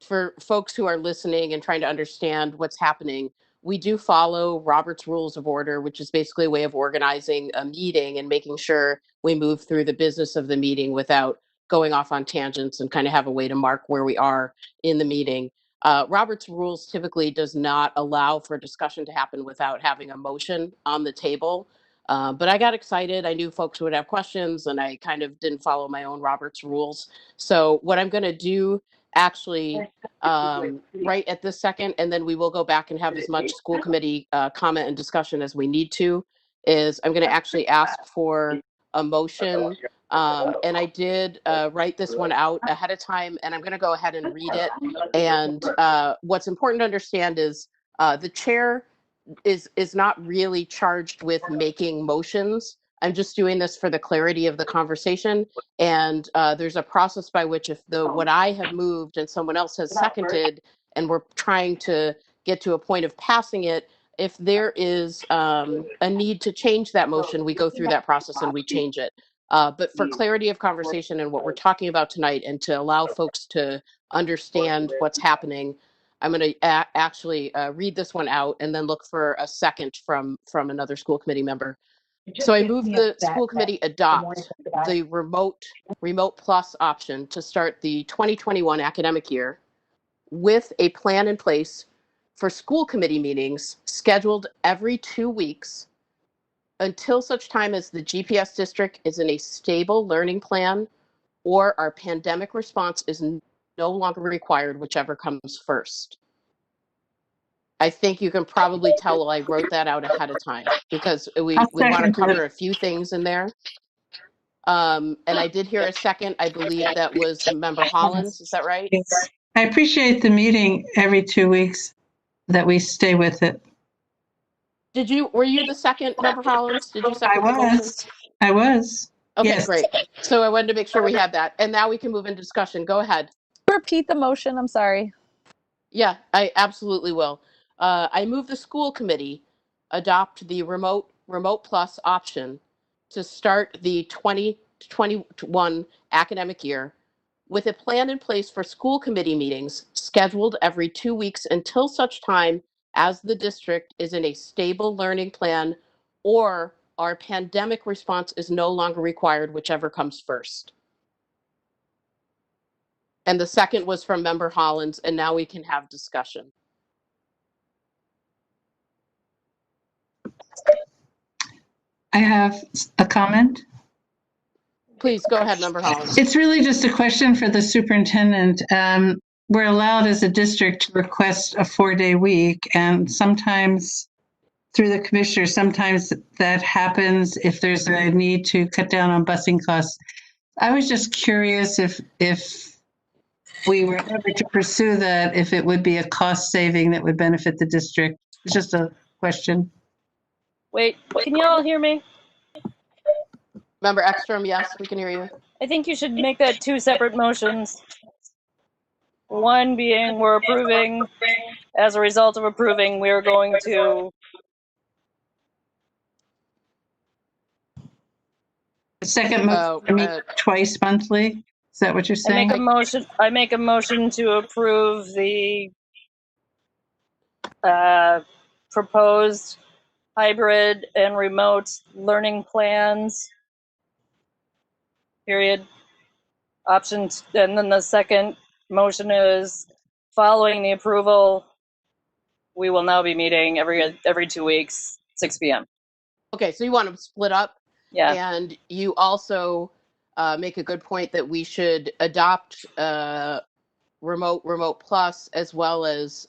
for folks who are listening and trying to understand what's happening, we do follow Robert's Rules of Order, which is basically a way of organizing a meeting and making sure we move through the business of the meeting without going off on tangents, and kind of have a way to mark where we are in the meeting. Robert's rules typically does not allow for discussion to happen without having a motion on the table. But I got excited. I knew folks would have questions, and I kind of didn't follow my own Robert's rules. So what I'm going to do actually right at this second, and then we will go back and have as much school committee comment and discussion as we need to, is I'm going to actually ask for a motion. And I did write this one out ahead of time, and I'm going to go ahead and read it. And what's important to understand is the chair is not really charged with making motions. I'm just doing this for the clarity of the conversation. And there's a process by which if what I have moved and someone else has seconded, and we're trying to get to a point of passing it, if there is a need to change that motion, we go through that process and we change it. But for clarity of conversation and what we're talking about tonight, and to allow folks to understand what's happening, I'm going to actually read this one out and then look for a second from another school committee member. So I move the school committee adopt the remote plus option to start the 2021 academic year with a plan in place for school committee meetings scheduled every 2 weeks until such time as the GPS district is in a stable learning plan or our pandemic response is no longer required, whichever comes first. I think you can probably tell I wrote that out ahead of time because we want to cover a few things in there. And I did hear a second. I believe that was Member Hollins. Is that right? Yes. I appreciate the meeting every 2 weeks, that we stay with it. Were you the second, Member Hollins? Did you second the motion? I was. Okay, Yes. great. So I wanted to make sure we had that. And now we can move into discussion. Go ahead. Repeat the motion. I'm sorry. Yeah, I absolutely will. I move the school committee adopt the remote plus option to start the 2021 academic year with a plan in place for school committee meetings scheduled every 2 weeks until such time as the district is in a stable learning plan or our pandemic response is no longer required, whichever comes first. And the second was from Member Hollins, and now we can have discussion. I have a comment. Please go ahead, Member Hollins. It's really just a question for the superintendent. We're allowed as a district to request a 4-day week, and sometimes through the commissioner, sometimes that happens if there's a need to cut down on busing costs. I was just curious if we were ever to pursue that, if it would be a cost saving that would benefit the district. It's just a question. Wait, can you all hear me? Member Ekstrom, yes, we can hear you. I think you should make that 2 separate motions. One being we're approving, as a result of approving, we are going to. The second motion, meet twice monthly. Is that what you're saying? I make a motion to approve the proposed hybrid and remote learning plans. Period. Options, and then the second motion is following the approval, we will now be meeting every 2 weeks, 6 p.m. Okay, so you want to split up? Yeah. And you also make a good point that we should adopt remote plus, as well as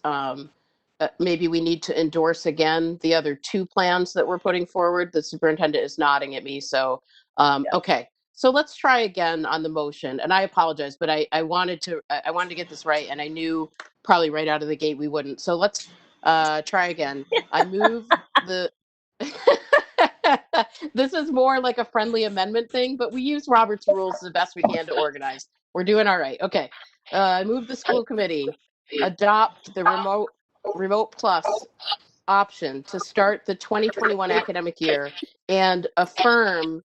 maybe we need to endorse again the other 2 plans that we're putting forward. The superintendent is nodding at me. So, okay. So let's try again on the motion. And I apologize, but I wanted to get this right, and I knew probably right out of the gate we wouldn't. So let's try again. I move the. This is more like a friendly amendment thing, but we use Robert's rules the best we can to organize. We're doing all right. Okay. I move the school committee adopt the remote plus option to start the 2021 academic year and affirm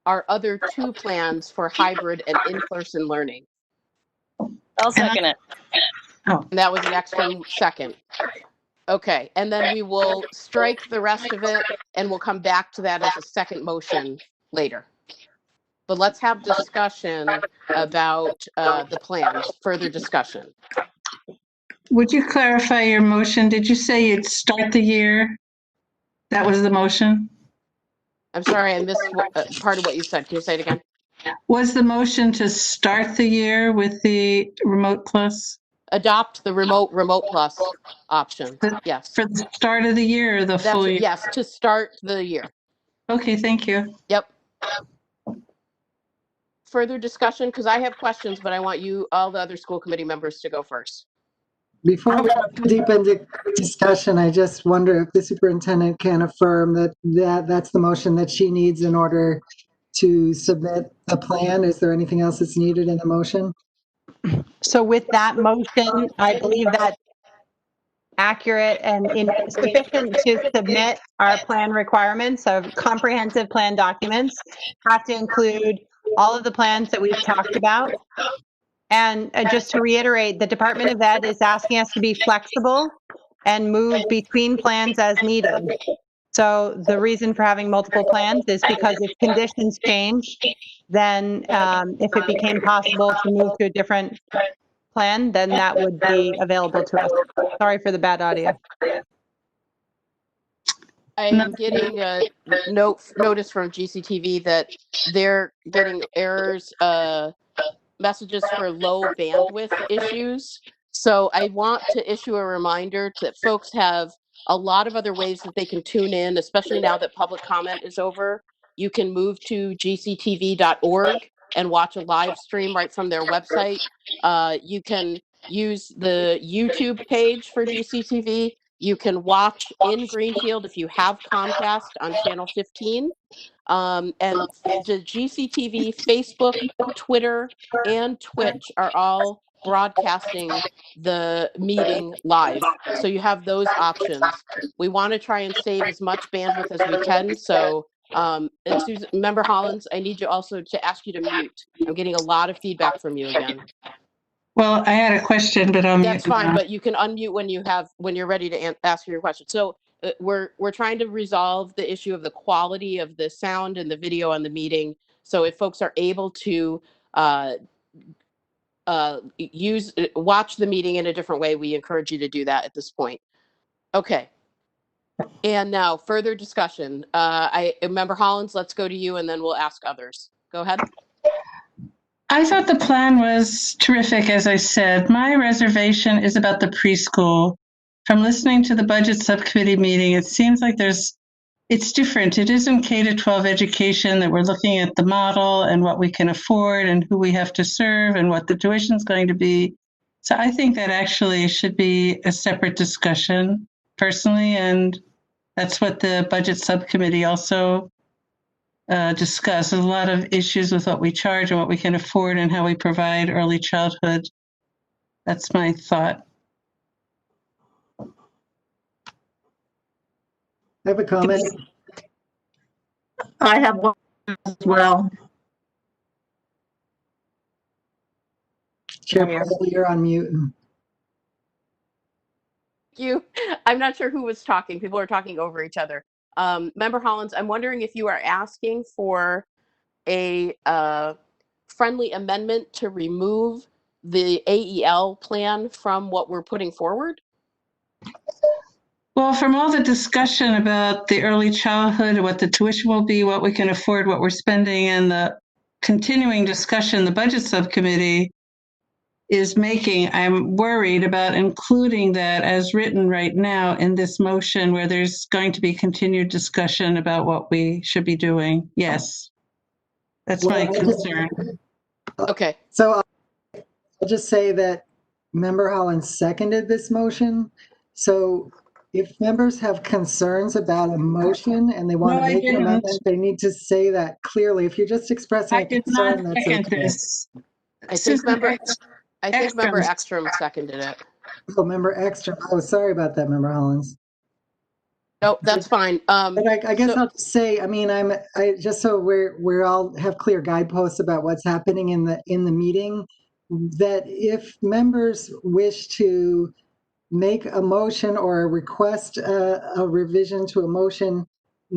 our other 2 plans for hybrid and in-person learning. I'll second it. And that was an extra second. Okay, and then we will strike the rest of it, and we'll come back to that as a second motion later. But let's have discussion about the plans, further discussion. Would you clarify your motion? Did you say you'd start the year? That was the motion? I'm sorry, I missed part of what you said. Can you say it again? Was the motion to start the year with the remote plus? Adopt the remote plus option. Yes. For the start of the year or the full year? Yes, to start the year. Okay, thank you. Yep. Further discussion, because I have questions, but I want all the other school committee members to go first. Before we go too deep into discussion, I just wonder if the superintendent can affirm that's the motion that she needs in order to submit a plan. Is there anything else that's needed in the motion? So with that motion, I believe that's accurate and sufficient to submit our plan requirements of comprehensive plan documents. Have to include all of the plans that we've talked about. And just to reiterate, the Department of Ed is asking us to be flexible and move between plans as needed. So the reason for having multiple plans is because if conditions change, then if it became possible to move to a different plan, then that would be available to us. Sorry for the bad audio. I am getting a notice from GCTV that they're getting errors, messages for low bandwidth issues. So I want to issue a reminder that folks have a lot of other ways that they can tune in, especially now that public comment is over. You can move to gctv.org and watch a live stream right from their website. You can use the YouTube page for GCTV. You can watch in Greenfield if you have Comcast on channel 15. And the GCTV, Facebook, Twitter, and Twitch are all broadcasting the meeting live. So you have those options. We want to try and save as much bandwidth as we can. So, and Susan, Member Hollins, I need you also to ask you to mute. I'm getting a lot of feedback from you again. Well, I had a question, but I'll mute. That's fine, but you can unmute when you're ready to ask your question. So we're trying to resolve the issue of the quality of the sound and the video on the meeting. So if folks are able to watch the meeting in a different way, we encourage you to do that at this point. Okay. And now further discussion. Member Hollins, let's go to you and then we'll ask others. Go ahead. I thought the plan was terrific, as I said. My reservation is about the preschool. From listening to the budget subcommittee meeting, it seems like it's different. It isn't K-12 education that we're looking at the model and what we can afford and who we have to serve and what the tuition is going to be. So I think that actually should be a separate discussion personally, and that's what the budget subcommittee also discussed. There's a lot of issues with what we charge and what we can afford and how we provide early childhood. That's my thought. I have a comment. I have one as well. Chair Paul, you're on mute. You. I'm not sure who was talking. People are talking over each other. Member Hollins, I'm wondering if you are asking for a friendly amendment to remove the AEL plan from what we're putting forward? Well, from all the discussion about the early childhood, what the tuition will be, what we can afford, what we're spending, and the continuing discussion the budget subcommittee is making, I'm worried about including that as written right now in this motion where there's going to be continued discussion about what we should be doing. Yes, that's my concern. Okay. So I'll just say that Member Hollins seconded this motion. So if members have concerns about a motion and they want to make an amendment, they need to say that clearly. If you're just expressing a concern, that's okay. I think Member Ekstrom seconded it. Oh, Member Ekstrom. Oh, sorry about that, Member Hollins. No, that's fine. But I guess I'll just say, I mean, just so we're all have clear guideposts about what's happening in the meeting, that if members wish to make a motion or request a revision to a motion,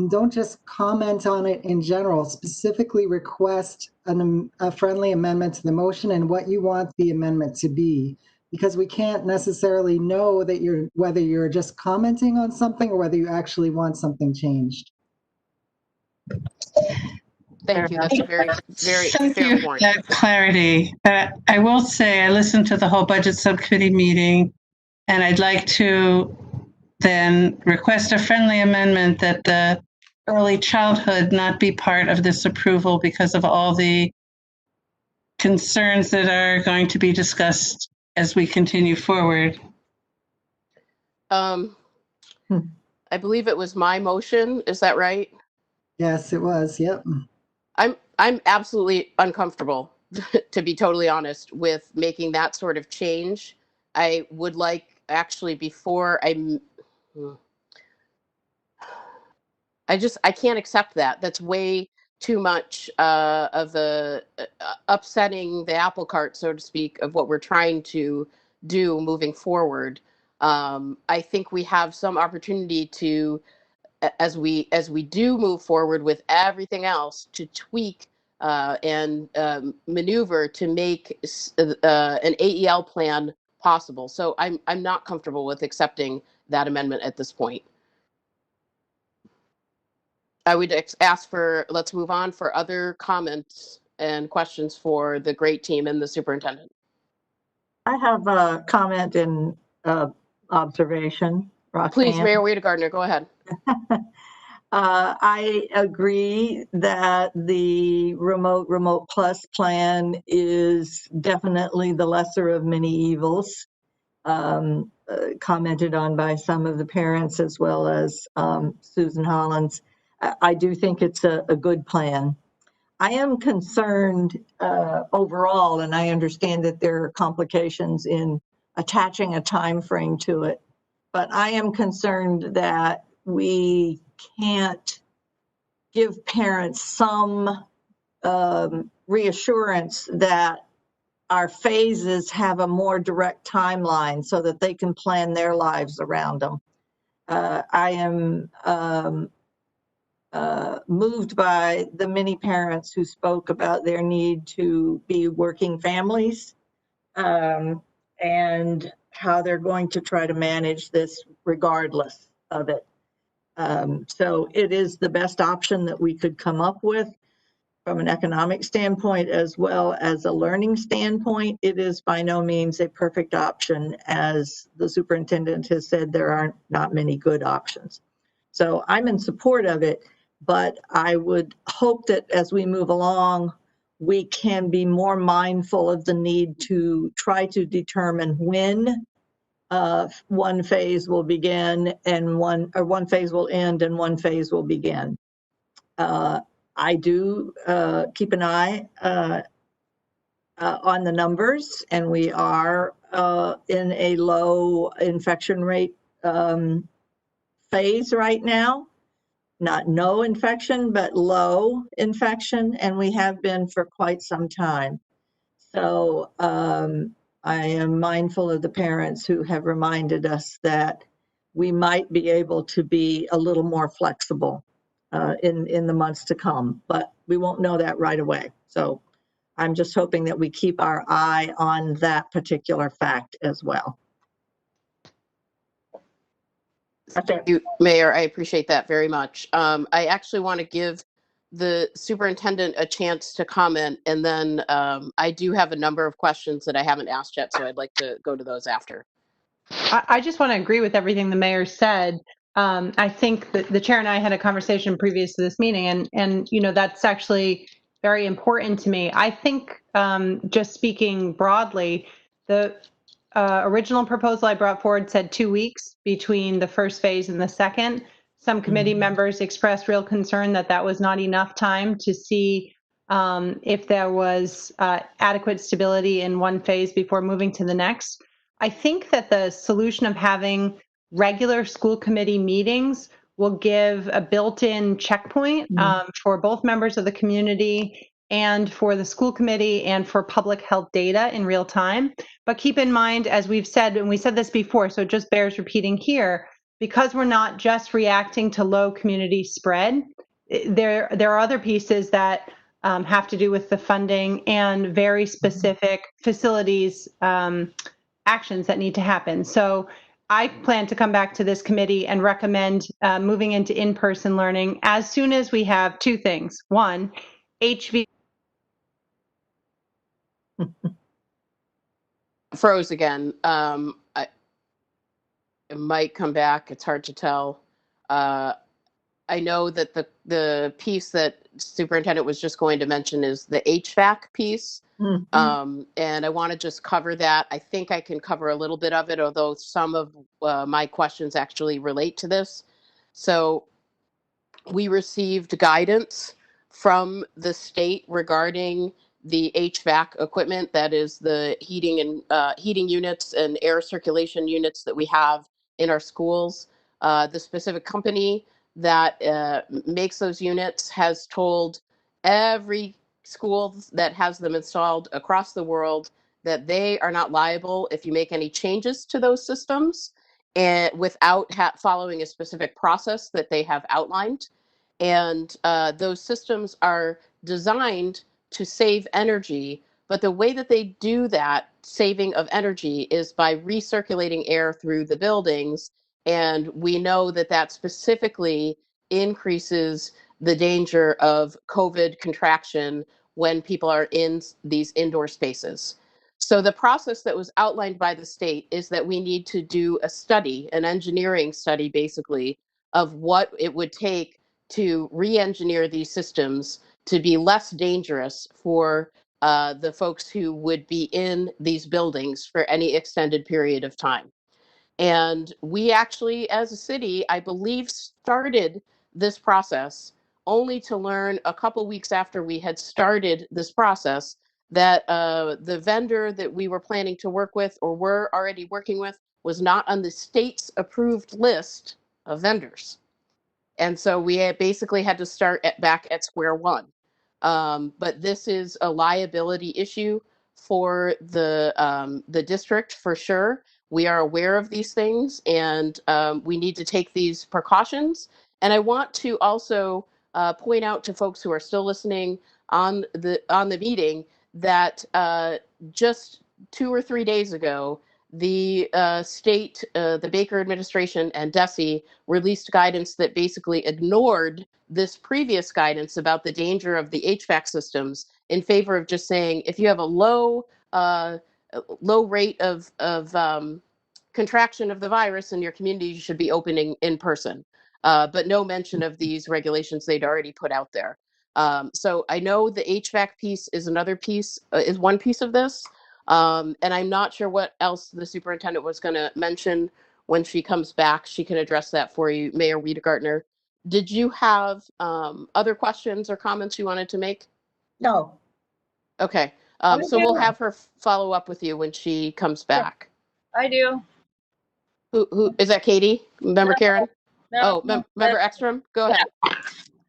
don't just comment on it in general. Specifically request a friendly amendment to the motion and what you want the amendment to be, because we can't necessarily know that whether you're just commenting on something or whether you actually want something changed. Thank you. That's a very, very Thank fair you point. for that clarity. I will say I listened to the whole budget subcommittee meeting, and I'd like to then request a friendly amendment that the early childhood not be part of this approval because of all the concerns that are going to be discussed as we continue forward. I believe it was my motion. Is that right? Yes, it was. Yep. I'm absolutely uncomfortable, to be totally honest, with making that sort of change. I would like, actually, before I can't accept that. That's way too much of the upsetting the apple cart, so to speak, of what we're trying to do moving forward. I think we have some opportunity to, as we do move forward with everything else, to tweak and maneuver to make an AEL plan possible. So I'm not comfortable with accepting that amendment at this point. I would ask for, let's move on for other comments and questions for the great team and the superintendent. I have a comment and observation. Roxanne. Please, Mayor Wade Gardner, go ahead. I agree that the remote plus plan is definitely the lesser of many evils, commented on by some of the parents as well as Susan Hollins. I do think it's a good plan. I am concerned overall, and I understand that there are complications in attaching a time frame to it, but I am concerned that we can't give parents some reassurance that our phases have a more direct timeline so that they can plan their lives around them. I am moved by the many parents who spoke about their need to be working families and how they're going to try to manage this regardless of it. So it is the best option that we could come up with. from an economic standpoint as well as a learning standpoint, it is by no means a perfect option. As the superintendent has said, there are not many good options. So I'm in support of it, but I would hope that as we move along, we can be more mindful of the need to try to determine when one phase will begin and one phase will end and one phase will begin. I do keep an eye on the numbers, and we are in a low infection rate phase right now. Not no infection, but low infection, and we have been for quite some time. So I am mindful of the parents who have reminded us that we might be able to be a little more flexible in the months to come, but we won't know that right away. So I'm just hoping that we keep our eye on that particular fact as well. Thank you, Mayor. I appreciate that very much. I actually want to give the superintendent a chance to comment, and then I do have a number of questions that I haven't asked yet, so I'd like to go to those after. I just want to agree with everything the mayor said. I think that the chair and I had a conversation previous to this meeting, and you know, that's actually very important to me. I think, just speaking broadly, the original proposal I brought forward said 2 weeks between the first phase and the second. Some committee members expressed real concern that that was not enough time to see if there was adequate stability in one phase before moving to the next. I think that the solution of having regular school committee meetings will give a built-in checkpoint for both members of the community and for the school committee and for public health data in real time. But keep in mind, as we've said, and we said this before, so it just bears repeating here, because we're not just reacting to low community spread, there are other pieces that have to do with the funding and very specific facilities actions that need to happen. So I plan to come back to this committee and recommend moving into in-person learning as soon as we have two things. One, HV. Froze again. It might come back. It's hard to tell. I know that the piece that superintendent was just going to mention is the HVAC piece. And I want to just cover that. I think I can cover a little bit of it, although some of my questions actually relate to this. So we received guidance from the state regarding the HVAC equipment, that is the heating and heating units and air circulation units that we have in our schools. The specific company that makes those units has told every school that has them installed across the world that they are not liable if you make any changes to those systems and without following a specific process that they have outlined. And those systems are designed to save energy, but the way that they do that saving of energy is by recirculating air through the buildings. And we know that that specifically increases the danger of COVID contraction when people are in these indoor spaces. So the process that was outlined by the state is that we need to do a study, an engineering study basically, of what it would take to re-engineer these systems to be less dangerous for the folks who would be in these buildings for any extended period of time. And we actually, as a city, I believe, started this process only to learn a couple weeks after we had started this process that the vendor that we were planning to work with or were already working with was not on the state's approved list of vendors. And so we basically had to start back at square one. But this is a liability issue for the district for sure. We are aware of these things, and we need to take these precautions. And I want to also point out to folks who are still listening on the meeting that just 2 or 3 days ago, the state, the Baker administration, and DESE released guidance that basically ignored this previous guidance about the danger of the HVAC systems in favor of just saying if you have a low rate of contraction of the virus in your community, you should be opening in person. But no mention of these regulations they'd already put out there. So I know the HVAC piece is another piece, is one piece of this. And I'm not sure what else the superintendent was going to mention when she comes back. She can address that for you, Mayor Wiedegartner. Did you have other questions or comments you wanted to make? No. Okay. I So we'll do. have her follow up with you when she comes back. I do. Who is that? Katie? Member Karen? No, Member Ekstrom? Go ahead.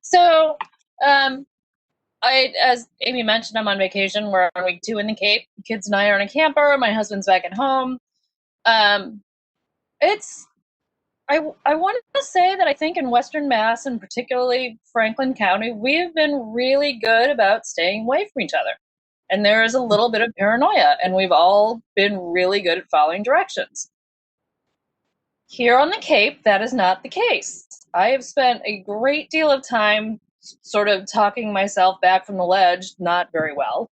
So, as Amy mentioned, I'm on vacation. We're on week 2 in the Cape. The kids and I are in a camper. My husband's back at home. I wanted to say that I think in Western Mass, and particularly Franklin County, we've been really good about staying away from each other. And there is a little bit of paranoia, and we've all been really good at following directions. Here on the Cape, that is not the case. I have spent a great deal of time sort of talking myself back from the ledge, not very well.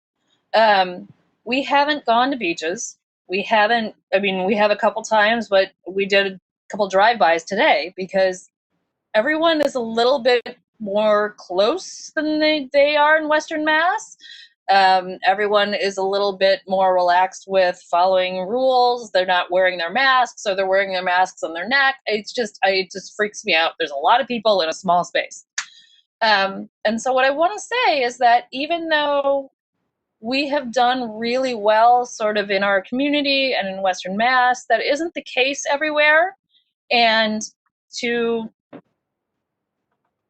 We haven't gone to beaches. We have a couple times, but we did a couple drive-bys today because everyone is a little bit more close than they are in Western Mass. Everyone is a little bit more relaxed with following rules. They're not wearing their masks, or they're wearing their masks on their neck. It just freaks me out. There's a lot of people in a small space. And so what I want to say is that even though we have done really well sort of in our community and in Western Mass, that isn't the case everywhere. And to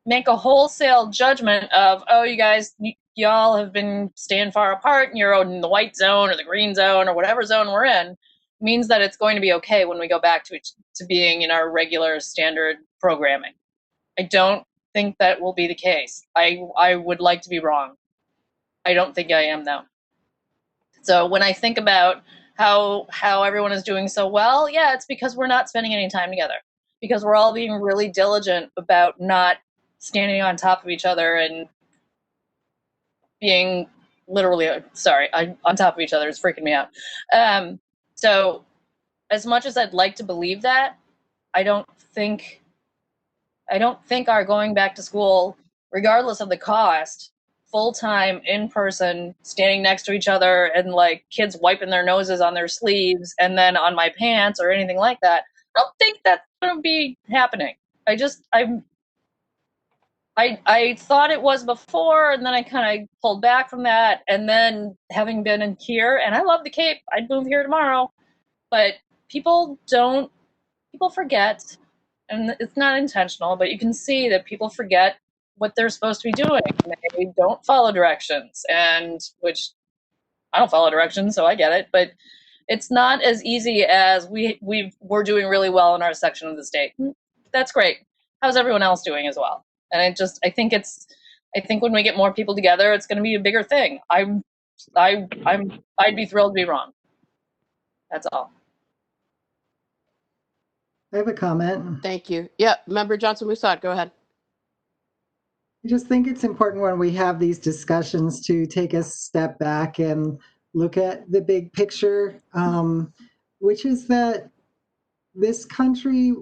make a wholesale judgment of, oh, you guys, y'all have been staying far apart and you're in the white zone or the green zone or whatever zone we're in, means that it's going to be okay when we go back to being in our regular standard programming. I don't think that will be the case. I would like to be wrong. I don't think I am, though. So when I think about how everyone is doing so well, yeah, it's because we're not spending any time together, because we're all being really diligent about not standing on top of each other and being literally, on top of each other is freaking me out. So as much as I'd like to believe that, I don't think our going back to school, regardless of the cost, full-time, in person, standing next to each other and like kids wiping their noses on their sleeves and then on my pants or anything like that, I don't think that's going to be happening. I thought it was before, and then I kind of pulled back from that. And then having been in here, and I love the Cape, I'd move here tomorrow, but people forget, and it's not intentional, but you can see that people forget what they're supposed to be doing. They don't follow directions, and which I don't follow directions, so I get it, but it's not as easy as we're doing really well in our section of the state. That's great. How's everyone else doing as well? And I think when we get more people together, it's going to be a bigger thing. I'd be thrilled to be wrong. That's all. I have a comment. Thank you. Yeah, Member Johnson-Musad, go ahead. I just think it's important when we have these discussions to take a step back and look at the big picture, which is that this country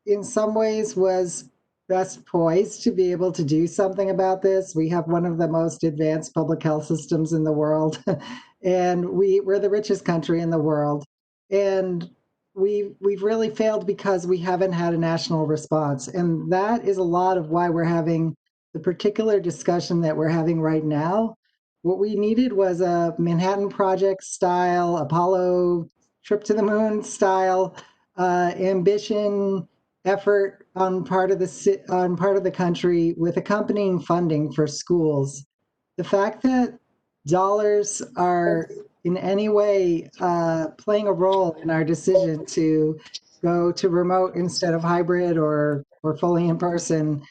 in some ways was best poised to be able to do something about this. We have one of the most advanced public health systems in the world, and we're the richest country in the world. And we've really failed because we haven't had a national response. And that is a lot of why we're having the particular discussion that we're having right now. What we needed was a Manhattan Project style, Apollo trip to the moon style ambition, effort on part of the country with accompanying funding for schools. The fact that dollars are in any way playing a role in our decision to go to remote instead of hybrid or fully in person,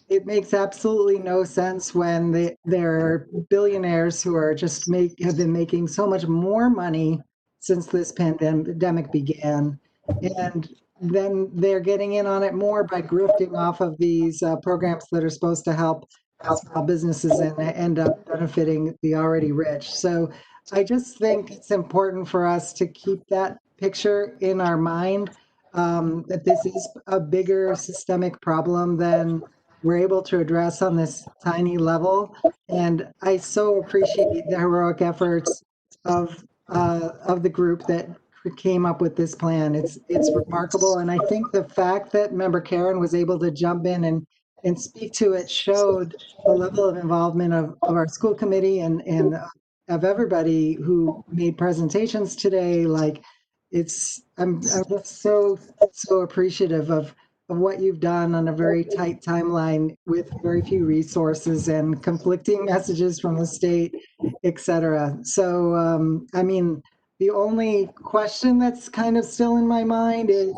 it makes absolutely no sense when there are billionaires who are have been making so much more money since this pandemic began. And then they're getting in on it more by grifting off of these programs that are supposed to help small businesses and end up benefiting the already rich. So I just think it's important for us to keep that picture in our mind, that this is a bigger systemic problem than we're able to address on this tiny level. And I so appreciate the heroic efforts of the group that came up with this plan. It's remarkable. And I think the fact that Member Karen was able to jump in and speak to it showed the level of involvement of our school committee and of everybody who made presentations today. Like, I'm just so appreciative of what you've done on a very tight timeline with very few resources and conflicting messages from the state, et cetera. So, I mean, the only question that's kind of still in my mind is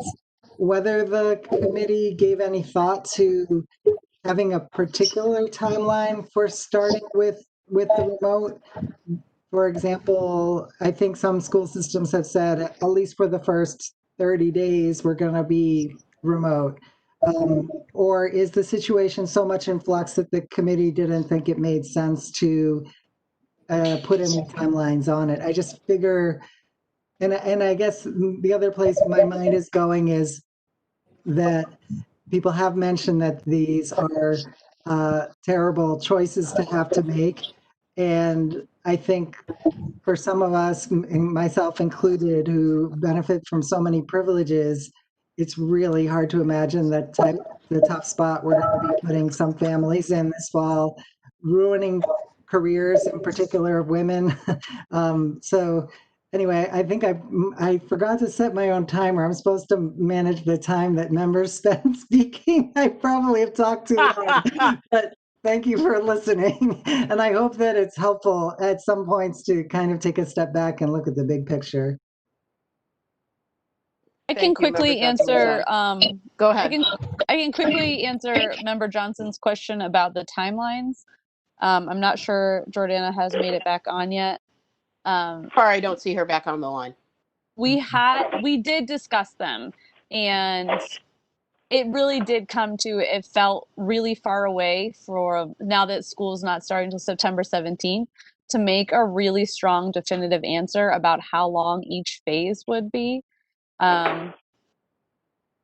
whether the committee gave any thought to having a particular timeline for starting with the remote. For example, I think some school systems have said, at least for the first 30 days, we're going to be remote. Or is the situation so much in flux that the committee didn't think it made sense to put any timelines on it? I just figure, and I guess the other place my mind is going is that people have mentioned that these are terrible choices to have to make. And I think for some of us, myself included, who benefit from so many privileges, it's really hard to imagine the tough spot we're going to be putting some families in this fall, ruining careers, in particular of women. So anyway, I think I forgot to set my own timer. I'm supposed to manage the time that members spend speaking. I probably have talked too long, but thank you for listening. And I hope that it's helpful at some points to kind of take a step back and look at the big picture. I can quickly answer. Go ahead. I can quickly answer Member Johnson's question about the timelines. I'm not sure Jordana has made it back on yet. Sorry, I don't see her back on the line. We did discuss them, and it really did come to, it felt really far away for now that school's not starting until September 17th to make a really strong definitive answer about how long each phase would be.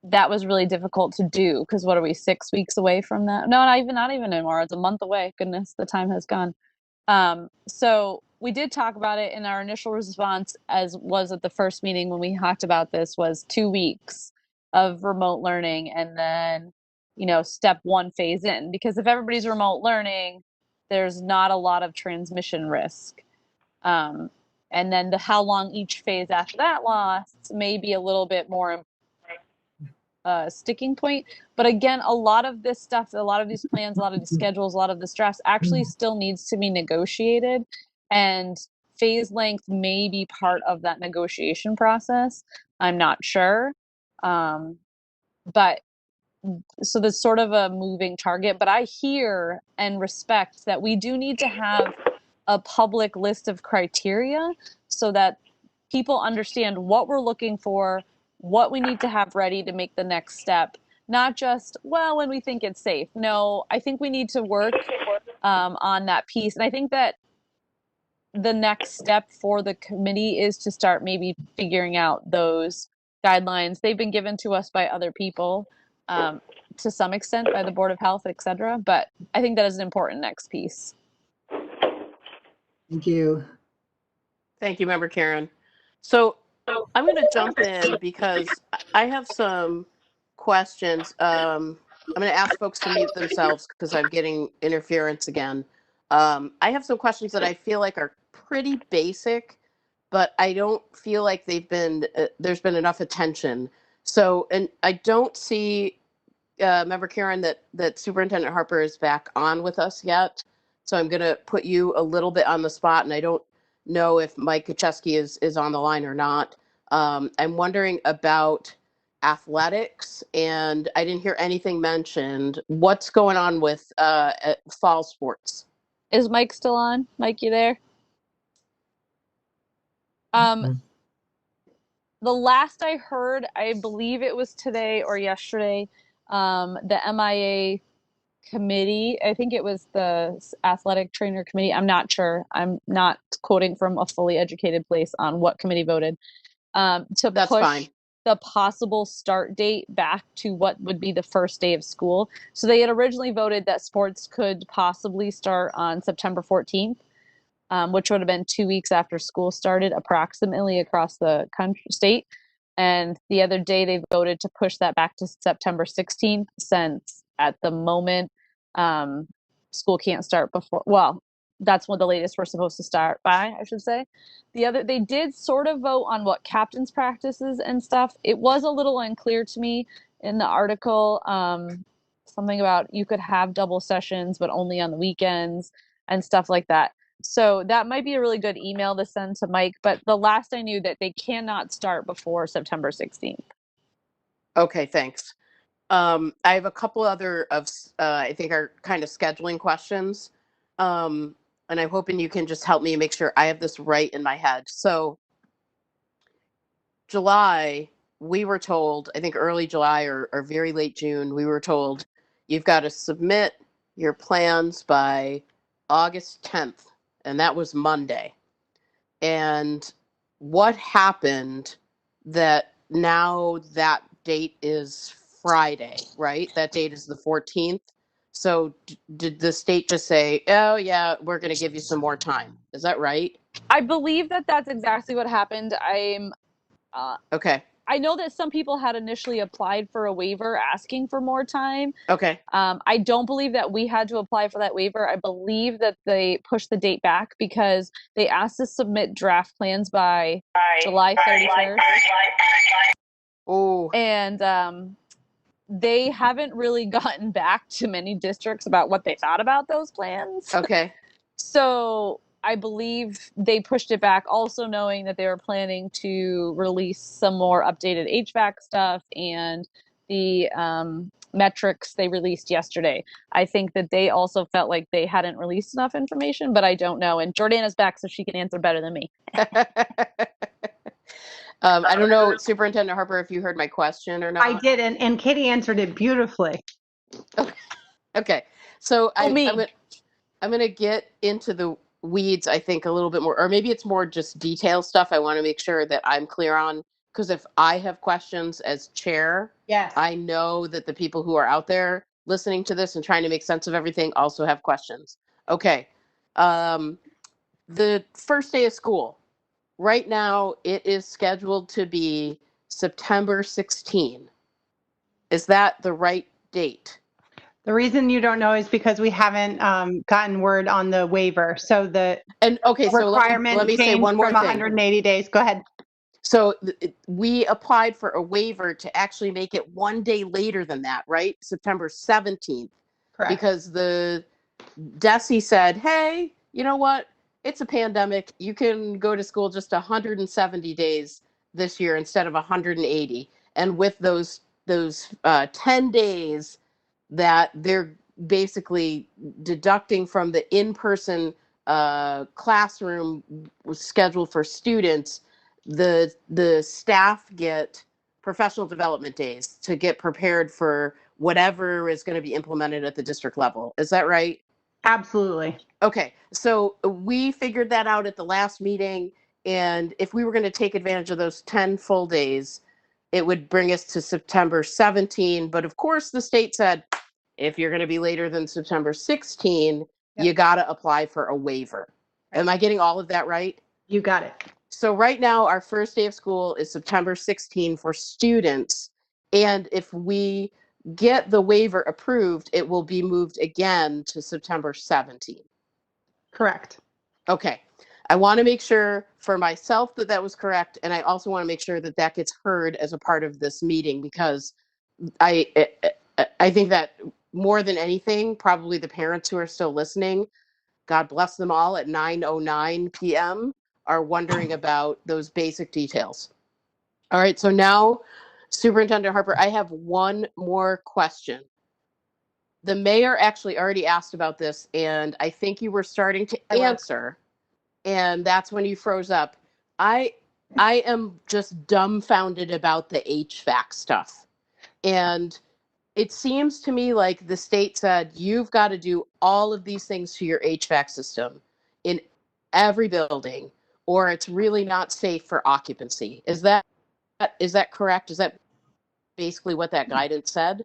That was really difficult to do because what are we, 6 weeks away from that? No, not even anymore. It's a month away. Goodness, the time has gone. So we did talk about it, and our initial response, as was at the first meeting when we talked about this, was 2 weeks of remote learning, and then, step one phase in. Because if everybody's remote learning, there's not a lot of transmission risk. And then how long each phase after that lasts may be a little bit more sticking point. But again, a lot of this stuff, a lot of these plans, a lot of these schedules, a lot of this drafts actually still needs to be negotiated, and phase length may be part of that negotiation process. I'm not sure. But so there's sort of a moving target, but I hear and respect that we do need to have a public list of criteria so that people understand what we're looking for, what we need to have ready to make the next step. Not just, well, when we think it's safe. No, I think we need to work on that piece. And I think that the next step for the committee is to start maybe figuring out those guidelines. They've been given to us by other people, to some extent by the Board of Health, et cetera. But I think that is an important next piece. Thank you. Thank you, Member Karen. So I'm going to jump in because I have some questions. I'm going to ask folks to mute themselves because I'm getting interference again. I have some questions that I feel like are pretty basic, but I don't feel like there's been enough attention. So, and I don't see, Member Karen, that Superintendent Harper is back on with us yet. So I'm going to put you a little bit on the spot, and I don't know if Mike Kucheski is on the line or not. I'm wondering about athletics, and I didn't hear anything mentioned. What's going on with fall sports? Is Mike still on? Mike, you there? the last I heard, I believe it was today or yesterday, the MIA committee, I think it was the athletic trainer committee. I'm not sure. I'm not quoting from a fully educated place on what committee voted, to That's push fine. the possible start date back to what would be the first day of school. So they had originally voted that sports could possibly start on September 14th, which would have been 2 weeks after school started, approximately across the country, state. And the other day they voted to push that back to September 16th, since at the moment school can't start before, well, that's when the latest we're supposed to start by, I should say. They did sort of vote on what captain's practices and stuff. It was a little unclear to me in the article, something about you could have double sessions, but only on the weekends and stuff like that. So that might be a really good email to send to Mike, but the last I knew that they cannot start before September 16th. Okay, thanks. I have a couple other of, I think are kind of scheduling questions. And I'm hoping you can just help me make sure I have this right in my head. So July, we were told, I think early July or very late June, we were told you've got to submit your plans by August 10th. And that was Monday. And what happened that now that date is Friday, right? That date is the 14th. So did the state just say, oh, yeah, we're going to give you some more time? Is that right? I believe that that's exactly what happened. Okay. I know that some people had initially applied for a waiver asking for more time. Okay. I don't believe that we had to apply for that waiver. I believe that they pushed the date back because they asked to submit draft plans by July 31st. Oh. And they haven't really gotten back to many districts about what they thought about those plans. Okay. So I believe they pushed it back, also knowing that they were planning to release some more updated HVAC stuff and the metrics they released yesterday. I think that they also felt like they hadn't released enough information, but I don't know. And Jordana's back, so she can answer better than me. I don't know, Superintendent Harper, if you heard my question or not. I did, and Katie answered it beautifully. Okay. So I'm going to get into the weeds, I think, a little bit more, or maybe it's more just detail stuff I want to make sure that I'm clear on. Because if I have questions as chair, yes, I know that the people who are out there listening to this and trying to make sense of everything also have questions. Okay. The first day of school. Right now, it is scheduled to be September 16. Is that the right date? The reason you don't know is because we haven't gotten word on the waiver. So the requirement let me say changed one more from thing. 180 days. Go ahead. So we applied for a waiver to actually make it one day later than that, right? September 17th. Correct. Because the DESE said, hey, you know what? It's a pandemic. You can go to school just 170 days this year instead of 180. And with those 10 days that they're basically deducting from the in-person classroom scheduled for students, the staff get professional development days to get prepared for whatever is going to be implemented at the district level. Is that right? Absolutely. Okay, so we figured that out at the last meeting, and if we were going to take advantage of those 10 full days, it would bring us to September 17. But of course, the state said, if you're going to be later than September 16, you got to apply for a waiver. Right. Am I getting all of that right? You got it. So right now, our first day of school is September 16 for students. And if we get the waiver approved, it will be moved again to September 17. Correct. Okay. I want to make sure for myself that that was correct. And I also want to make sure that that gets heard as a part of this meeting, because I think that more than anything, probably the parents who are still listening, God bless them all, at 9:09 p.m. are wondering about those basic details. All right, so now, Superintendent Harper, I have one more question. The mayor actually already asked about this, and I think you were starting to answer, and that's when you froze up. I am just dumbfounded about the HVAC stuff. And it seems to me like the state said, you've got to do all of these things to your HVAC system in every building, or it's really not safe for occupancy. Is that correct? Is that basically what that guidance said?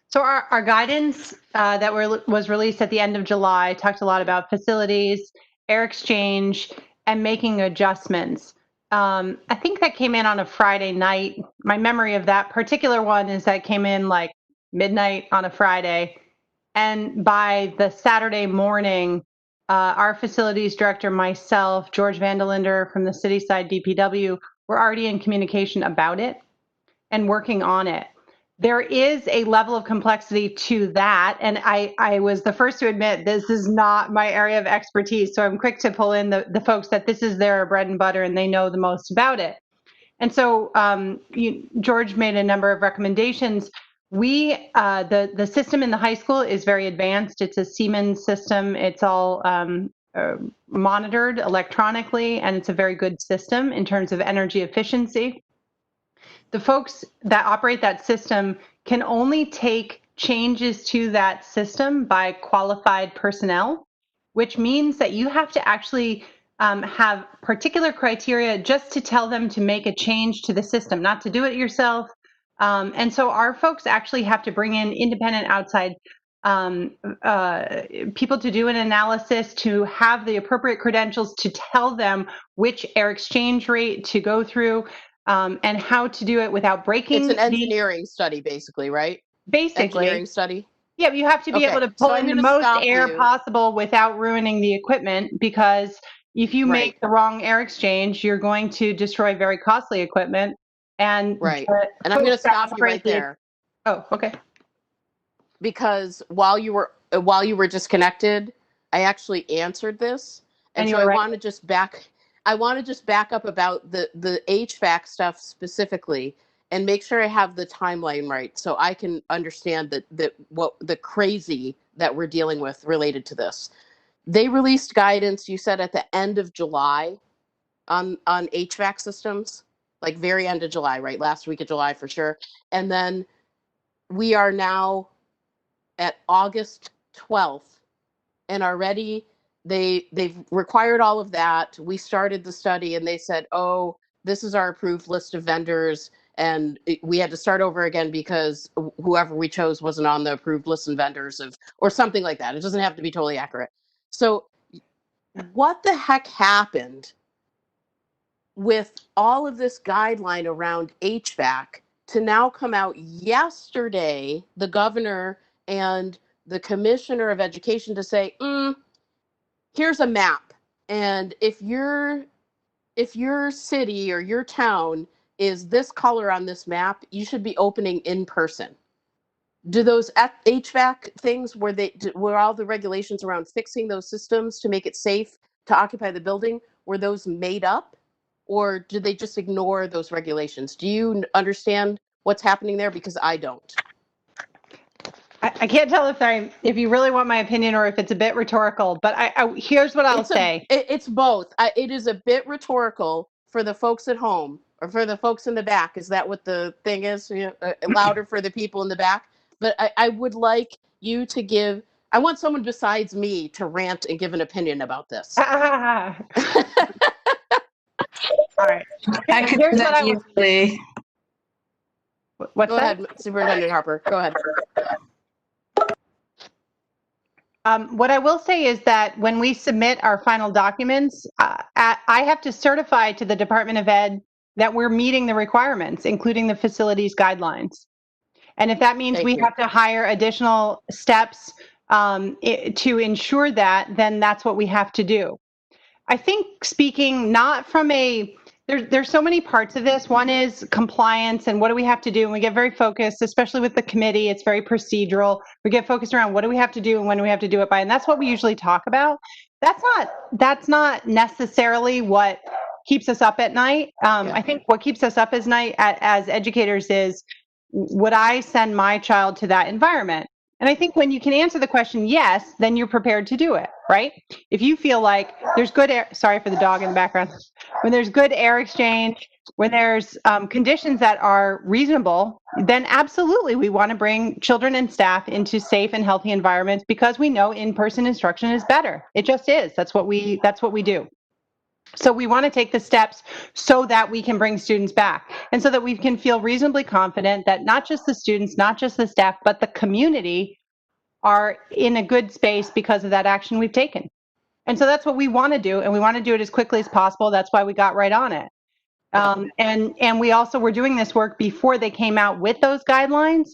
So our guidance that was released at the end of July talked a lot about facilities, air exchange, and making adjustments. I think that came in on a Friday night. My memory of that particular one is that it came in like midnight on a Friday. And by the Saturday morning, our facilities director, myself, George Vandelinder from the city side DPW, were already in communication about it and working on it. There is a level of complexity to that. And I was the first to admit this is not my area of expertise. So I'm quick to pull in the folks that this is their bread and butter and they know the most about it. And so George made a number of recommendations. The system in the high school is very advanced. It's a Siemens system. It's all monitored electronically, and it's a very good system in terms of energy efficiency. The folks that operate that system can only take changes to that system by qualified personnel, which means that you have to actually have particular criteria just to tell them to make a change to the system, not to do it yourself. And so our folks actually have to bring in independent outside people to do an analysis, to have the appropriate credentials to tell them which air exchange rate to go through. And how to do it without breaking. It's an engineering study, basically, right? Basically. Engineering study? Yeah, you have to be able to pull in the most air possible without ruining the equipment, because if you make the wrong air exchange, you're going to destroy very costly equipment. And and I'm going to stop you right there. Oh, okay. Because while you were disconnected, I actually answered this, and so I want to just back up about the HVAC stuff specifically and make sure I have the timeline right so I can understand what the crazy that we're dealing with related to this. They released guidance, you said, at the end of July on HVAC systems, like very end of July, right? Last week of July for sure. And then we are now at August 12th, and already they've required all of that. We started the study and they said, oh, this is our approved list of vendors, and we had to start over again because whoever we chose wasn't on the approved list of vendors or something like that. It doesn't have to be totally accurate. So what the heck happened with all of this guideline around HVAC to now come out yesterday, the governor and the commissioner of education to say, here's a map, and if your city or your town is this color on this map, you should be opening in person. Do those HVAC things were all the regulations around fixing those systems to make it safe to occupy the building, were those made up, or do they just ignore those regulations? Do you understand what's happening there? Because I don't. I can't tell if you really want my opinion or if it's a bit rhetorical, but here's what I'll say. It's both. It is a bit rhetorical for the folks at home or for the folks in the back. Is that what the thing is? Louder for the people in the back. But I would like you to I want someone besides me to rant and give an opinion about this. All right. I could do that easily. What's Go ahead, Superintendent Harper. Go ahead. What I will say is that when we submit our final documents, I have to certify to the Department of Ed that we're meeting the requirements, including the facilities guidelines. And if that means we have to hire additional steps to ensure that, then that's what we have to do. I think speaking not from there's so many parts of this. One is compliance and what do we have to do? And we get very focused, especially with the committee. It's very procedural. We get focused around what do we have to do and when do we have to do it by? And that's what we usually talk about. That's not necessarily what keeps us up at night. I think what keeps us up as educators is, would I send my child to that environment? And I think when you can answer the question yes, then you're prepared to do it, right? If you feel like there's good air, sorry for the dog in the background, when there's good air exchange, when there's conditions that are reasonable, then absolutely we want to bring children and staff into safe and healthy environments because we know in-person instruction is better. It just is. That's what we do. So we want to take the steps so that we can bring students back and so that we can feel reasonably confident that not just the students, not just the staff, but the community are in a good space because of that action we've taken. And so that's what we want to do, and we want to do it as quickly as possible. That's why we got right on it. And we also were doing this work before they came out with those guidelines.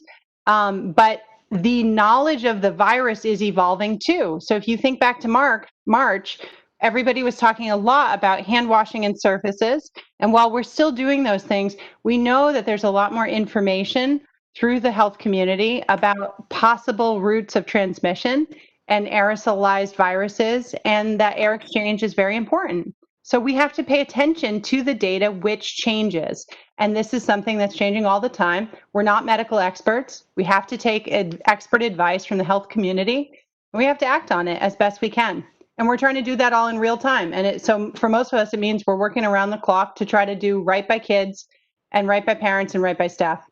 But the knowledge of the virus is evolving too. So if you think back to March, everybody was talking a lot about hand washing and surfaces. And while we're still doing those things, we know that there's a lot more information through the health community about possible routes of transmission and aerosolized viruses, and that air exchange is very important. So we have to pay attention to the data which changes. And this is something that's changing all the time. We're not medical experts. We have to take expert advice from the health community. And we have to act on it as best we can. And we're trying to do that all in real time. And so for most of us, it means we're working around the clock to try to do right by kids and right by parents and right by staff.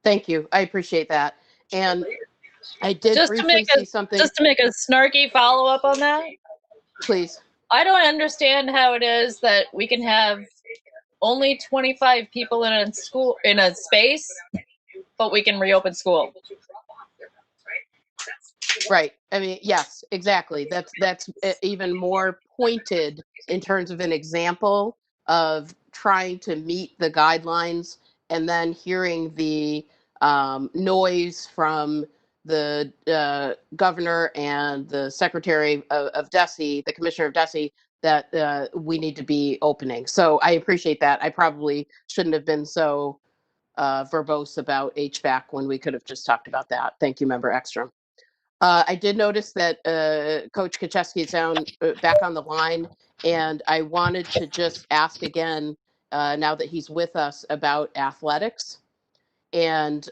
Thank you. I appreciate that. And I did Just briefly see something. Just to make a snarky follow-up on that. Please. I don't understand how it is that we can have only 25 people in a space, but we can reopen school. Right. I mean, yes, exactly. That's even more pointed in terms of an example of trying to meet the guidelines and then hearing the noise from the governor and the secretary of DESE, the commissioner of DESE, that we need to be opening. So I appreciate that. I probably shouldn't have been so verbose about HVAC when we could have just talked about that. Thank you, Member Ekstrom. I did notice that Coach Kaczewski is down back on the line, and I wanted to just ask again, now that he's with us, about athletics. And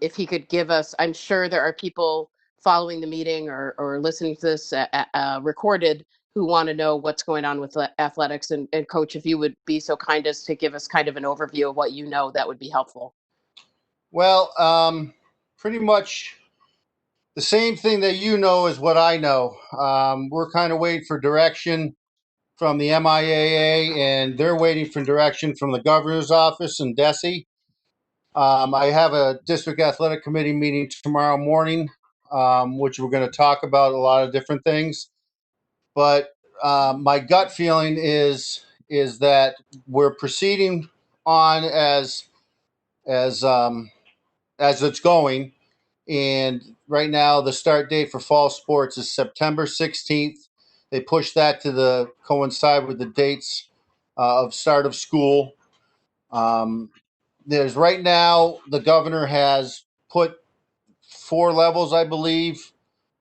if he could give us, I'm sure there are people following the meeting or listening to this recorded who want to know what's going on with athletics. And Coach, if you would be so kind as to give us kind of an overview of what you know, that would be helpful. Well, pretty much the same thing that you know is what I know. We're kind of waiting for direction from the MIAA, and they're waiting for direction from the governor's office in DESE. I have a district athletic committee meeting tomorrow morning, which we're going to talk about a lot of different things. But my gut feeling is that we're proceeding on as it's going. And right now, the start date for fall sports is September 16th. They pushed that to coincide with the dates of start of school. There's right now, the governor has put 4 levels, I believe,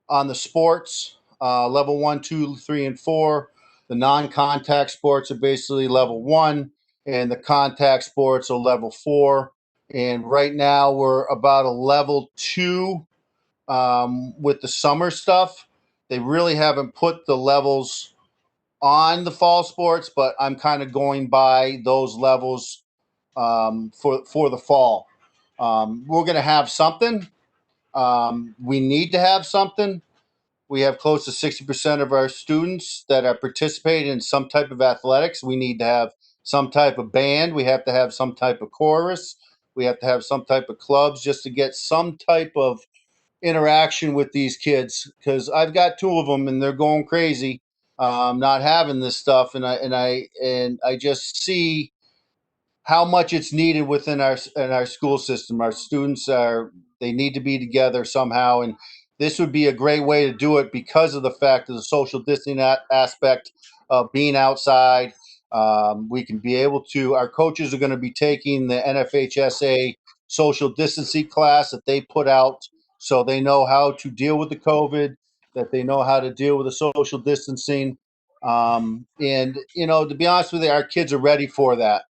on the sports, level 1, 2, 3, and 4. The non-contact sports are basically level 1, and the contact sports are level 4. And right now we're about a level 2 with the summer stuff. They really haven't put the levels on the fall sports, but I'm kind of going by those levels for the fall. We're going to have something. We need to have something. We have close to 60% of our students that are participating in some type of athletics. We need to have some type of band. We have to have some type of chorus. We have to have some type of clubs just to get some type of interaction with these kids, because I've got 2 of them and they're going crazy, not having this stuff. And I just see how much it's needed within our school system. Our students they need to be together somehow, and this would be a great way to do it because of the fact of the social distancing aspect of being outside. We can be able to. Our coaches are going to be taking the NFHSA social distancing class that they put out, so they know how to deal with the COVID, that they know how to deal with the social distancing. And to be honest with you, our kids are ready for that.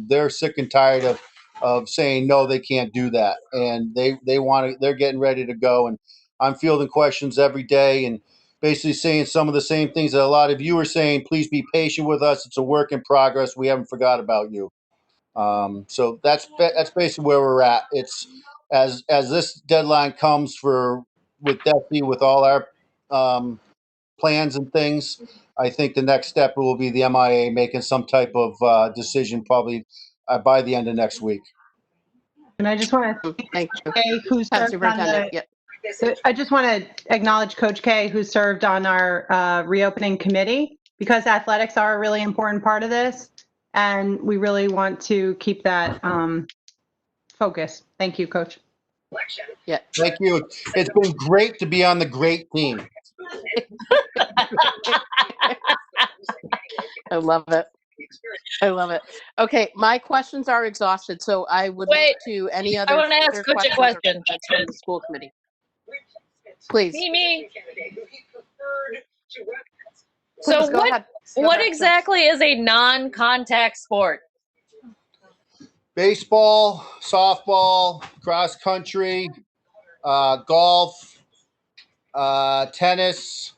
They're sick and tired of saying no, they can't do that, and they're getting ready to go, and I'm fielding questions every day and basically saying some of the same things that a lot of you are saying. Please be patient with us. It's a work in progress. We haven't forgot about you. So that's basically where we're at. It's as this deadline comes with DESI, with all our plans and things. I think the next step will be the MIA making some type of decision probably by the end of next week. And I just want to thank you, who served on the. Yep. I just want to acknowledge Coach K, who served on our reopening committee, because athletics are a really important part of this, and we really want to keep that focus. Thank you, Coach. Yeah. Thank you. It's been great to be on the great team. I love it. I love it. Okay, my questions are exhausted, so I would Wait, look to any other I want to ask Coach a question. from the school committee. Please. Me. Please, So go ahead. what exactly is a non-contact sport? Baseball, softball, cross country, golf, tennis.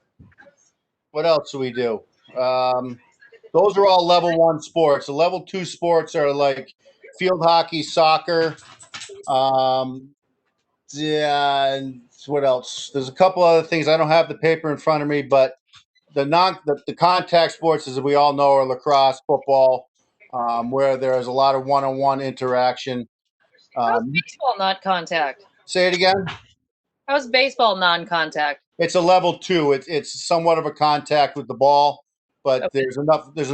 What else do we do? Those are all level 1 sports. The level 2 sports are like field hockey, soccer. Yeah, and what else? There's a couple other things. I don't have the paper in front of me, but the contact sports, as we all know, are lacrosse, football, where there is a lot of one-on-one interaction. How's baseball not contact? Say it again. How's baseball non-contact? It's a level 2. It's somewhat of a contact with the ball, but Okay. there's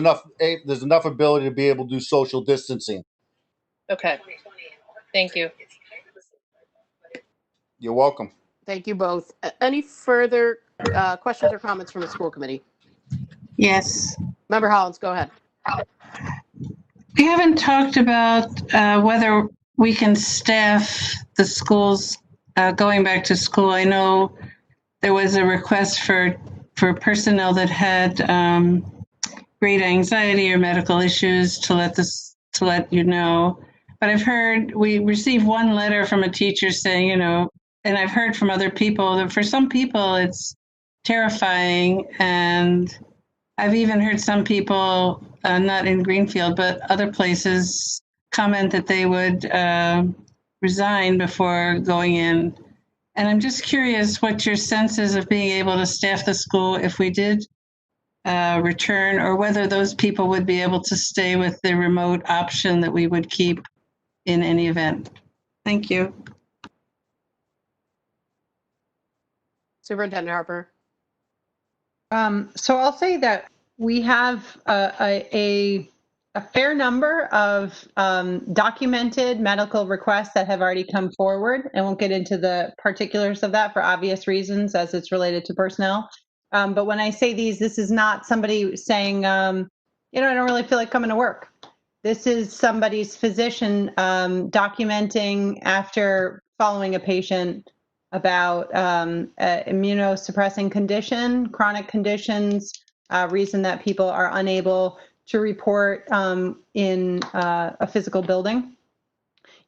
enough ability to be able to do social distancing. Okay. Thank you. You're welcome. Thank you both. Any further questions or comments from the school committee? Yes. Member Hollins, go ahead. We haven't talked about whether we can staff the schools going back to school. I know there was a request for personnel that had great anxiety or medical issues to let you know. But I've heard, we received one letter from a teacher saying, and I've heard from other people that for some people it's terrifying. And I've even heard some people, not in Greenfield, but other places, comment that they would resign before going in. And I'm just curious what your sense is of being able to staff the school if we did return, or whether those people would be able to stay with the remote option that we would keep in any event. Thank you. Superintendent Harper. So I'll say that we have a fair number of documented medical requests that have already come forward. I won't get into the particulars of that for obvious reasons, as it's related to personnel. But when I say these, this is not somebody saying, I don't really feel like coming to work. This is somebody's physician documenting after following a patient about immunosuppressing condition, chronic conditions, reason that people are unable to report in a physical building.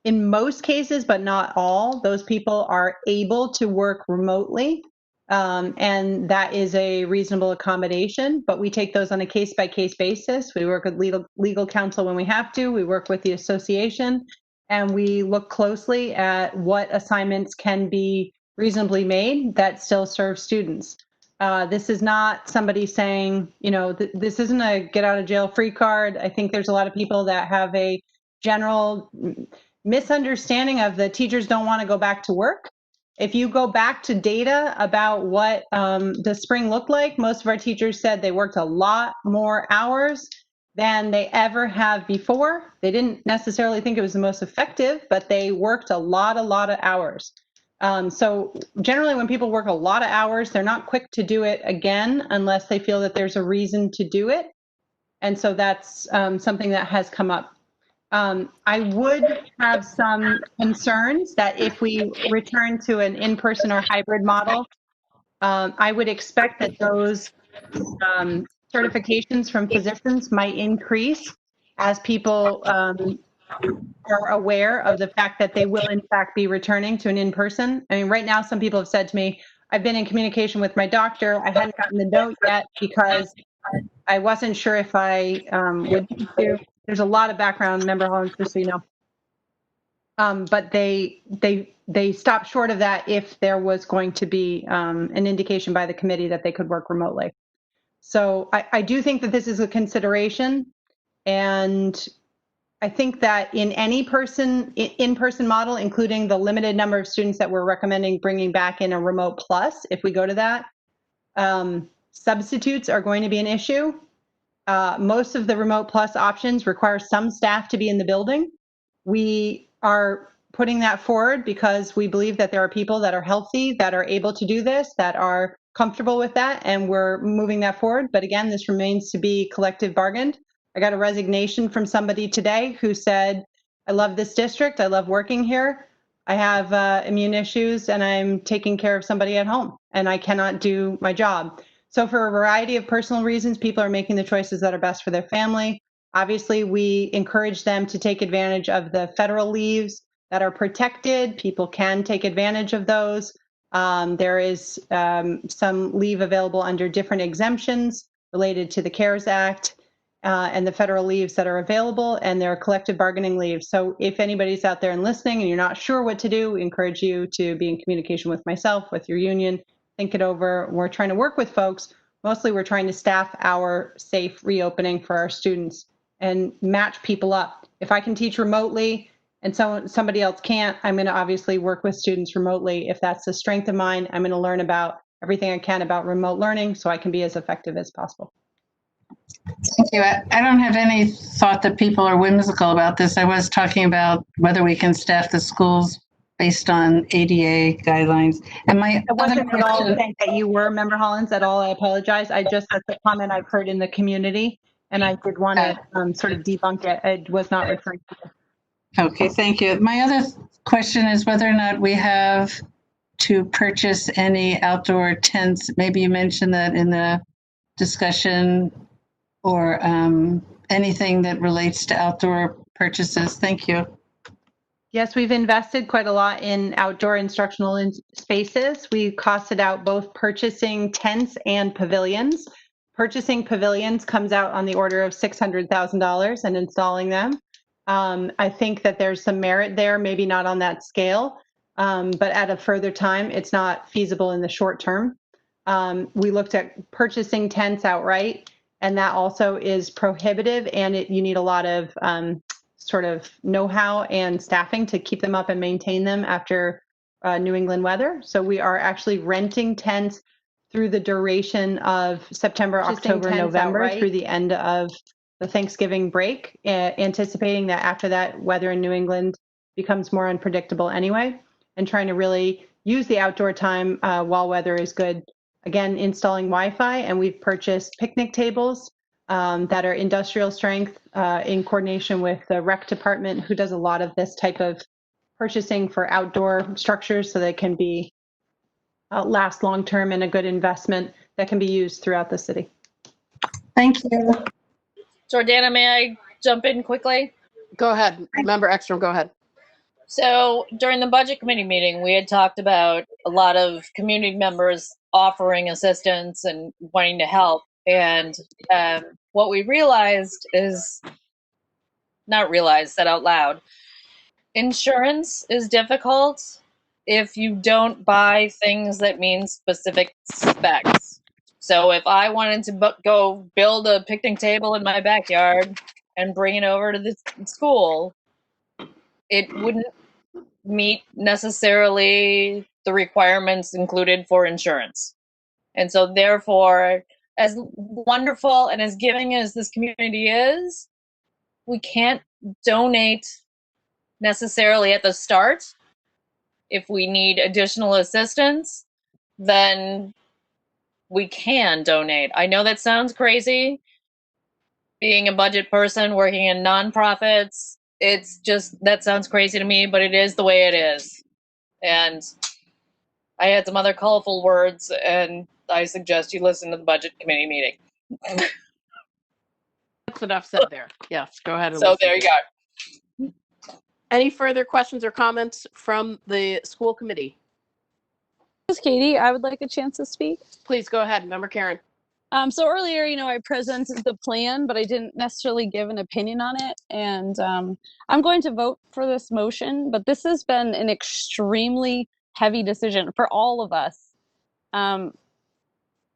In most cases, but not all, those people are able to work remotely, and that is a reasonable accommodation, but we take those on a case-by-case basis. We work with legal counsel when we have to. We work with the association, and we look closely at what assignments can be reasonably made that still serve students. This is not somebody saying, this isn't a get out of jail free card. I think there's a lot of people that have a general misunderstanding of the teachers don't want to go back to work. If you go back to data about what the spring looked like, most of our teachers said they worked a lot more hours than they ever have before. They didn't necessarily think it was the most effective, but they worked a lot of hours. So generally when people work a lot of hours, they're not quick to do it again unless they feel that there's a reason to do it. And so that's something that has come up. I would have some concerns that if we return to an in-person or hybrid model, I would expect that those certifications from physicians might increase as people are aware of the fact that they will in fact be returning to an in-person. I mean, right now, some people have said to me, I've been in communication with my doctor. I hadn't gotten the note yet because I wasn't sure if I would need to. There's a lot of background, Member Hollins, just so you know. But they stopped short of that if there was going to be an indication by the committee that they could work remotely. So I do think that this is a consideration, and I think that in any in-person model, including the limited number of students that we're recommending bringing back in a remote plus, if we go to that, substitutes are going to be an issue. Most of the remote plus options require some staff to be in the building. We are putting that forward because we believe that there are people that are healthy, that are able to do this, that are comfortable with that, and we're moving that forward. But again, this remains to be collective bargained. I got a resignation from somebody today who said, I love this district, I love working here. I have immune issues and I'm taking care of somebody at home and I cannot do my job. So for a variety of personal reasons, people are making the choices that are best for their family. Obviously, we encourage them to take advantage of the federal leaves that are protected. People can take advantage of those. There is some leave available under different exemptions related to the CARES Act and the federal leaves that are available, and there are collective bargaining leaves. So if anybody's out there and listening and you're not sure what to do, we encourage you to be in communication with myself, with your union, think it over. We're trying to work with folks. Mostly we're trying to staff our safe reopening for our students and match people up. If I can teach remotely and somebody else can't, I'm going to obviously work with students remotely. If that's the strength of mine, I'm going to learn about everything I can about remote learning so I can be as effective as possible. Thank you. I don't have any thought that people are whimsical about this. I was talking about whether we can staff the schools based on ADA guidelines. And my I wasn't other at all question, saying that you were, Member Hollins, at all. I apologize. That's a comment I've heard in the community, and I did want to sort of debunk it. I was not referring to it. okay, thank you. My other question is whether or not we have to purchase any outdoor tents. Maybe you mentioned that in the discussion, or anything that relates to outdoor purchases. Thank you. Yes, we've invested quite a lot in outdoor instructional spaces. We costed out both purchasing tents and pavilions. Purchasing pavilions comes out on the order of $600,000 and installing them. I think that there's some merit there, maybe not on that scale, but at a further time, it's not feasible in the short term. We looked at purchasing tents outright, and that also is prohibitive, and you need a lot of sort of know-how and staffing to keep them up and maintain them after New England weather. So we are actually renting tents through the duration of September, October, November, through the end of the Thanksgiving break, anticipating that after that, weather in New England becomes more unpredictable anyway, and trying to really use the outdoor time while weather is good. Again, installing Wi-Fi, and we've purchased picnic tables that are industrial strength in coordination with the rec department, who does a lot of this type of purchasing for outdoor structures so they can be last long-term and a good investment that can be used throughout the city. Thank you. Jordana, may I jump in quickly? Go ahead. Member Ekstrom, go ahead. So during the budget committee meeting, we had talked about a lot of community members offering assistance and wanting to help. And what we realized is, not realized, said out loud, insurance is difficult if you don't buy things that mean specific specs. So if I wanted to go build a picnic table in my backyard and bring it over to the school, it wouldn't meet necessarily the requirements included for insurance. And so therefore, as wonderful and as giving as this community is, we can't donate necessarily at the start. If we need additional assistance, then we can donate. I know that sounds crazy. Being a budget person, working in nonprofits, it's just, that sounds crazy to me, but it is the way it is. And I had some other colorful words, and I suggest you listen to the budget committee meeting. That's enough said there. Yes, go ahead. And So listen. there you go. Any further questions or comments from the school committee? This is Katie. I would like a chance to speak. Please go ahead, Member Karen. So earlier, I presented the plan, but I didn't necessarily give an opinion on it. And I'm going to vote for this motion, but this has been an extremely heavy decision for all of us.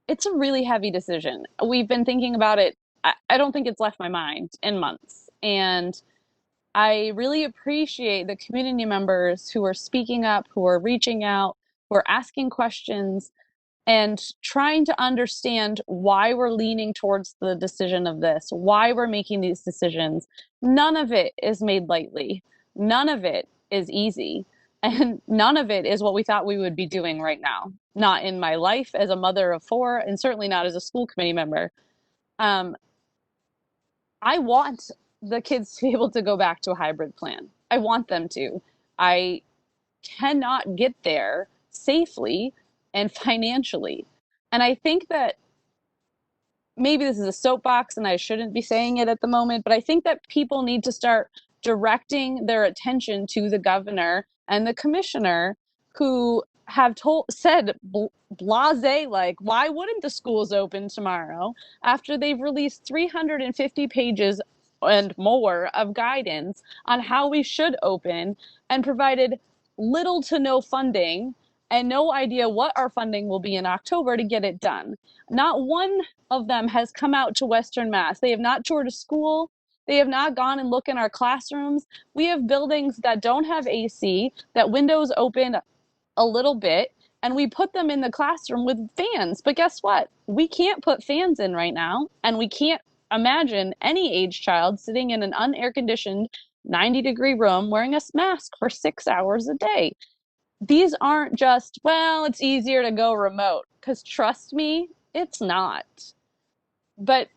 It's a really heavy decision. We've been thinking about it. I don't think it's left my mind in months. And I really appreciate the community members who are speaking up, who are reaching out, who are asking questions, and trying to understand why we're leaning towards the decision of this, why we're making these decisions. None of it is made lightly. None of it is easy. And none of it is what we thought we would be doing right now. Not in my life as a mother of 4, and certainly not as a school committee member. I want the kids to be able to go back to a hybrid plan. I want them to. I cannot get there safely and financially. And I think that maybe this is a soapbox and I shouldn't be saying it at the moment, but I think that people need to start directing their attention to the governor and the commissioner who have said blase, like, why wouldn't the schools open tomorrow after they've released 350 pages and more of guidance on how we should open and provided little to no funding and no idea what our funding will be in October to get it done. Not one of them has come out to Western Mass. They have not toured a school. They have not gone and looked in our classrooms. We have buildings that don't have AC, that windows open a little bit, and we put them in the classroom with fans. But guess what? We can't put fans in right now, and we can't imagine any age child sitting in an unair conditioned 90-degree room wearing a mask for 6 hours a day. These aren't just, well, it's easier to go remote, because trust me, it's not. But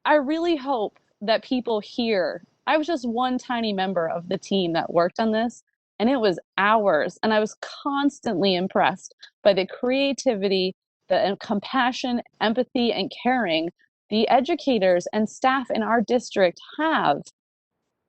I really hope that people hear. I was just one tiny member of the team that worked on this, and it was hours, and I was constantly impressed by the creativity, the compassion, empathy, and caring the educators and staff in our district have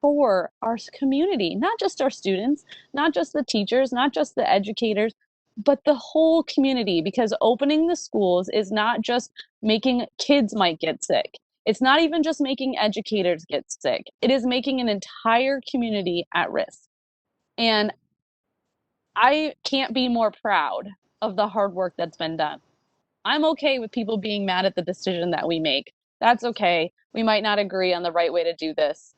for our community, not just our students, not just the teachers, not just the educators, but the whole community, because opening the schools is not just making kids might get sick. It's not even just making educators get sick. It is making an entire community at risk. And I can't be more proud of the hard work that's been done. I'm okay with people being mad at the decision that we make. That's okay. We might not agree on the right way to do this.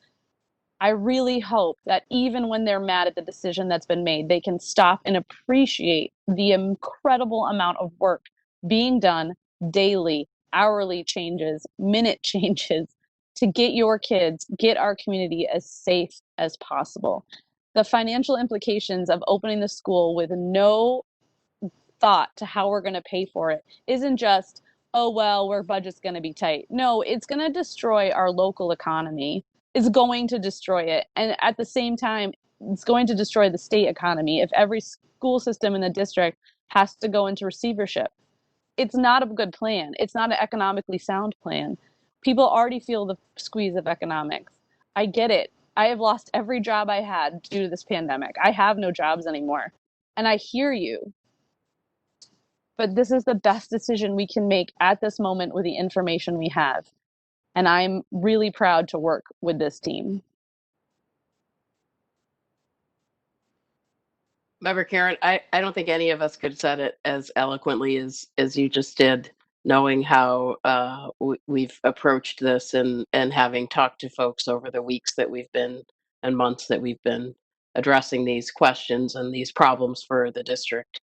I really hope that even when they're mad at the decision that's been made, they can stop and appreciate the incredible amount of work being done daily, hourly changes, minute changes to get your kids, get our community as safe as possible. The financial implications of opening the school with no thought to how we're going to pay for it isn't just, oh, well, our budget's going to be tight. No, it's going to destroy our local economy. It's going to destroy it. And at the same time, it's going to destroy the state economy if every school system in the district has to go into receivership. It's not a good plan. It's not an economically sound plan. People already feel the squeeze of economics. I get it. I have lost every job I had due to this pandemic. I have no jobs anymore. And I hear you. But this is the best decision we can make at this moment with the information we have. And I'm really proud to work with this team. Member Karen, I don't think any of us could have said it as eloquently as you just did, knowing how we've approached this and having talked to folks over the weeks that we've been and months that we've been addressing these questions and these problems for the district.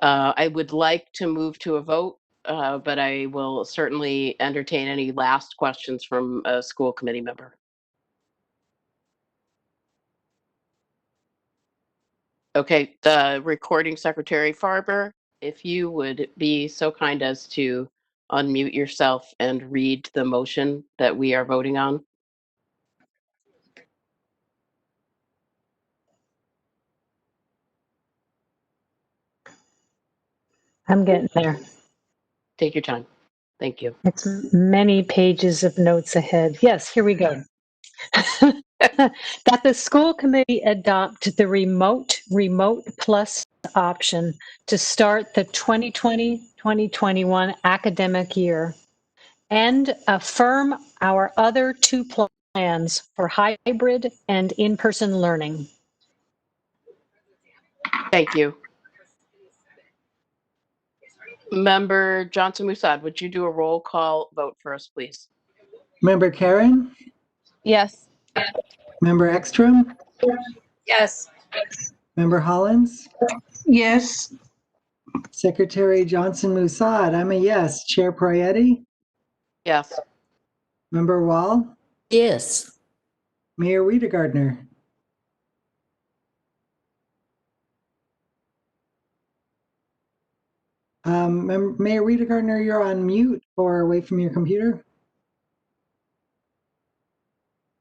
I would like to move to a vote, but I will certainly entertain any last questions from a school committee member. Okay, the recording secretary Farber, if you would be so kind as to unmute yourself and read the motion that we are voting on. I'm getting there. Take your time. Thank you. It's many pages of notes ahead. Yes, here we go. that the school committee adopt the remote plus option to start the 2020-2021 academic year and affirm our other two plans for hybrid and in-person learning. Thank you. Member Johnson Musad, would you do a roll call vote for us, please? Member Karen? Yes. Member Ekstrom? Yes. Member Hollins? Yes. Secretary Johnson Musad, I'm a yes. Chair Prayati? Yes. Member Wall? Yes. Mayor Wiedegardner? Mayor Wiedegardner, you're on mute or away from your computer.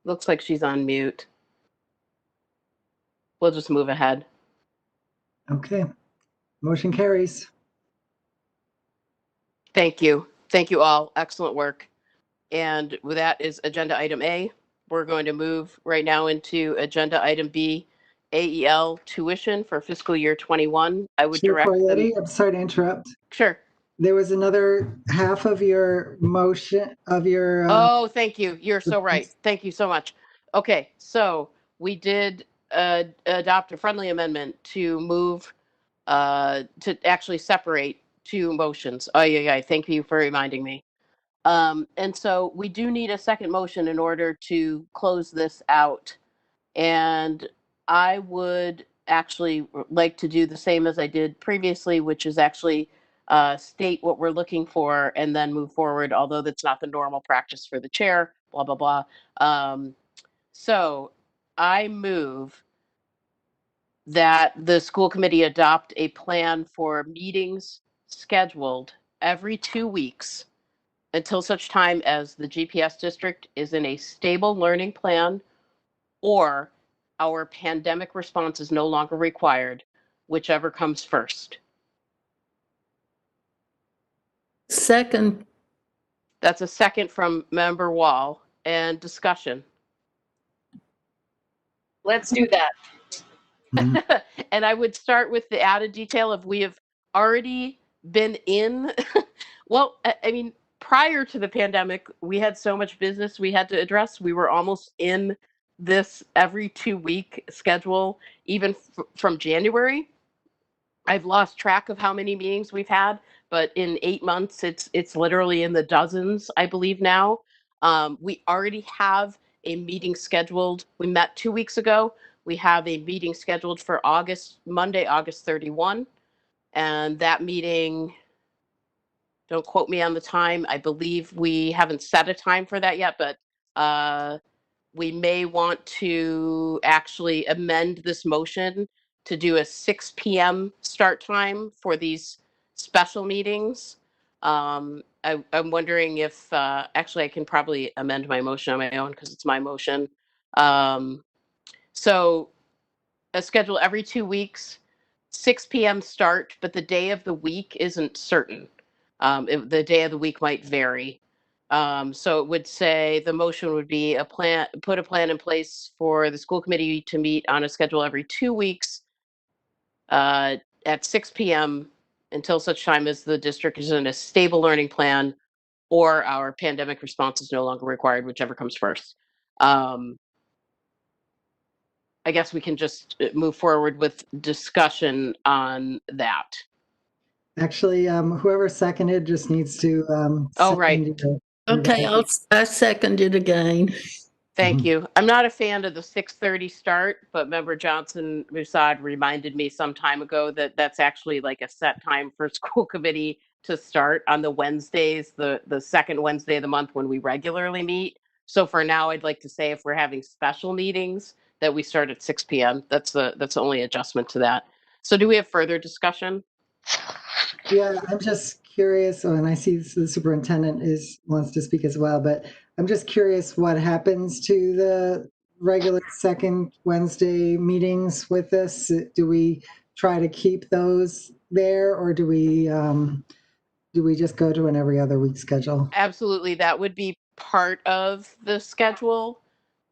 Looks like she's on mute. We'll just move ahead. Okay. Motion carries. Thank you. Thank you all. Excellent work. And with that is agenda item A. We're going to move right now into agenda item B, AEL tuition for fiscal year 21. I would Chair direct them. Prayati, I'm sorry to interrupt. Sure. There was another half of your motion of your. Oh, thank you. You're so right. Thank you so much. Okay, so we did adopt a friendly amendment to move to actually separate two motions. Oh, yeah. Thank you for reminding me. And so we do need a second motion in order to close this out. And I would actually like to do the same as I did previously, which is actually state what we're looking for and then move forward, although that's not the normal practice for the chair, blah, blah, blah. So I move that the school committee adopt a plan for meetings scheduled every 2 weeks until such time as the GPS district is in a stable learning plan or our pandemic response is no longer required, whichever comes first. Second. That's a second from Member Wall. And discussion. Let's do that. And I would start with the added detail of we have already been in, well, I mean, prior to the pandemic, we had so much business we had to address. We were almost in this every 2 week schedule, even from January. I've lost track of how many meetings we've had, but in 8 months, it's literally in the dozens, I believe now. We already have a meeting scheduled. We met 2 weeks ago. We have a meeting scheduled for Monday, August 31. And that meeting, don't quote me on the time. I believe we haven't set a time for that yet, but we may want to actually amend this motion to do a 6 p.m. start time for these special meetings. I'm wondering if, actually, I can probably amend my motion on my own because it's my motion. So a schedule every 2 weeks, 6 p.m. start, but the day of the week isn't certain. The day of the week might vary. So it would say the motion would be put a plan in place for the school committee to meet on a schedule every 2 weeks at 6 p.m. until such time as the district is in a stable learning plan or our pandemic response is no longer required, whichever comes first. I guess we can just move forward with discussion on that. Actually, whoever seconded just needs to. Oh, right. Okay, I second it again. Thank you. I'm not a fan of the 6:30 start, but Member Johnson Musad reminded me some time ago that that's actually like a set time for school committee to start on the Wednesdays, the second Wednesday of the month when we regularly meet. So for now, I'd like to say if we're having special meetings that we start at 6 p.m. That's the only adjustment to that. So do we have further discussion? Yeah, I'm just curious, and I see the superintendent wants to speak as well, but I'm just curious what happens to the regular second Wednesday meetings with this. Do we try to keep those there, or do we just go to an every other week schedule? Absolutely, that would be part of the schedule.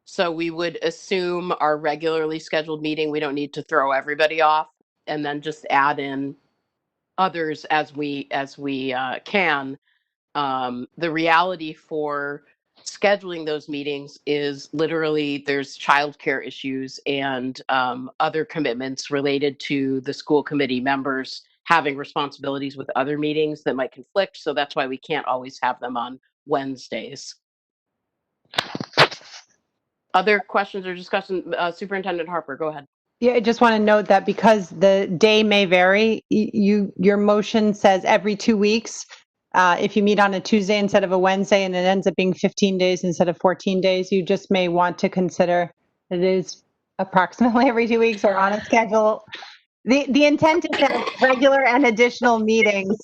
So we would assume our regularly scheduled meeting, we don't need to throw everybody off, and then just add in others as we can. The reality for scheduling those meetings is literally there's childcare issues and other commitments related to the school committee members having responsibilities with other meetings that might conflict. So that's why we can't always have them on Wednesdays. Other questions or discussion? Superintendent Harper, go ahead. Yeah, I just want to note that because the day may vary, your motion says every 2 weeks. If you meet on a Tuesday instead of a Wednesday and it ends up being 15 days instead of 14 days, you just may want to consider it is approximately every 2 weeks or on a schedule. The intent is to have regular and additional meetings,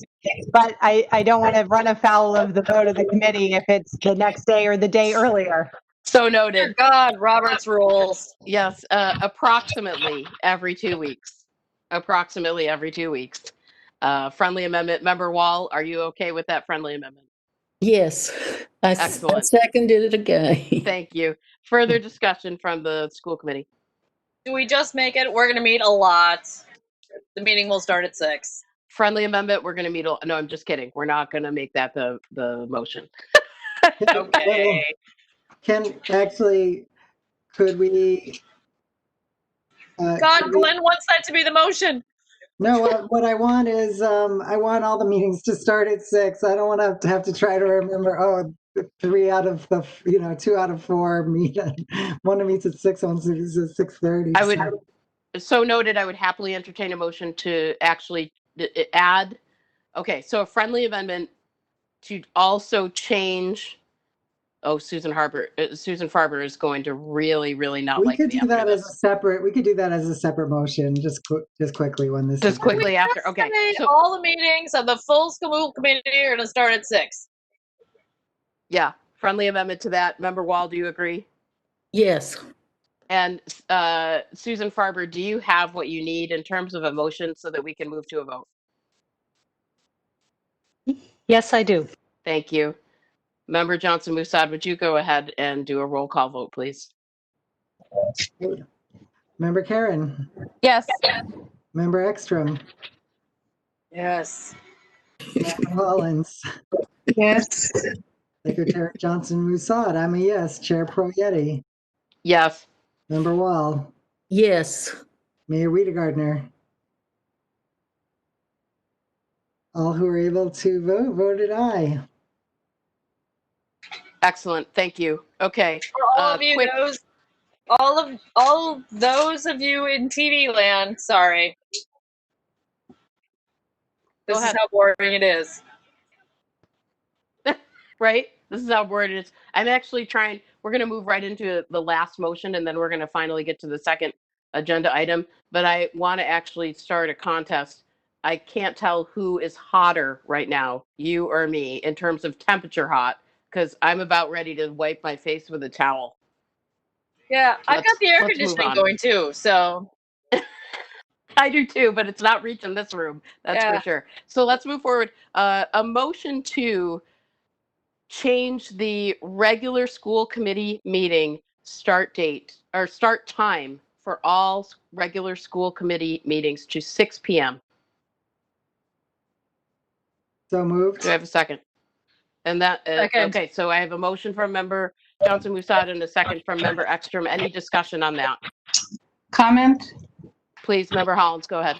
but I don't want to run afoul of the vote of the committee if it's the next day or the day earlier. So noted. God, Robert's rules. Yes, approximately every 2 weeks. Approximately every 2 weeks. Friendly amendment. Member Wall, are you okay with that friendly amendment? Yes, I Excellent. seconded it again. Thank you. Further discussion from the school committee. Do we just make it? We're going to meet a lot. The meeting will start at 6. Friendly amendment, we're going to meet. No, I'm just kidding. We're not going to make that the motion. Okay. Could we? God, Glenn wants that to be the motion. No, what I want is I want all the meetings to start at 6. I don't want to have to try to remember, 3 out of the, 2 out of 4 meet. One meets at 6, one meets at 6:30. I would, so noted, I would happily entertain a motion to actually add, okay, so a friendly amendment to also change, Susan Farber is going to really, really not like me after this. We could do that as a separate motion, just quickly when this Just quickly after, okay. So all the meetings of the full school committee are going to start at 6. Yeah, friendly amendment to that. Member Wall, do you agree? Yes. And Susan Farber, do you have what you need in terms of a motion so that we can move to a vote? Yes, I do. Thank you. Member Johnson Musad, would you go ahead and do a roll call vote, please? Member Karen. Yes. Member Ekstrom. Yes. Member Hollins. Yes. Secretary Johnson Musad. I'm a yes. Chair Pro Yeti. Yes. Member Wall. Yes. Mayor Wiedegardner. All who are able to vote voted aye. Excellent. Thank you. Okay. For all of you, all those of you in TV land, sorry. This is how boring it is. Right? This is how boring it is. I'm actually trying, we're going to move right into the last motion and then we're going to finally get to the second agenda item. But I want to actually start a contest. I can't tell who is hotter right now, you or me, in terms of temperature hot, because I'm about ready to wipe my face with a towel. Yeah, I've got the air conditioning going too, so. I do too, but it's not reaching this room. That's for sure. So let's move forward. A motion to change the regular school committee meeting start date or start time for all regular school committee meetings to 6 p.m. So moved. Do I have a second? And that, okay, so I have a motion from member Johnson Musad and a second from member Ekstrom. Any discussion on that? Comment? Please, member Hollins, go ahead.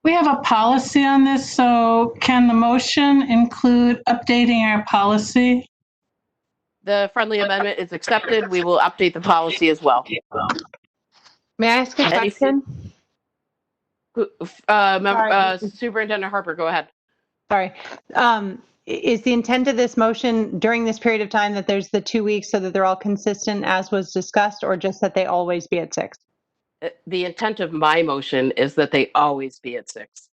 We have a policy on this, so can the motion include updating our policy? The friendly amendment is accepted. We will update the policy as well. May I ask a question? Superintendent Harper, go ahead. Sorry. Is the intent of this motion during this period of time that there's the 2 weeks so that they're all consistent as was discussed, or just that they always be at 6? The intent of my motion is that they always be at 6.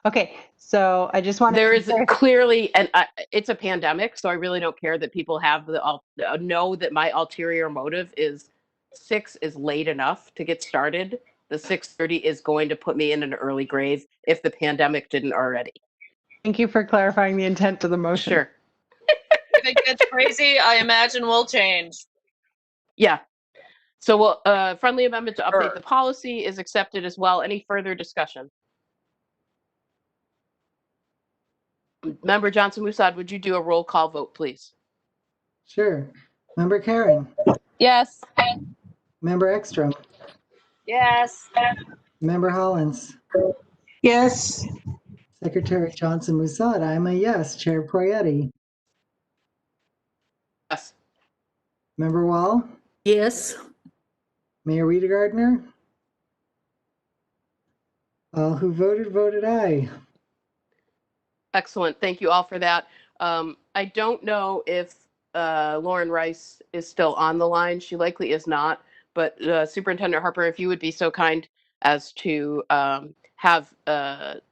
Okay, so I just want to. There is clearly, and it's a pandemic, so I really don't care that people have know that my ulterior motive is 6 is late enough to get started. The 6:30 is going to put me in an early grave if the pandemic didn't already. Thank you for clarifying the intent of the motion. Sure. If it gets crazy, I imagine we'll change. Yeah. So we'll, friendly amendment to update the policy is accepted as well. Any further discussion? Member Johnson Musad, would you do a roll call vote, please? Sure. Member Karen, Yes. Member Ekstrom, Yes. Member Hollins, Yes. Secretary Johnson Musad, I'm a yes. Chair Poyetti, Yes. Member Wall, Yes. Mayor Rita Gardner. All who voted, voted aye. Excellent. Thank you all for that. I don't know if Lauren Rice is still on the line. She likely is not. But Superintendent Harper, if you would be so kind as to have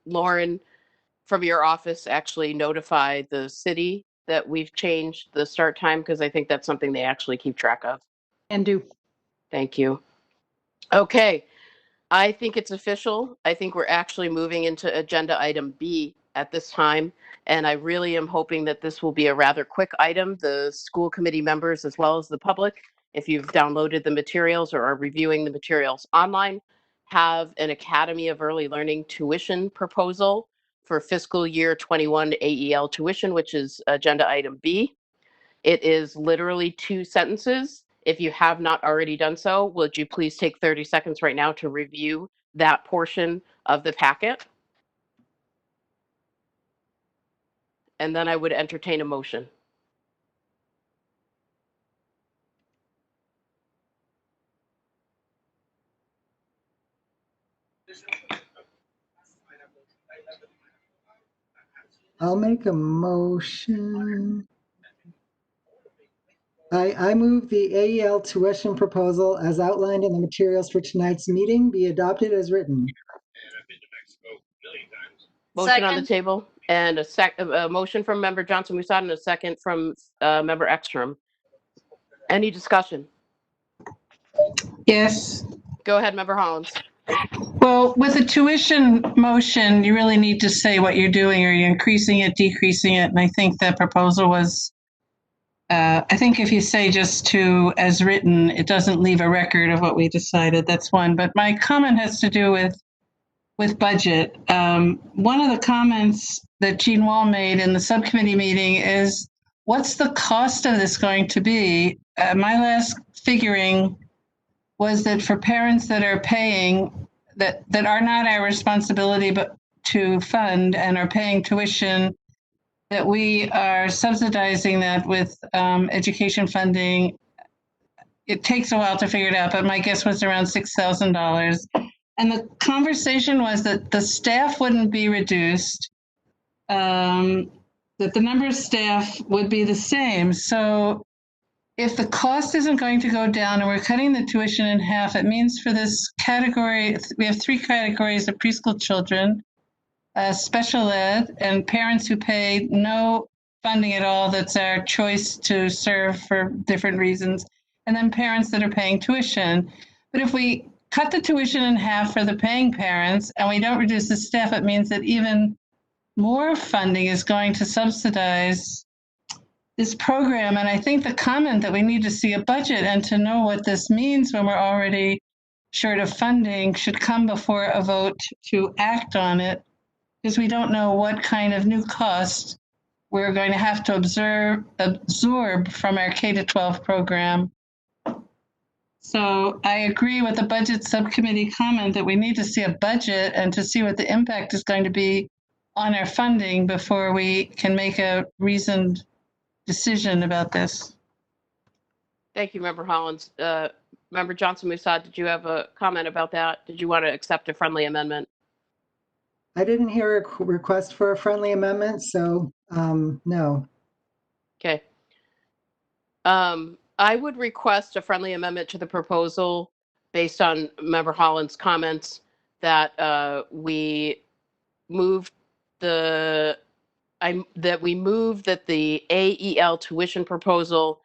Lauren from your office actually notify the city that we've changed the start time, because I think that's something they actually keep track of. And do. Thank you. Okay. I think it's official. I think we're actually moving into agenda item B at this time. And I really am hoping that this will be a rather quick item. The school committee members, as well as the public, if you've downloaded the materials or are reviewing the materials online, have an Academy of Early Learning tuition proposal for fiscal year 21 AEL tuition, which is agenda item B. It is literally 2 sentences. If you have not already done so, would you please take 30 seconds right now to review that portion of the packet? And then I would entertain a motion. I'll make a motion. I move the AEL tuition proposal as outlined in the materials for tonight's meeting be adopted as written. Motion on the table and a motion from Member Johnson Musad and a second from Member Ekstrom. Any discussion? Yes. Go ahead, Member Hollins. Well, with a tuition motion, you really need to say what you're doing. Are you increasing it, decreasing it? And I think that proposal was, I think if you say just to as written, it doesn't leave a record of what we decided. That's one. But my comment has to do with budget. One of the comments that Jean Wall made in the subcommittee meeting is, what's the cost of this going to be? My last figuring was that for parents that are paying, that are not our responsibility, but to fund and are paying tuition, that we are subsidizing that with education funding. It takes a while to figure it out, but my guess was around $6,000. And the conversation was that the staff wouldn't be reduced, that the number of staff would be the same. So if the cost isn't going to go down and we're cutting the tuition in half, it means for this category, we have 3 categories of preschool children, special ed, and parents who pay no funding at all, that's our choice to serve for different reasons, and then parents that are paying tuition. But if we cut the tuition in half for the paying parents and we don't reduce the staff, it means that even more funding is going to subsidize this program. And I think the comment that we need to see a budget and to know what this means when we're already short of funding should come before a vote to act on it, because we don't know what kind of new cost we're going to have to absorb from our K-12 program. So I agree with the budget subcommittee comment that we need to see a budget and to see what the impact is going to be on our funding before we can make a reasoned decision about this. Thank you, Member Hollins. Member Johnson Musad, did you have a comment about that? Did you want to accept a friendly amendment? I didn't hear a request for a friendly amendment, so no. Okay. I would request a friendly amendment to the proposal based on Member Hollins' comments that we move that the AEL tuition proposal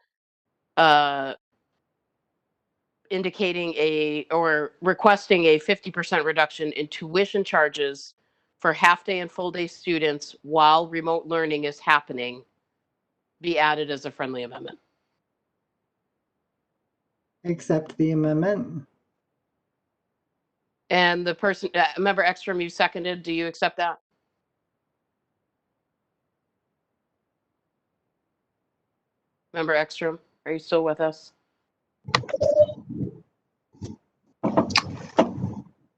indicating or requesting a 50% reduction in tuition charges for half-day and full-day students while remote learning is happening be added as a friendly amendment. Accept the amendment. And the person, member Ekstrom, you seconded. Do you accept that? Member Ekstrom, are you still with us?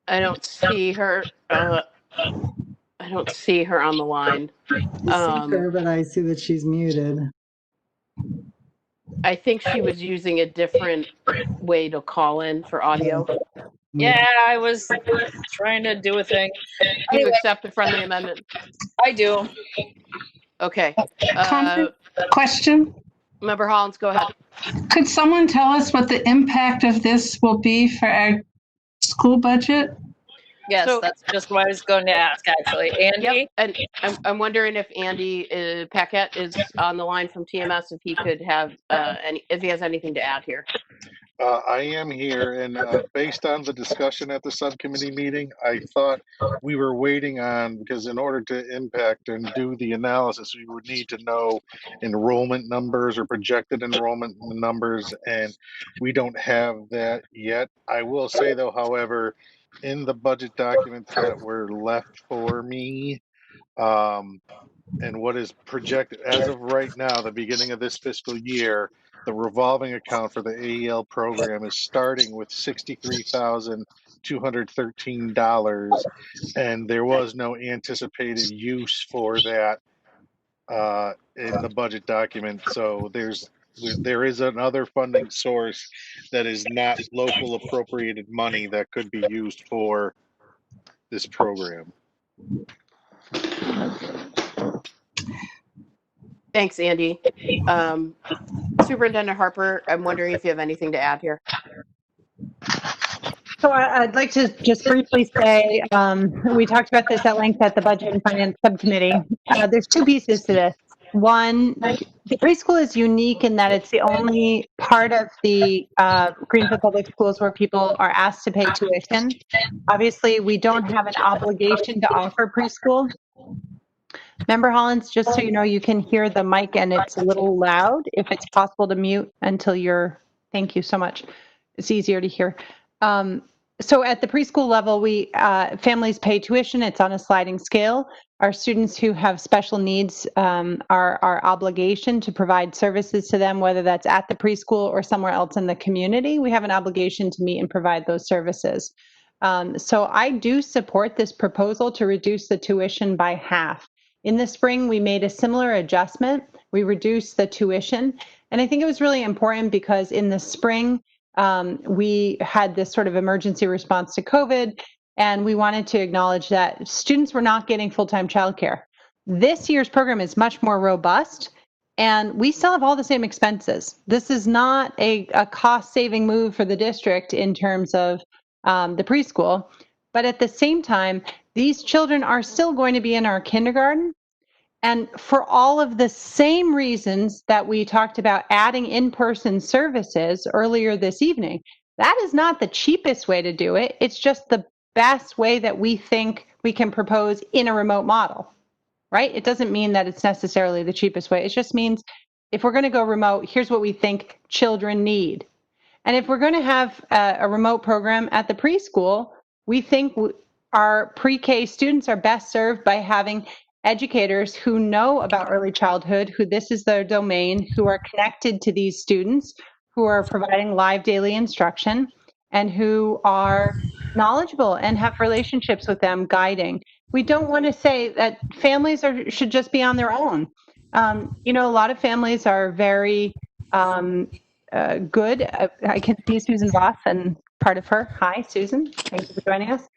I don't see her. I don't see her on the line. I see her, but I see that she's muted. I think she was using a different way to call in for audio. Yeah, I was trying to do a thing. Do you Anyway, accept the friendly amendment? I do. Okay. Question? Member Hollins, go ahead. Could someone tell us what the impact of this will be for our school budget? Yes, that's just what I was going to ask, actually. Andy? Yep, and I'm wondering if Andy Paquette is on the line from TMS, if he could have if he has anything to add here. I am here, and based on the discussion at the subcommittee meeting, I thought we were waiting on, because in order to impact and do the analysis, we would need to know enrollment numbers or projected enrollment numbers, and we don't have that yet. I will say, though, however, in the budget documents that were left for me, and what is projected as of right now, the beginning of this fiscal year, the revolving account for the AEL program is starting with $63,213, and there was no anticipated use for that in the budget document. So there is another funding source that is not local appropriated money that could be used for this program. Thanks, Andy. Superintendent Harper, I'm wondering if you have anything to add here. So I'd like to just briefly say, we talked about this at length at the Budget and Finance Subcommittee. There's two pieces to this. One, the preschool is unique in that it's the only part of the Greenfield Public Schools where people are asked to pay tuition. Obviously, we don't have an obligation to offer preschool. Member Hollins, just so you know, you can hear the mic and it's a little loud. If it's possible to mute until you're, thank you so much. It's easier to hear. So at the preschool level, we families pay tuition. It's on a sliding scale. Our students who have special needs our obligation to provide services to them, whether that's at the preschool or somewhere else in the community. We have an obligation to meet and provide those services. So I do support this proposal to reduce the tuition by half. In the spring, we made a similar adjustment. We reduced the tuition. And I think it was really important because in the spring, we had this sort of emergency response to COVID, and we wanted to acknowledge that students were not getting full-time childcare. This year's program is much more robust, and we still have all the same expenses. This is not a cost-saving move for the district in terms of the preschool, but at the same time, these children are still going to be in our kindergarten. And for all of the same reasons that we talked about adding in-person services earlier this evening, that is not the cheapest way to do it. It's just the best way that we think we can propose in a remote model, right? It doesn't mean that it's necessarily the cheapest way. It just means if we're going to go remote, here's what we think children need. And if we're going to have a remote program at the preschool, we think our pre-K students are best served by having educators who know about early childhood, who this is their domain, who are connected to these students, who are providing live daily instruction, and who are knowledgeable and have relationships with them guiding. We don't want to say that families should just be on their own. You know, a lot of families are very good. I can see Susan Voss and part of her. Hi, Susan. Thank you for joining us.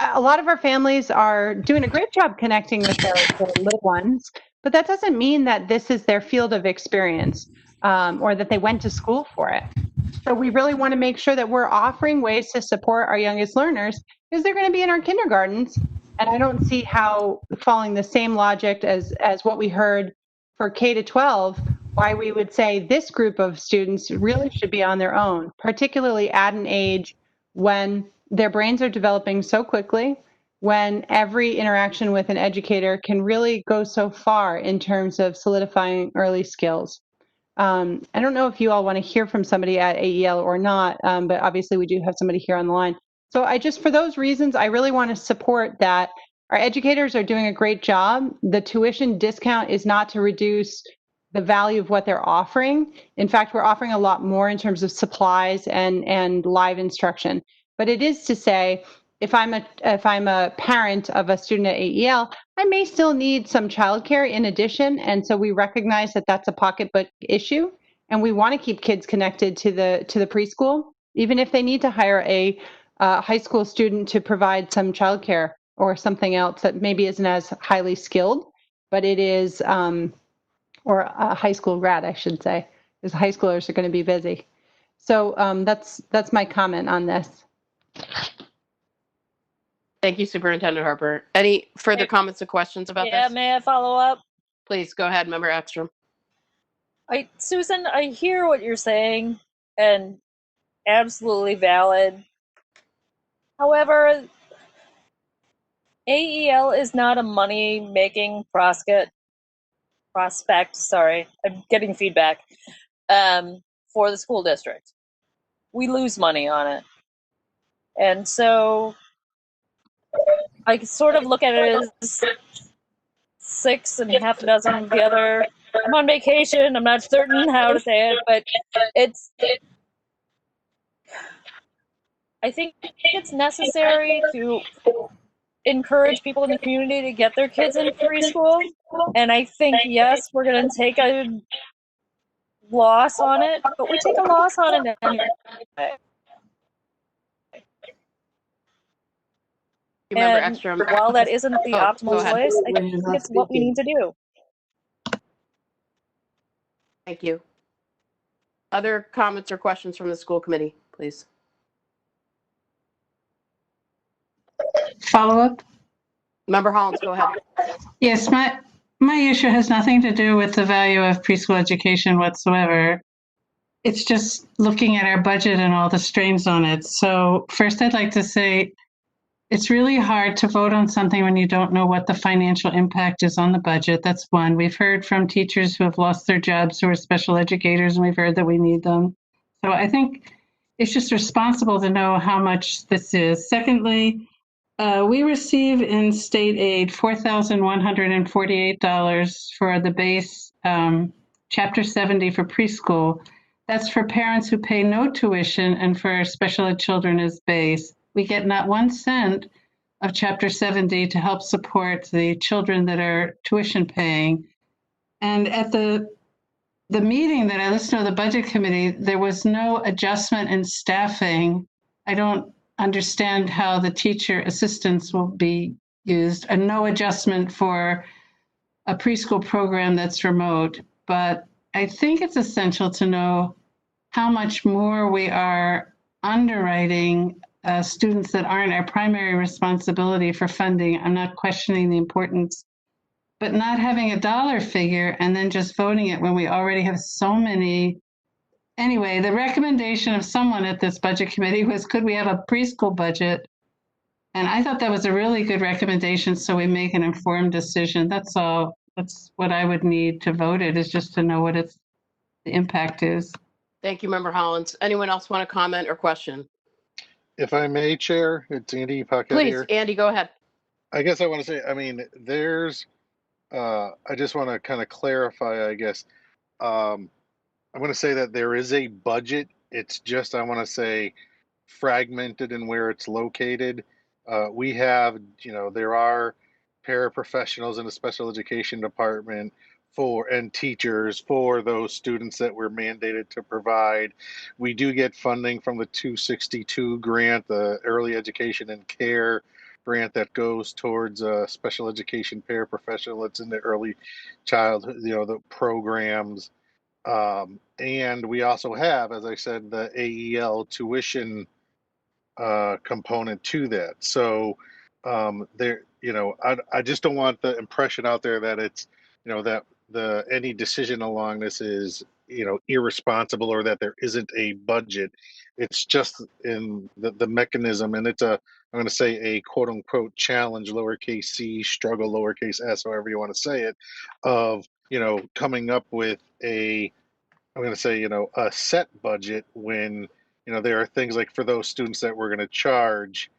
A lot of our families are doing a great job connecting with their little ones, but that doesn't mean that this is their field of experience or that they went to school for it. So we really want to make sure that we're offering ways to support our youngest learners because they're going to be in our kindergartens. And I don't see how following the same logic as what we heard for K to 12, why we would say this group of students really should be on their own, particularly at an age when their brains are developing so quickly, when every interaction with an educator can really go so far in terms of solidifying early skills. I don't know if you all want to hear from somebody at AEL or not, but obviously we do have somebody here on the line. So for those reasons, I really want to support that. Our educators are doing a great job. The tuition discount is not to reduce the value of what they're offering. In fact, we're offering a lot more in terms of supplies and live instruction. But it is to say, if I'm a parent of a student at AEL, I may still need some childcare in addition. And so we recognize that that's a pocketbook issue. And we want to keep kids connected to the preschool, even if they need to hire a high school student to provide some childcare or something else that maybe isn't as highly skilled, but it is, or a high school grad, I should say, because high schoolers are going to be busy. So that's my comment on this. Thank you, Superintendent Harper. Any further comments or questions about Yeah, this? may I follow up? Please go ahead, Member Ekstrom. Susan, I hear what you're saying, and absolutely valid. However, AEL is not a money-making prospect. Sorry, I'm getting feedback. For the school district, we lose money on it, and so I sort of look at it as 6 and half a dozen of the other. I'm on vacation. I'm not certain how to say it, but I think it's necessary to encourage people in the community to get their kids in preschool. And I think, yes, we're going to take a loss on it, but we take a loss on it anyway. Member And Ekstrom. while that isn't the optimal go ahead. choice, I think it's what we need to do. Thank you. Other comments or questions from the school committee, please? Follow up? Member Hollins, go ahead. Yes, my issue has nothing to do with the value of preschool education whatsoever. It's just looking at our budget and all the strains on it. So first, I'd like to say it's really hard to vote on something when you don't know what the financial impact is on the budget. That's one. We've heard from teachers who have lost their jobs who are special educators, and we've heard that we need them. So I think it's just responsible to know how much this is. Secondly, we receive in state aid $4,148 for the base Chapter 70 for preschool. That's for parents who pay no tuition and for special ed children as base. We get not 1 cent of Chapter 70 to help support the children that are tuition paying. And at the meeting that I listened to, the budget committee, there was no adjustment in staffing. I don't understand how the teacher assistants will be used, and no adjustment for a preschool program that's remote. But I think it's essential to know how much more we are underwriting students that aren't our primary responsibility for funding. I'm not questioning the importance, but not having a dollar figure and then just voting it when we already have so many. Anyway, the recommendation of someone at this budget committee was, could we have a preschool budget? And I thought that was a really good recommendation, so we make an informed decision. That's all. That's what I would need to vote it, is just to know what the impact is. Thank you, Member Hollins. Anyone else want to comment or question? If I may, Chair, it's Andy Paquette here. Please, Andy, go ahead. I guess I want to say, I mean, I just want to kind of clarify, I guess. I'm going to say that there is a budget. It's just, I want to say, fragmented in where it's located. We have, there are paraprofessionals in the special education department and teachers for those students that we're mandated to provide. We do get funding from the 262 grant, the early education and care grant that goes towards special education paraprofessional that's in the early childhood, the programs. And we also have, as I said, the AEL tuition component to that. So I just don't want the impression out there that it's, that any decision along this is, irresponsible, or that there isn't a budget. It's just in the mechanism, and it's I'm going to say a quote unquote challenge, lowercase c, struggle, lowercase s, however you want to say it, of, coming up with a I'm going to say, a set budget when, there are things like for those students that we're going to charge,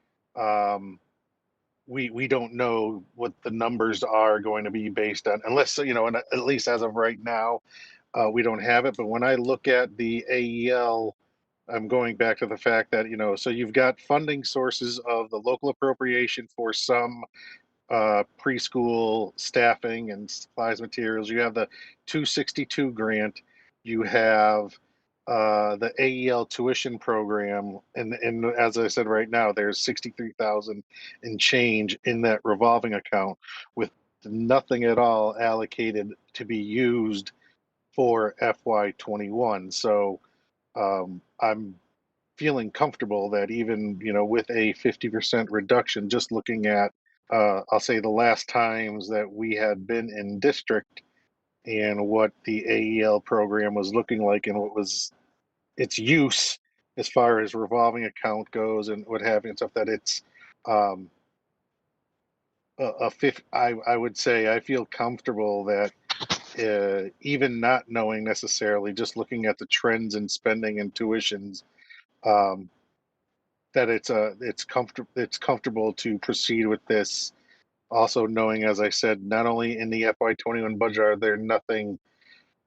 we don't know what the numbers are going to be based on, unless, and at least as of right now, we don't have it. But when I look at the AEL, I'm going back to the fact that, so you've got funding sources of the local appropriation for some preschool staffing and supplies materials. You have the 262 grant. You have the AEL tuition program, and as I said, right now there's 63,000 and change in that revolving account, with nothing at all allocated to be used for FY21. So I'm feeling comfortable that even with a 50% reduction, just looking at I'll say the last times that we had been in district and what the AEL program was looking like and what was its use as far as revolving account goes and what have you, and stuff, that it's I would say I feel comfortable that even not knowing necessarily, just looking at the trends in spending and tuitions, that it's comfortable to proceed with this. Also knowing, as I said, not only in the FY21 budget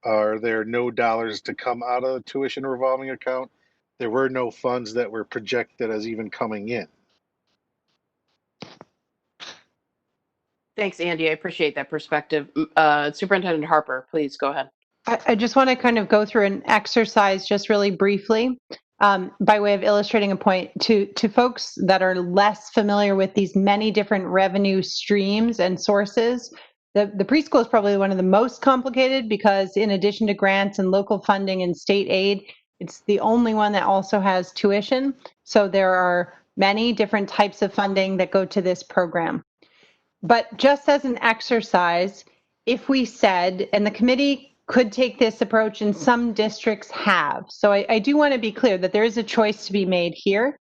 are there no dollars to come out of the tuition revolving account. There were no funds that were projected as even coming in. Thanks, Andy. I appreciate that perspective. Superintendent Harper, please go ahead. I just want to kind of go through an exercise just really briefly by way of illustrating a point to folks that are less familiar with these many different revenue streams and sources. The preschool is probably one of the most complicated because in addition to grants and local funding and state aid, it's the only one that also has tuition. So there are many different types of funding that go to this program. But just as an exercise, if we said, and the committee could take this approach and some districts have. So I do want to be clear that there is a choice to be made here.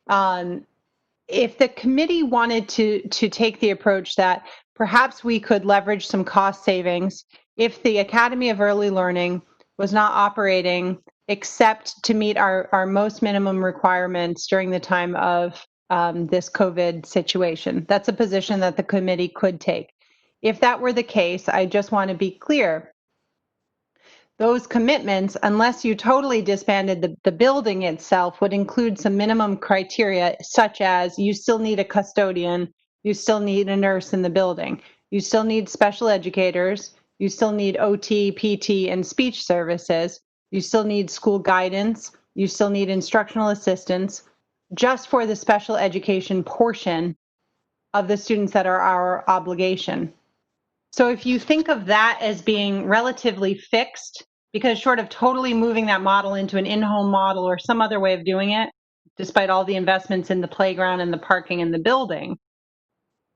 If the committee wanted to take the approach that perhaps we could leverage some cost savings if the Academy of Early Learning was not operating except to meet our most minimum requirements during the time of this COVID situation. That's a position that the committee could take. If that were the case, I just want to be clear. Those commitments, unless you totally disbanded the building itself, would include some minimum criteria, such as you still need a custodian, you still need a nurse in the building, you still need special educators, you still need OT, PT, and speech services, you still need school guidance, you still need instructional assistants, just for the special education portion of the students that are our obligation. So if you think of that as being relatively fixed, because short of totally moving that model into an in-home model or some other way of doing it, despite all the investments in the playground and the parking and the building,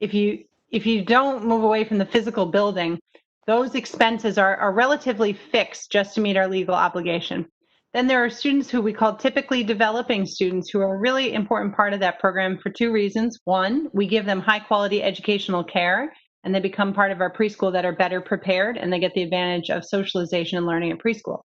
if you don't move away from the physical building, those expenses are relatively fixed just to meet our legal obligation. Then there are students who we call typically developing students who are a really important part of that program for two reasons. One, we give them high quality educational care and they become part of our preschool that are better prepared and they get the advantage of socialization and learning at preschool.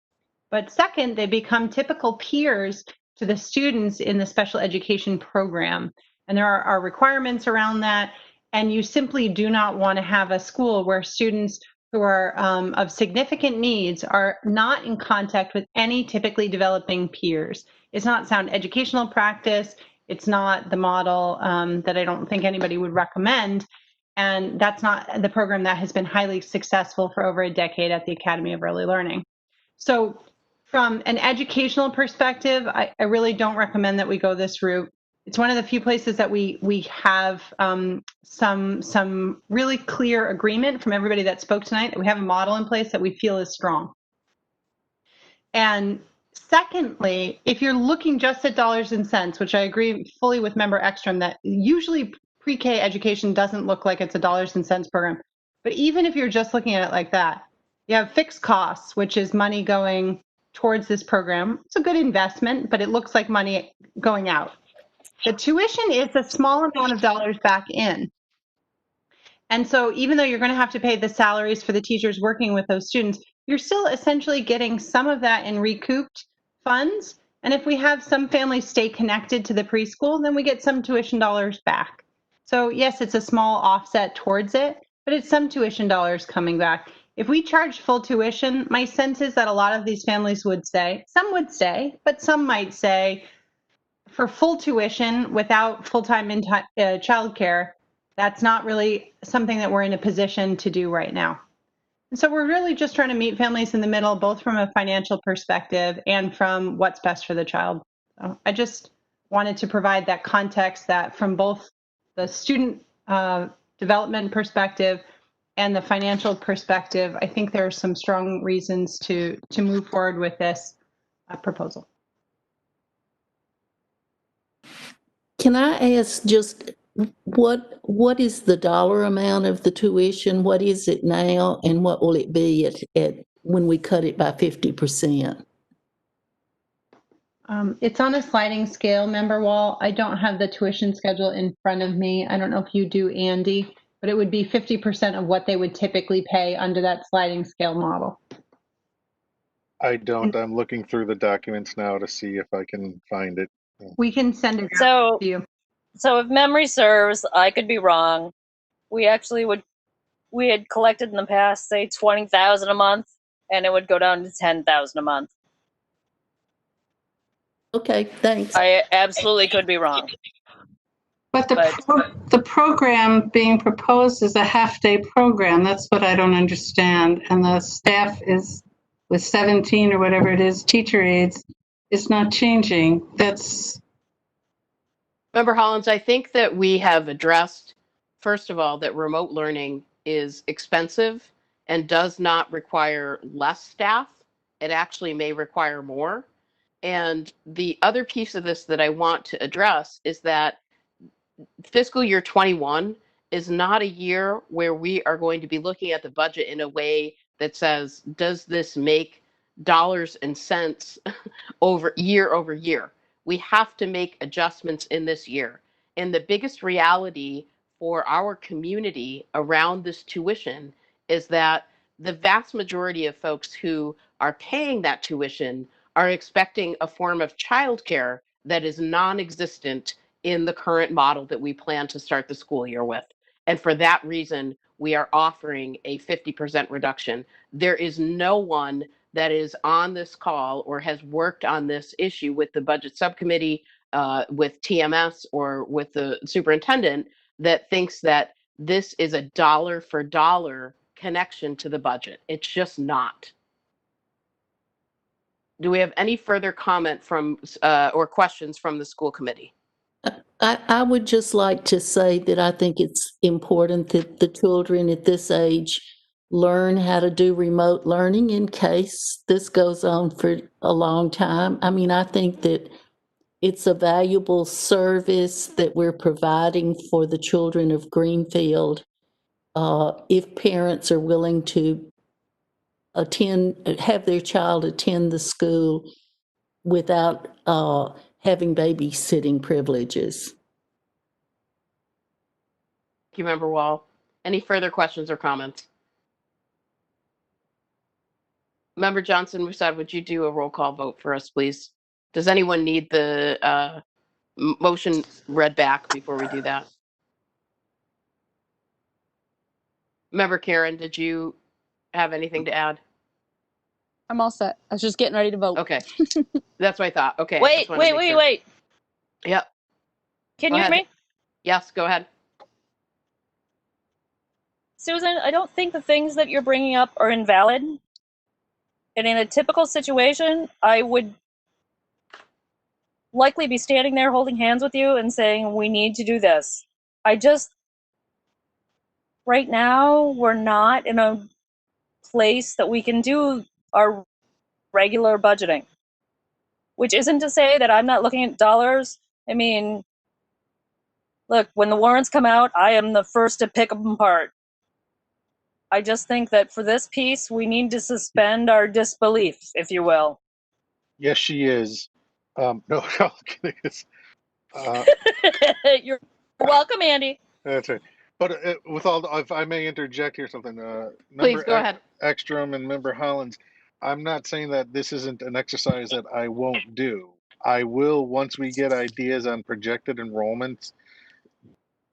But second, they become typical peers to the students in the special education program. And there are requirements around that. And you simply do not want to have a school where students who are of significant needs are not in contact with any typically developing peers. It's not sound educational practice. It's not the model that I don't think anybody would recommend. And that's not the program that has been highly successful for over a decade at the Academy of Early Learning. So from an educational perspective, I really don't recommend that we go this route. It's one of the few places that we have some really clear agreement from everybody that spoke tonight, that we have a model in place that we feel is strong. And secondly, if you're looking just at dollars and cents, which I agree fully with Member Ekstrom that usually pre-K education doesn't look like it's a dollars and cents program. But even if you're just looking at it like that, you have fixed costs, which is money going towards this program. It's a good investment, but it looks like money going out. The tuition is a small amount of dollars back in. And so even though you're going to have to pay the salaries for the teachers working with those students, you're still essentially getting some of that in recouped funds. And if we have some families stay connected to the preschool, then we get some tuition dollars back. So yes, it's a small offset towards it, but it's some tuition dollars coming back. If we charge full tuition, my sense is that a lot of these families would say, some would say, but some might say, for full tuition without full-time childcare, that's not really something that we're in a position to do right now. And so we're really just trying to meet families in the middle, both from a financial perspective and from what's best for the child. So I just wanted to provide that context that from both the student development perspective and the financial perspective, I think there are some strong reasons to move forward with this proposal. Can I ask just what is the dollar amount of the tuition? What is it now, and what will it be at when we cut it by 50%? It's on a sliding scale, member Wall. I don't have the tuition schedule in front of me. I don't know if you do, Andy, but it would be 50% of what they would typically pay under that sliding scale model. I don't. I'm looking through the documents now to see if I can find it. We can send it So, to you. So if memory serves, I could be wrong. We had collected in the past, say 20,000 a month, and it would go down to 10,000 a month. Okay, thanks. I absolutely could be wrong. But the program being proposed is a half-day program. That's what I don't understand. And the staff is with 17 or whatever it is, teacher aides, is not changing. That's... Member Hollins, I think that we have addressed, first of all, that remote learning is expensive and does not require less staff. It actually may require more. And the other piece of this that I want to address is that fiscal year 21 is not a year where we are going to be looking at the budget in a way that says, does this make dollars and cents over year? We have to make adjustments in this year. And the biggest reality for our community around this tuition is that the vast majority of folks who are paying that tuition are expecting a form of childcare that is non-existent in the current model that we plan to start the school year with. And for that reason, we are offering a 50% reduction. There is no one that is on this call or has worked on this issue with the budget subcommittee, with TMS, or with the superintendent that thinks that this is a dollar for dollar connection to the budget. It's just not. Do we have any further comment from or questions from the school committee? I would just like to say that I think it's important that the children at this age learn how to do remote learning in case this goes on for a long time. I mean, I think that it's a valuable service that we're providing for the children of Greenfield. If parents are willing to have their child attend the school without having babysitting privileges. Thank you, Member Wall. Any further questions or comments? Member Johnson-Musad, would you do a roll call vote for us, please? Does anyone need the motion read back before we do that? Member Karen, did you have anything to add? I'm all set. I was just getting ready to vote. Okay. That's what I thought. Okay. Wait. Yep. Can you hear me? Yes, go ahead. Susan, I don't think the things that you're bringing up are invalid. And in a typical situation, I would likely be standing there holding hands with you and saying, we need to do this. Right now, we're not in a place that we can do our regular budgeting. Which isn't to say that I'm not looking at dollars. I mean, look, when the warrants come out, I am the first to pick them apart. I just think that for this piece, we need to suspend our disbelief, if you will. Yes, she is. No, You're welcome, Andy. that's right. But with all, if I may interject here something, Please member go ahead. Ekstrom and member Hollins, I'm not saying that this isn't an exercise that I won't do. I will, once we get ideas on projected enrollments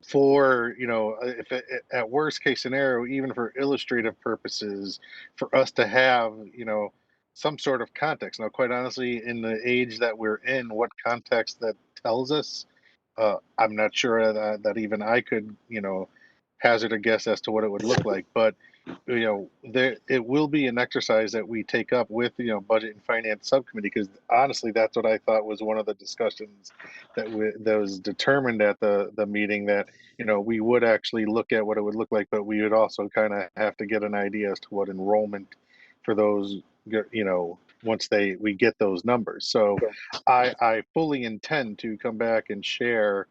for, you know, if at worst case scenario, even for illustrative purposes, for us to have, you know, some sort of context. Now, quite honestly, in the age that we're in, what context that tells us, I'm not sure that even I could, you know, hazard a guess as to what it would look like. But you know, it will be an exercise that we take up with, you know, budget and finance subcommittee, because honestly, that's what I thought was one of the discussions that was determined at the meeting, that, you know, we would actually look at what it would look like, but we would also kind of have to get an idea as to what enrollment for those, you know, once we get those numbers. So I fully intend to come back and share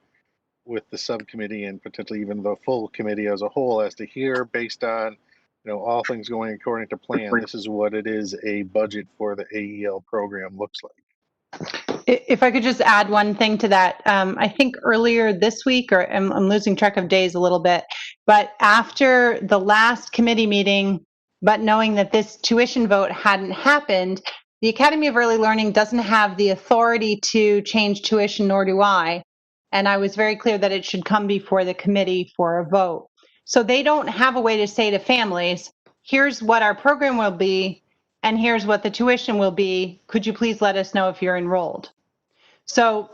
with the subcommittee and potentially even the full committee as a whole, as to hear, based on, you know, all things going according to plan, this is what it is a budget for the AEL program looks like. If I could just add one thing to that, I think earlier this week, or I'm losing track of days a little bit, but after the last committee meeting, but knowing that this tuition vote hadn't happened, the Academy of Early Learning doesn't have the authority to change tuition, nor do I. And I was very clear that it should come before the committee for a vote. So they don't have a way to say to families, here's what our program will be, and here's what the tuition will be. Could you please let us know if you're enrolled? So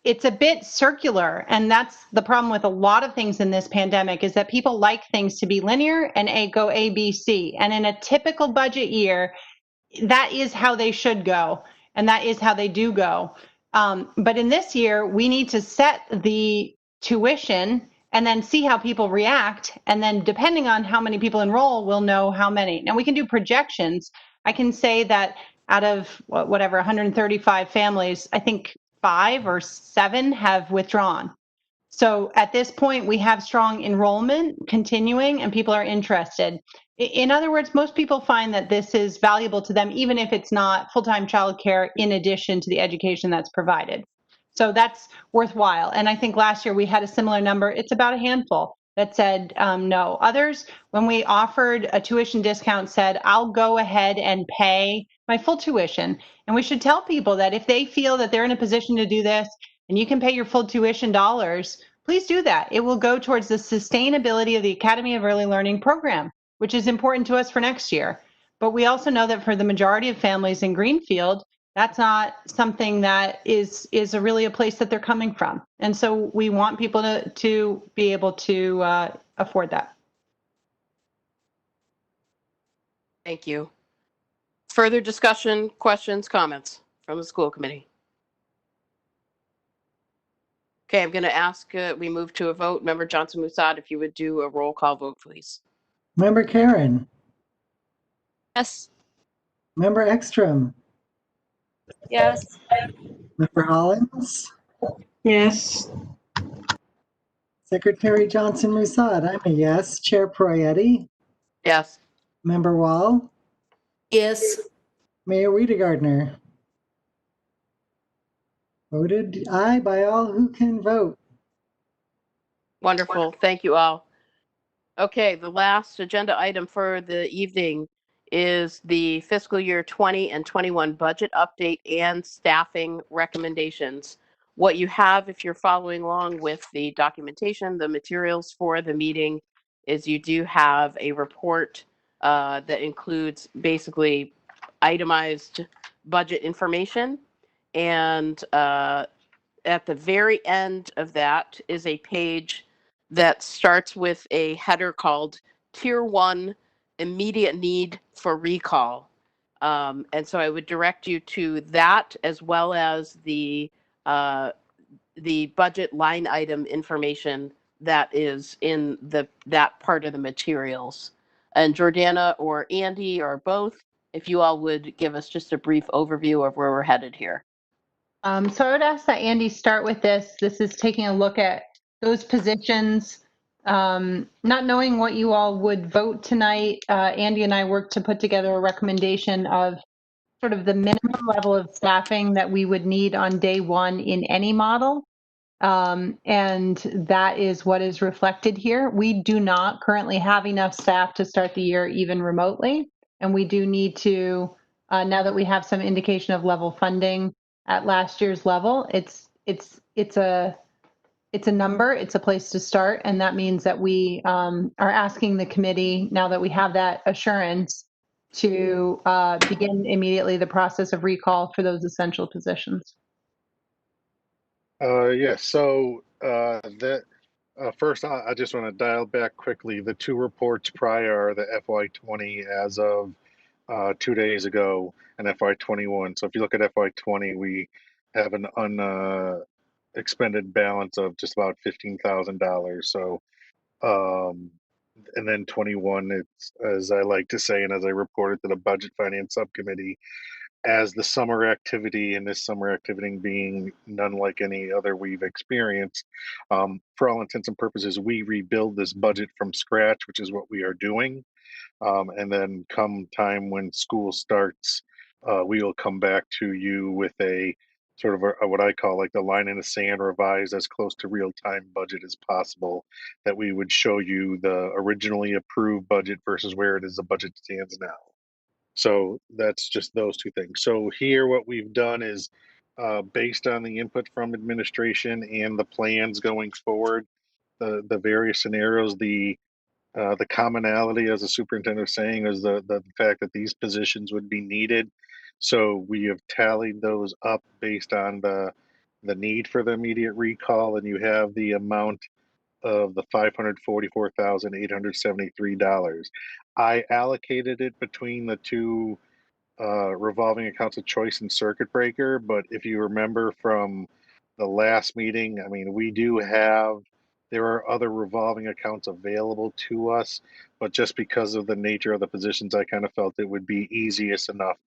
it's a bit circular, and that's the problem with a lot of things in this pandemic, is that people like things to be linear and go A, B, C. And in a typical budget year, that is how they should go, and that is how they do go. But in this year, we need to set the tuition and then see how people react. And then depending on how many people enroll, we'll know how many. Now we can do projections. I can say that out of whatever, 135 families, I think 5 or 7 have withdrawn. So at this point, we have strong enrollment continuing and people are interested. In other words, most people find that this is valuable to them, even if it's not full-time childcare in addition to the education that's provided. So that's worthwhile. And I think last year we had a similar number. It's about a handful that said no. Others, when we offered a tuition discount, said, I'll go ahead and pay my full tuition. And we should tell people that if they feel that they're in a position to do this and you can pay your full tuition dollars, please do that. It will go towards the sustainability of the Academy of Early Learning program, which is important to us for next year. But we also know that for the majority of families in Greenfield, that's not something that is really a place that they're coming from. And so we want people to be able to afford that. Thank you. Further discussion, questions, comments from the school committee? Okay, I'm going to ask, we move to a vote. Member Johnson-Musad, if you would do a roll call vote, please. Member Karen. Yes. Member Ekstrom. Yes. Member Hollins. Yes. Secretary Johnson-Musad, I'm a yes. Chair Proietti. Yes. Member Wall. Yes. Mayor Wiedegardner. Voted aye by all who can vote. Wonderful. Thank you all. Okay, the last agenda item for the evening is the fiscal year 20 and 21 budget update and staffing recommendations. What you have, if you're following along with the documentation, the materials for the meeting, is you do have a report that includes basically itemized budget information. And at the very end of that is a page that starts with a header called Tier 1 Immediate Need for Recall. And so I would direct you to that, as well as the budget line item information that is in that part of the materials. And Jordana or Andy or both, if you all would give us just a brief overview of where we're headed here. So I would ask that Andy start with this. This is taking a look at those positions, not knowing what you all would vote tonight. Andy and I worked to put together a recommendation of sort of the minimum level of staffing that we would need on day one in any model. And that is what is reflected here. We do not currently have enough staff to start the year even remotely. And we do need to, now that we have some indication of level funding at last year's level, it's a number, it's a place to start. And that means that we are asking the committee, now that we have that assurance, to begin immediately the process of recall for those essential positions. Yes. So first, I just want to dial back quickly. The two reports prior are the FY20 as of 2 days ago and FY21. So if you look at FY20, we have an expended balance of just about $15,000. So, and then 21, it's, as I like to say, and as I reported to the Budget Finance Subcommittee, as the summer activity, and this summer activity being none like any other we've experienced, for all intents and purposes, we rebuild this budget from scratch, which is what we are doing. And then come time when school starts, we will come back to you with a sort of what I call like the line in the sand revised as close to real time budget as possible, that we would show you the originally approved budget versus where it is the budget stands now. So that's just those two things. So here what we've done is based on the input from administration and the plans going forward, the various scenarios, the commonality, as the superintendent was saying, is the fact that these positions would be needed. So we have tallied those up based on the need for the immediate recall, and you have the amount of the $544,873. I allocated it between the two revolving accounts of choice and circuit breaker, but if you remember from the last meeting, I mean, there are other revolving accounts available to us, but just because of the nature of the positions, I kind of felt it would be easiest enough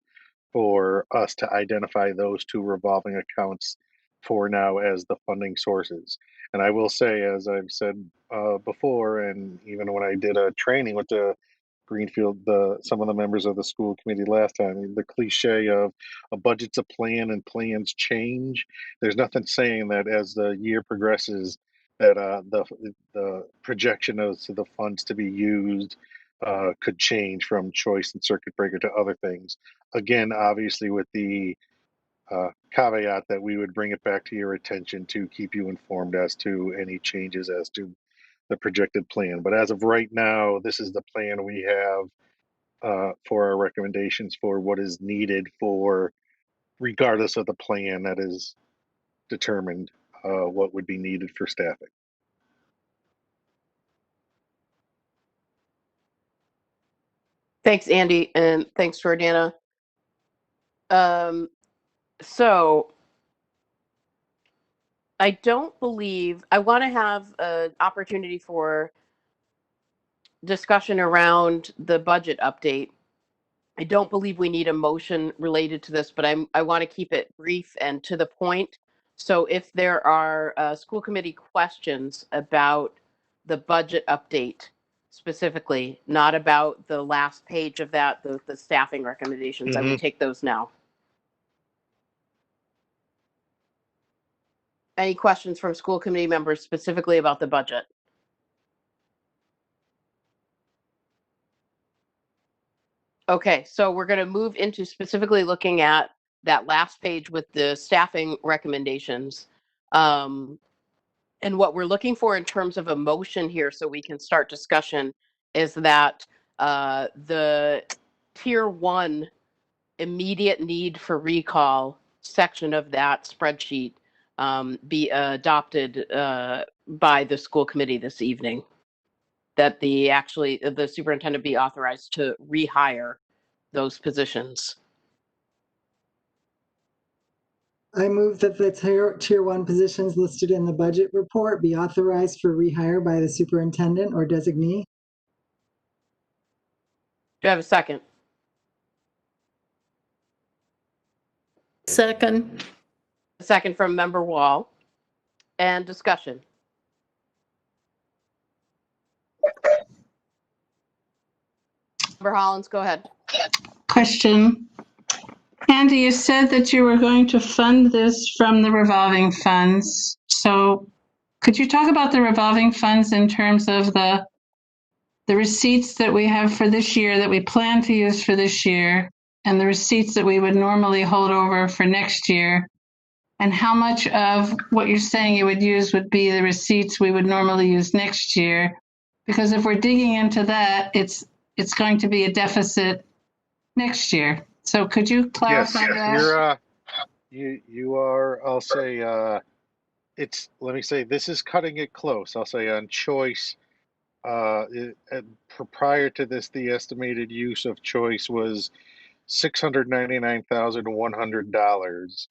for us to identify those two revolving accounts for now as the funding sources. And I will say, as I've said before, and even when I did a training with the Greenfield, some of the members of the school committee last time, the cliche of a budget's a plan and plans change. There's nothing saying that as the year progresses, that the projection of the funds to be used could change from choice and circuit breaker to other things. Again, obviously with the caveat that we would bring it back to your attention to keep you informed as to any changes as to the projected plan. But as of right now, this is the plan we have for our recommendations for what is needed for, regardless of the plan that is determined, what would be needed for staffing. Thanks, Andy, and thanks, Jordana. So I don't believe, I want to have an opportunity for discussion around the budget update. I don't believe we need a motion related to this, but I want to keep it brief and to the point. So if there are school committee questions about the budget update specifically, not about the last page of that, the staffing recommendations, I would take those now. Any questions from school committee members specifically about the budget? Okay, so we're going to move into specifically looking at that last page with the staffing recommendations. And what we're looking for in terms of a motion here so we can start discussion is that the tier 1 immediate need for recall section of that spreadsheet be adopted by the school committee this evening. That the superintendent be authorized to rehire those positions. I move that the tier 1 positions listed in the budget report be authorized for rehire by the superintendent or designee. Do I have a second? Second. A second from Member Wall. And discussion. Member Hollins, go ahead. Question. Andy, you said that you were going to fund this from the revolving funds. So could you talk about the revolving funds in terms of the receipts that we have for this year that we plan to use for this year and the receipts that we would normally hold over for next year? And how much of what you're saying you would use would be the receipts we would normally use next year? Because if we're digging into that, it's going to be a deficit next year. So could you clarify Yes, that? you are, I'll say, let me say, this is cutting it close. I'll say on choice, prior to this, the estimated use of choice was $699,100.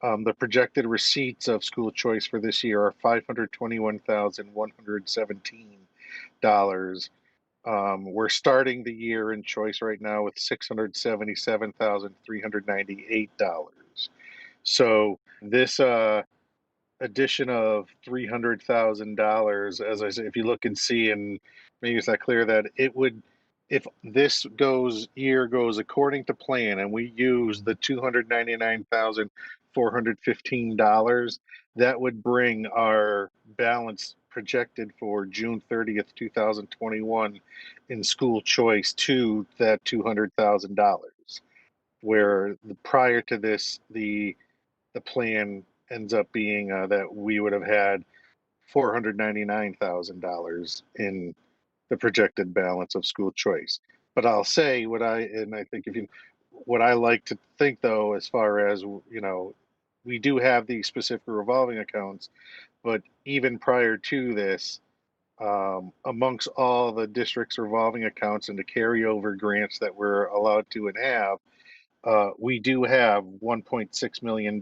The projected receipts of school choice for this year are $521,117. We're starting the year in choice right now with $677,398. So this addition of $300,000, as I say, if you look and see, and maybe it's not clear that it would, if this year goes according to plan, and we use the $299,415, that would bring our balance projected for June 30th, 2021 in school choice to that $200,000, where prior to this, the plan ends up being that we would have had $499,000 in the projected balance of school choice. But I'll say and I think what I like to think though, as far as, we do have these specific revolving accounts, but even prior to this, amongst all the district's revolving accounts and the carryover grants that we're allowed to and have, we do have $1.6 million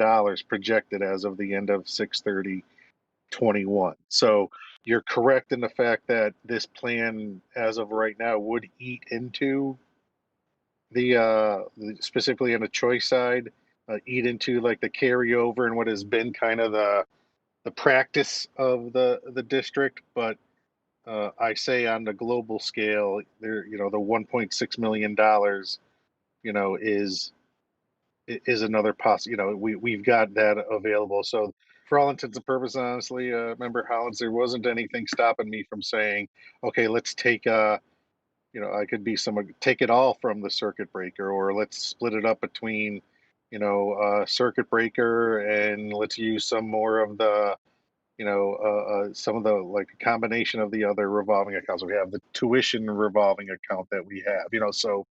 projected as of the end of 6/30/21. So you're correct in the fact that this plan, as of right now, would eat into specifically on the choice side, eat into like the carryover and what has been kind of the practice of the district. But I say on the global scale, the $1.6 million, is another we've got that available. So for all intents and purposes, honestly, Member Hollins, there wasn't anything stopping me from saying, okay, let's take I could be take it all from the circuit breaker, or let's split it up between circuit breaker, and let's use some more of the some of the, like, a combination of the other revolving accounts. We have the tuition revolving account that we have, so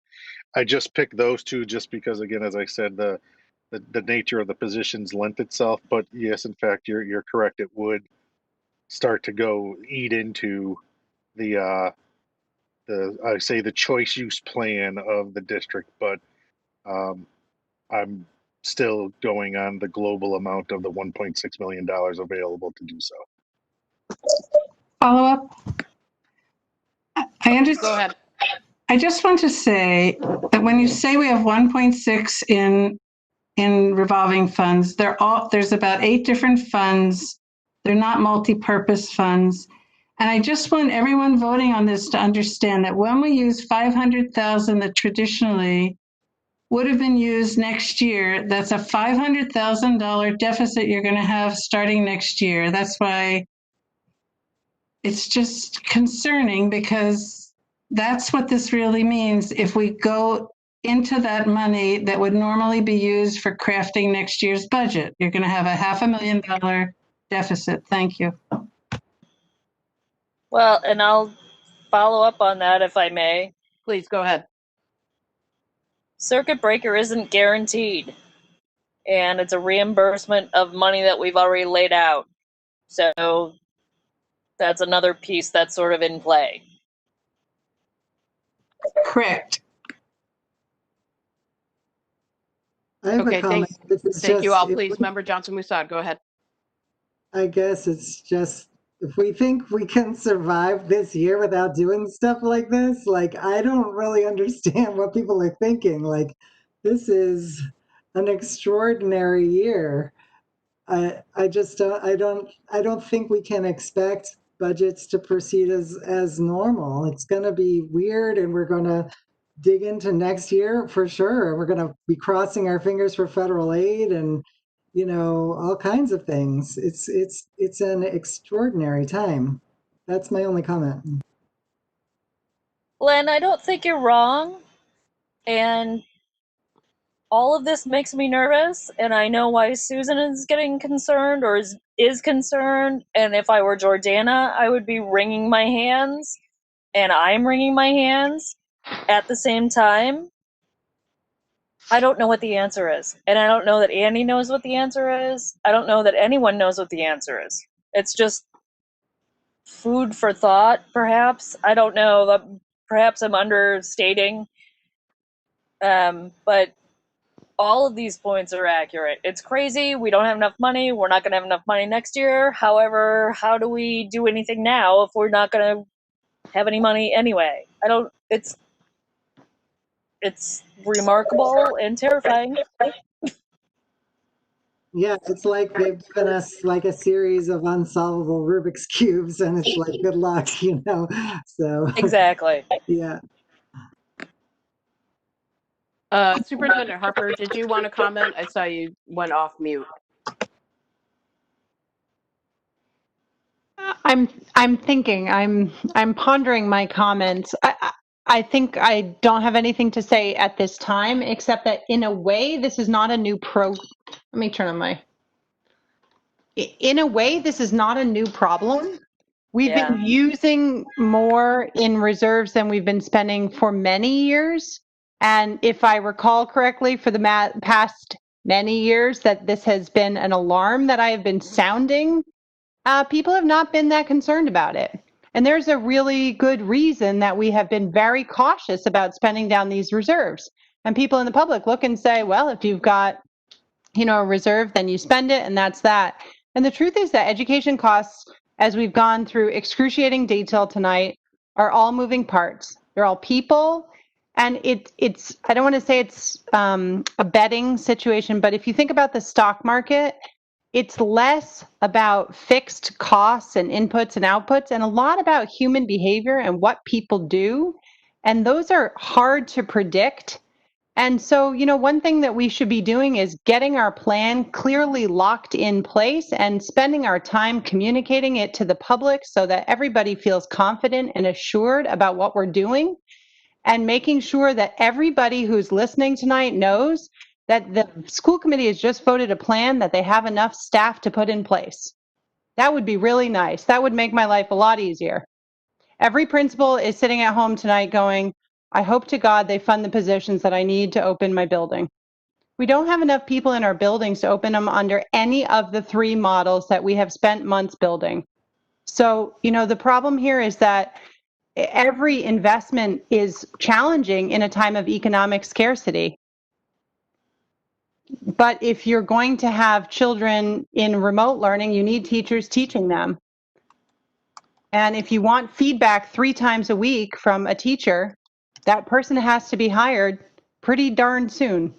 I just picked those two just because, again, as I said, the nature of the positions lent itself. But yes, in fact, you're correct. It would start to eat into the I say the choice use plan of the district. But I'm still going on the global amount of the $1.6 million available to do so. Follow up? I understand. Go ahead. I just want to say that when you say we have 1.6 in revolving funds, there's about 8 different funds. They're not multi-purpose funds. And I just want everyone voting on this to understand that when we use 500,000 that traditionally would have been used next year, that's a $500,000 deficit you're going to have starting next year. That's why it's just concerning, because that's what this really means. If we go into that money that would normally be used for crafting next year's budget, you're going to have a $500,000 deficit. Thank you. Well, and I'll follow up on that if I may. Please go ahead. Circuit breaker isn't guaranteed, and it's a reimbursement of money that we've already laid out. So that's another piece that's sort of in play. Correct. I have Okay, a comment. thank you all. Please, Member Johnson-Musad, go ahead. I guess it's just, if we think we can survive this year without doing stuff like this, like, I don't really understand what people are thinking. Like, this is an extraordinary year. I don't think we can expect budgets to proceed as normal. It's going to be weird, and we're going to dig into next year for sure. We're going to be crossing our fingers for federal aid and, all kinds of things. It's an extraordinary time. That's my only comment. Len, I don't think you're wrong. And all of this makes me nervous. And I know why Susan is getting concerned or is concerned. And if I were Jordana, I would be wringing my hands. And I'm wringing my hands at the same time. I don't know what the answer is. And I don't know that Andy knows what the answer is. I don't know that anyone knows what the answer is. It's just food for thought, perhaps. I don't know. Perhaps I'm understating. But all of these points are accurate. It's crazy. We don't have enough money. We're not going to have enough money next year. However, how do we do anything now if we're not going to have any money anyway? It's remarkable and terrifying. Yeah, it's like they've given us like a series of unsolvable Rubik's Cubes, and it's like, good luck, so. Exactly. Yeah. Superintendent Harper, did you want to comment? I saw you went off mute. I'm thinking. I'm pondering my comments. I think I don't have anything to say at this time, except that in a way, this is not a new Let me turn on my. In a way, this is not a new problem. We've been using more in reserves than we've been spending for many years. And if I recall correctly, for the past many years that this has been an alarm that I have been sounding, people have not been that concerned about it. And there's a really good reason that we have been very cautious about spending down these reserves. And people in the public look and say, well, if you've got, a reserve, then you spend it, and that's that. And the truth is that education costs, as we've gone through excruciating detail tonight, are all moving parts. They're all people. And it's I don't want to say it's a betting situation, but if you think about the stock market, it's less about fixed costs and inputs and outputs and a lot about human behavior and what people do. And those are hard to predict. And so, one thing that we should be doing is getting our plan clearly locked in place and spending our time communicating it to the public so that everybody feels confident and assured about what we're doing, and making sure that everybody who's listening tonight knows that the school committee has just voted a plan that they have enough staff to put in place. That would be really nice. That would make my life a lot easier. Every principal is sitting at home tonight going, I hope to God they fund the positions that I need to open my building. We don't have enough people in our buildings to open them under any of the 3 models that we have spent months building. So, the problem here is that every investment is challenging in a time of economic scarcity. But if you're going to have children in remote learning, you need teachers teaching them. And if you want feedback 3 times a week from a teacher, that person has to be hired pretty darn soon.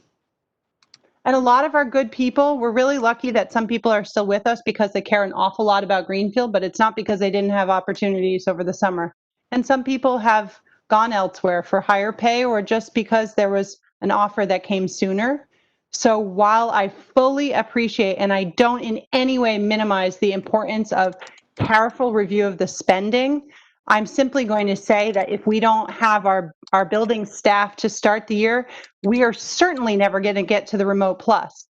And a lot of our good people, we're really lucky that some people are still with us because they care an awful lot about Greenfield, but it's not because they didn't have opportunities over the summer. And some people have gone elsewhere for higher pay or just because there was an offer that came sooner. So while I fully appreciate, and I don't in any way minimize the importance of careful review of the spending, I'm simply going to say that if we don't have our building staff to start the year, we are certainly never going to get to the remote plus.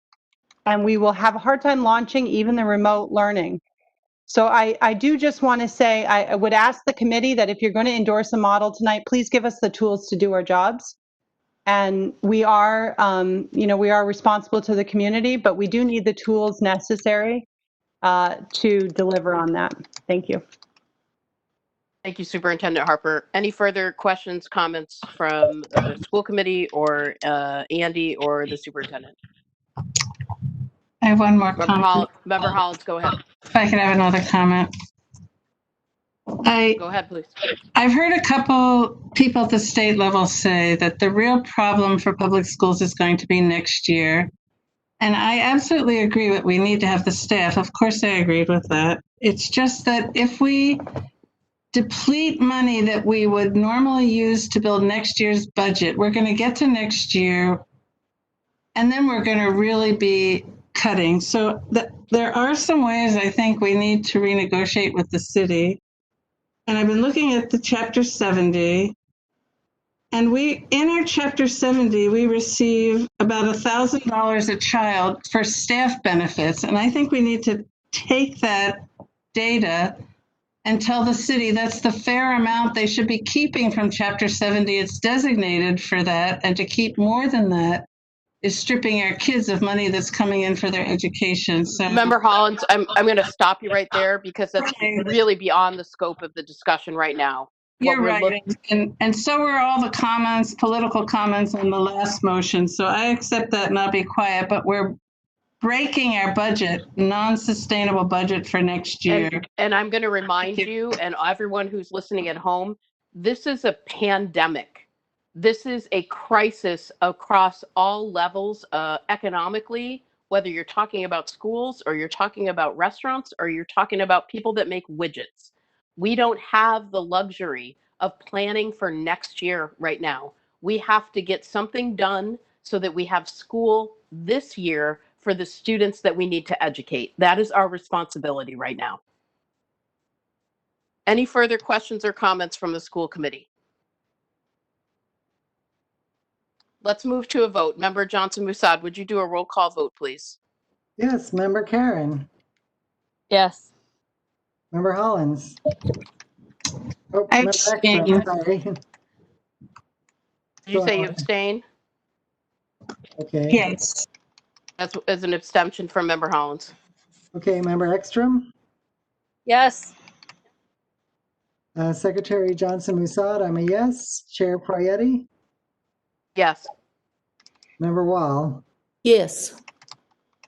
And we will have a hard time launching even the remote learning. So I do just want to say, I would ask the committee that if you're going to endorse a model tonight, please give us the tools to do our jobs. And we are, we are responsible to the community, but we do need the tools necessary to deliver on that. Thank you. Thank you, Superintendent Harper. Any further questions, comments from the school committee or Andy or the superintendent? I have one more comment. Member Hollins, go ahead. If I could have another comment. Go ahead, please. I've heard a couple people at the state level say that the real problem for public schools is going to be next year. And I absolutely agree that we need to have the staff. Of course, I agreed with that. It's just that if we deplete money that we would normally use to build next year's budget. We're going to get to next year, and then we're going to really be cutting. So there are some ways I think we need to renegotiate with the city. And I've been looking at the Chapter 70. And in our Chapter 70, we receive about $1,000 a child for staff benefits. And I think we need to take that data and tell the city that's the fair amount they should be keeping from Chapter 70. It's designated for that. And to keep more than that is stripping our kids of money that's coming in for their education. So, Member Hollins, I'm going to stop you right there because that's really beyond the scope of the discussion right now. You're right. And so were all the comments, political comments on the last motion. So I accept that and I'll be quiet, but we're breaking our budget, non-sustainable budget for next year. And I'm going to remind you and everyone who's listening at home, this is a pandemic. This is a crisis across all levels economically, whether you're talking about schools or you're talking about restaurants or you're talking about people that make widgets. We don't have the luxury of planning for next year right now. We have to get something done so that we have school this year for the students that we need to educate. That is our responsibility right now. Any further questions or comments from the school committee? Let's move to a vote. Member Johnson-Musad, would you do a roll call vote, please? Yes, Member Karen. Yes. Member Hollins. Oh, I Member abstain. Ekstrom, sorry. Did you say you abstain? Okay. Yes. That's as an abstention from Member Hollins. Okay, Member Ekstrom. Yes. Secretary Johnson-Musad, I'm a yes. Chair Prayeti. Yes. Member Wall. Yes.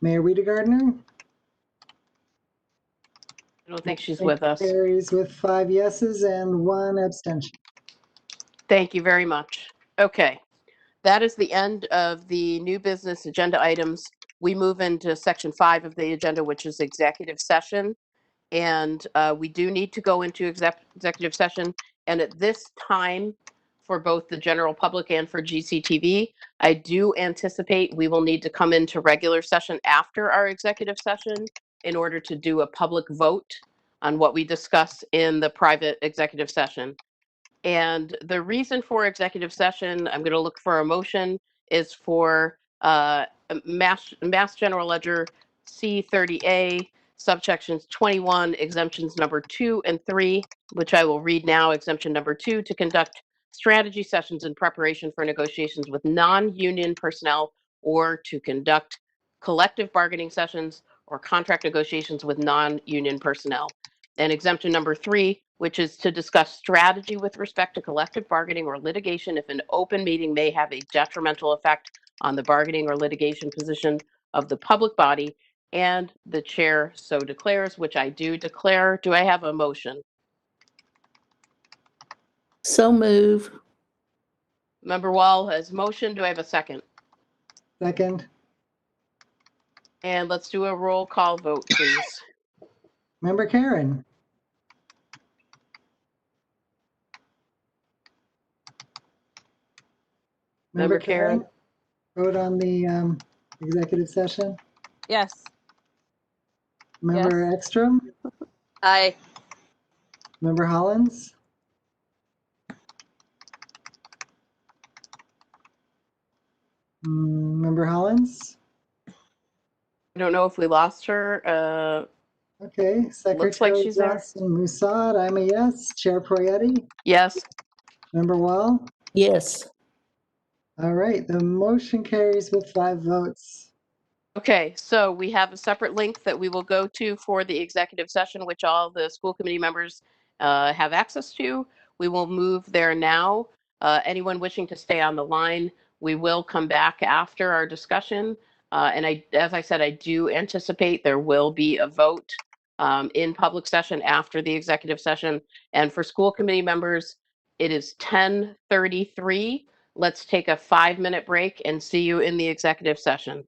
Mayor Wiedegardner. I don't think she's with us. Carries with 5 yeses and 1 abstention. Thank you very much. Okay. That is the end of the new business agenda items. We move into section 5 of the agenda, which is executive session. And we do need to go into executive session. And at this time, for both the general public and for GCTV, I do anticipate we will need to come into regular session after our executive session in order to do a public vote on what we discuss in the private executive session. And the reason for executive session, I'm going to look for a motion, is for Mass General Ledger C30A, subsections 21, exemptions number 2 and 3, which I will read now. Exemption number 2, to conduct strategy sessions in preparation for negotiations with non-union personnel or to conduct collective bargaining sessions or contract negotiations with non-union personnel. And exemption number 3, which is to discuss strategy with respect to collective bargaining or litigation if an open meeting may have a detrimental effect on the bargaining or litigation position of the public body, and the chair so declares, which I do declare. Do I have a motion? So move. Member Wall has motion. Do I have a second? Second. And let's do a roll call vote, please. Member Karen. Member Karen. Vote on the executive session. Yes. Member Ekstrom. Aye. Member Hollins. Member Hollins. I don't know if we lost her. Okay, Secretary Looks like she's there. Johnson-Musad, I'm a yes. Chair Prayeti. Yes. Member Wall. Yes. All right, the motion carries with 5 votes. Okay, so we have a separate link that we will go to for the executive session, which all the school committee members have access to. We will move there now. Anyone wishing to stay on the line, we will come back after our discussion. And as I said, I do anticipate there will be a vote in public session after the executive session. And for school committee members, it is 10:33. Let's take a 5-minute break and see you in the executive session.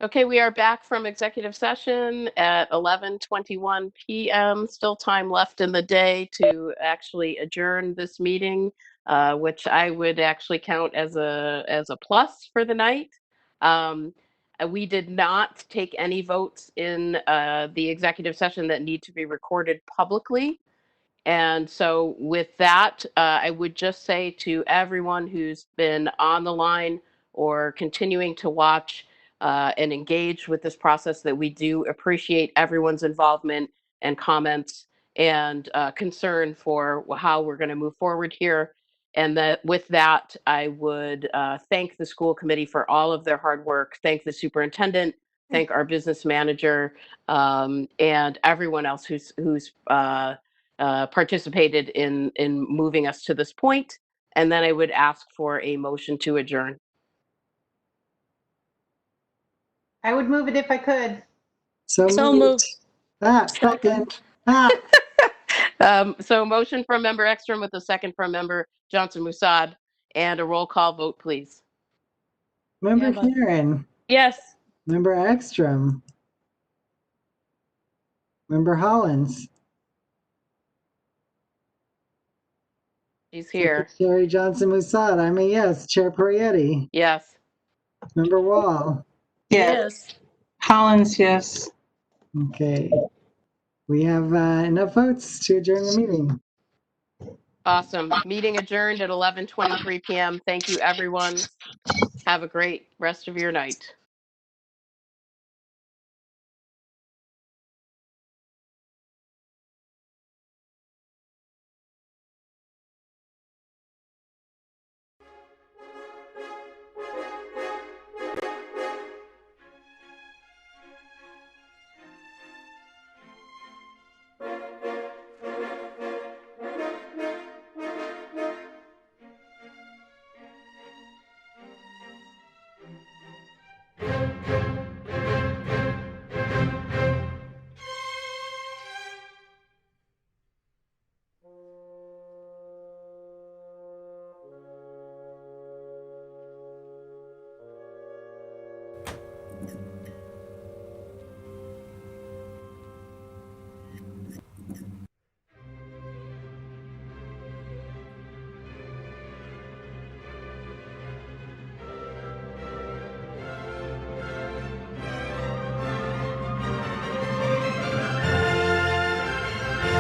Okay, we are back from executive session at 11:21 p.m. Still time left in the day to actually adjourn this meeting, which I would actually count as a plus for the night. We did not take any votes in the executive session that need to be recorded publicly. And so with that, I would just say to everyone who's been on the line or continuing to watch and engage with this process that we do appreciate everyone's involvement and comments and concern for how we're going to move forward here. And that with that, I would thank the school committee for all of their hard work, thank the superintendent, thank our business manager, and everyone else who's participated in moving us to this point. And then I would ask for a motion to adjourn. I would move it if I could. So moved. Second. So motion from member Ekstrom with a second from member Johnson Musad, and a roll call vote, please. Member Kieran. Yes. Member Ekstrom. Member Hollins. She's here. Secretary Johnson Musad. I'm a yes. Chair Porietti. Yes. Member Wall. Yes. Hollins, yes. Okay. We have enough votes to adjourn the meeting. Awesome. Meeting adjourned at 11:23 p.m. Thank you, everyone. Have a great rest of your night.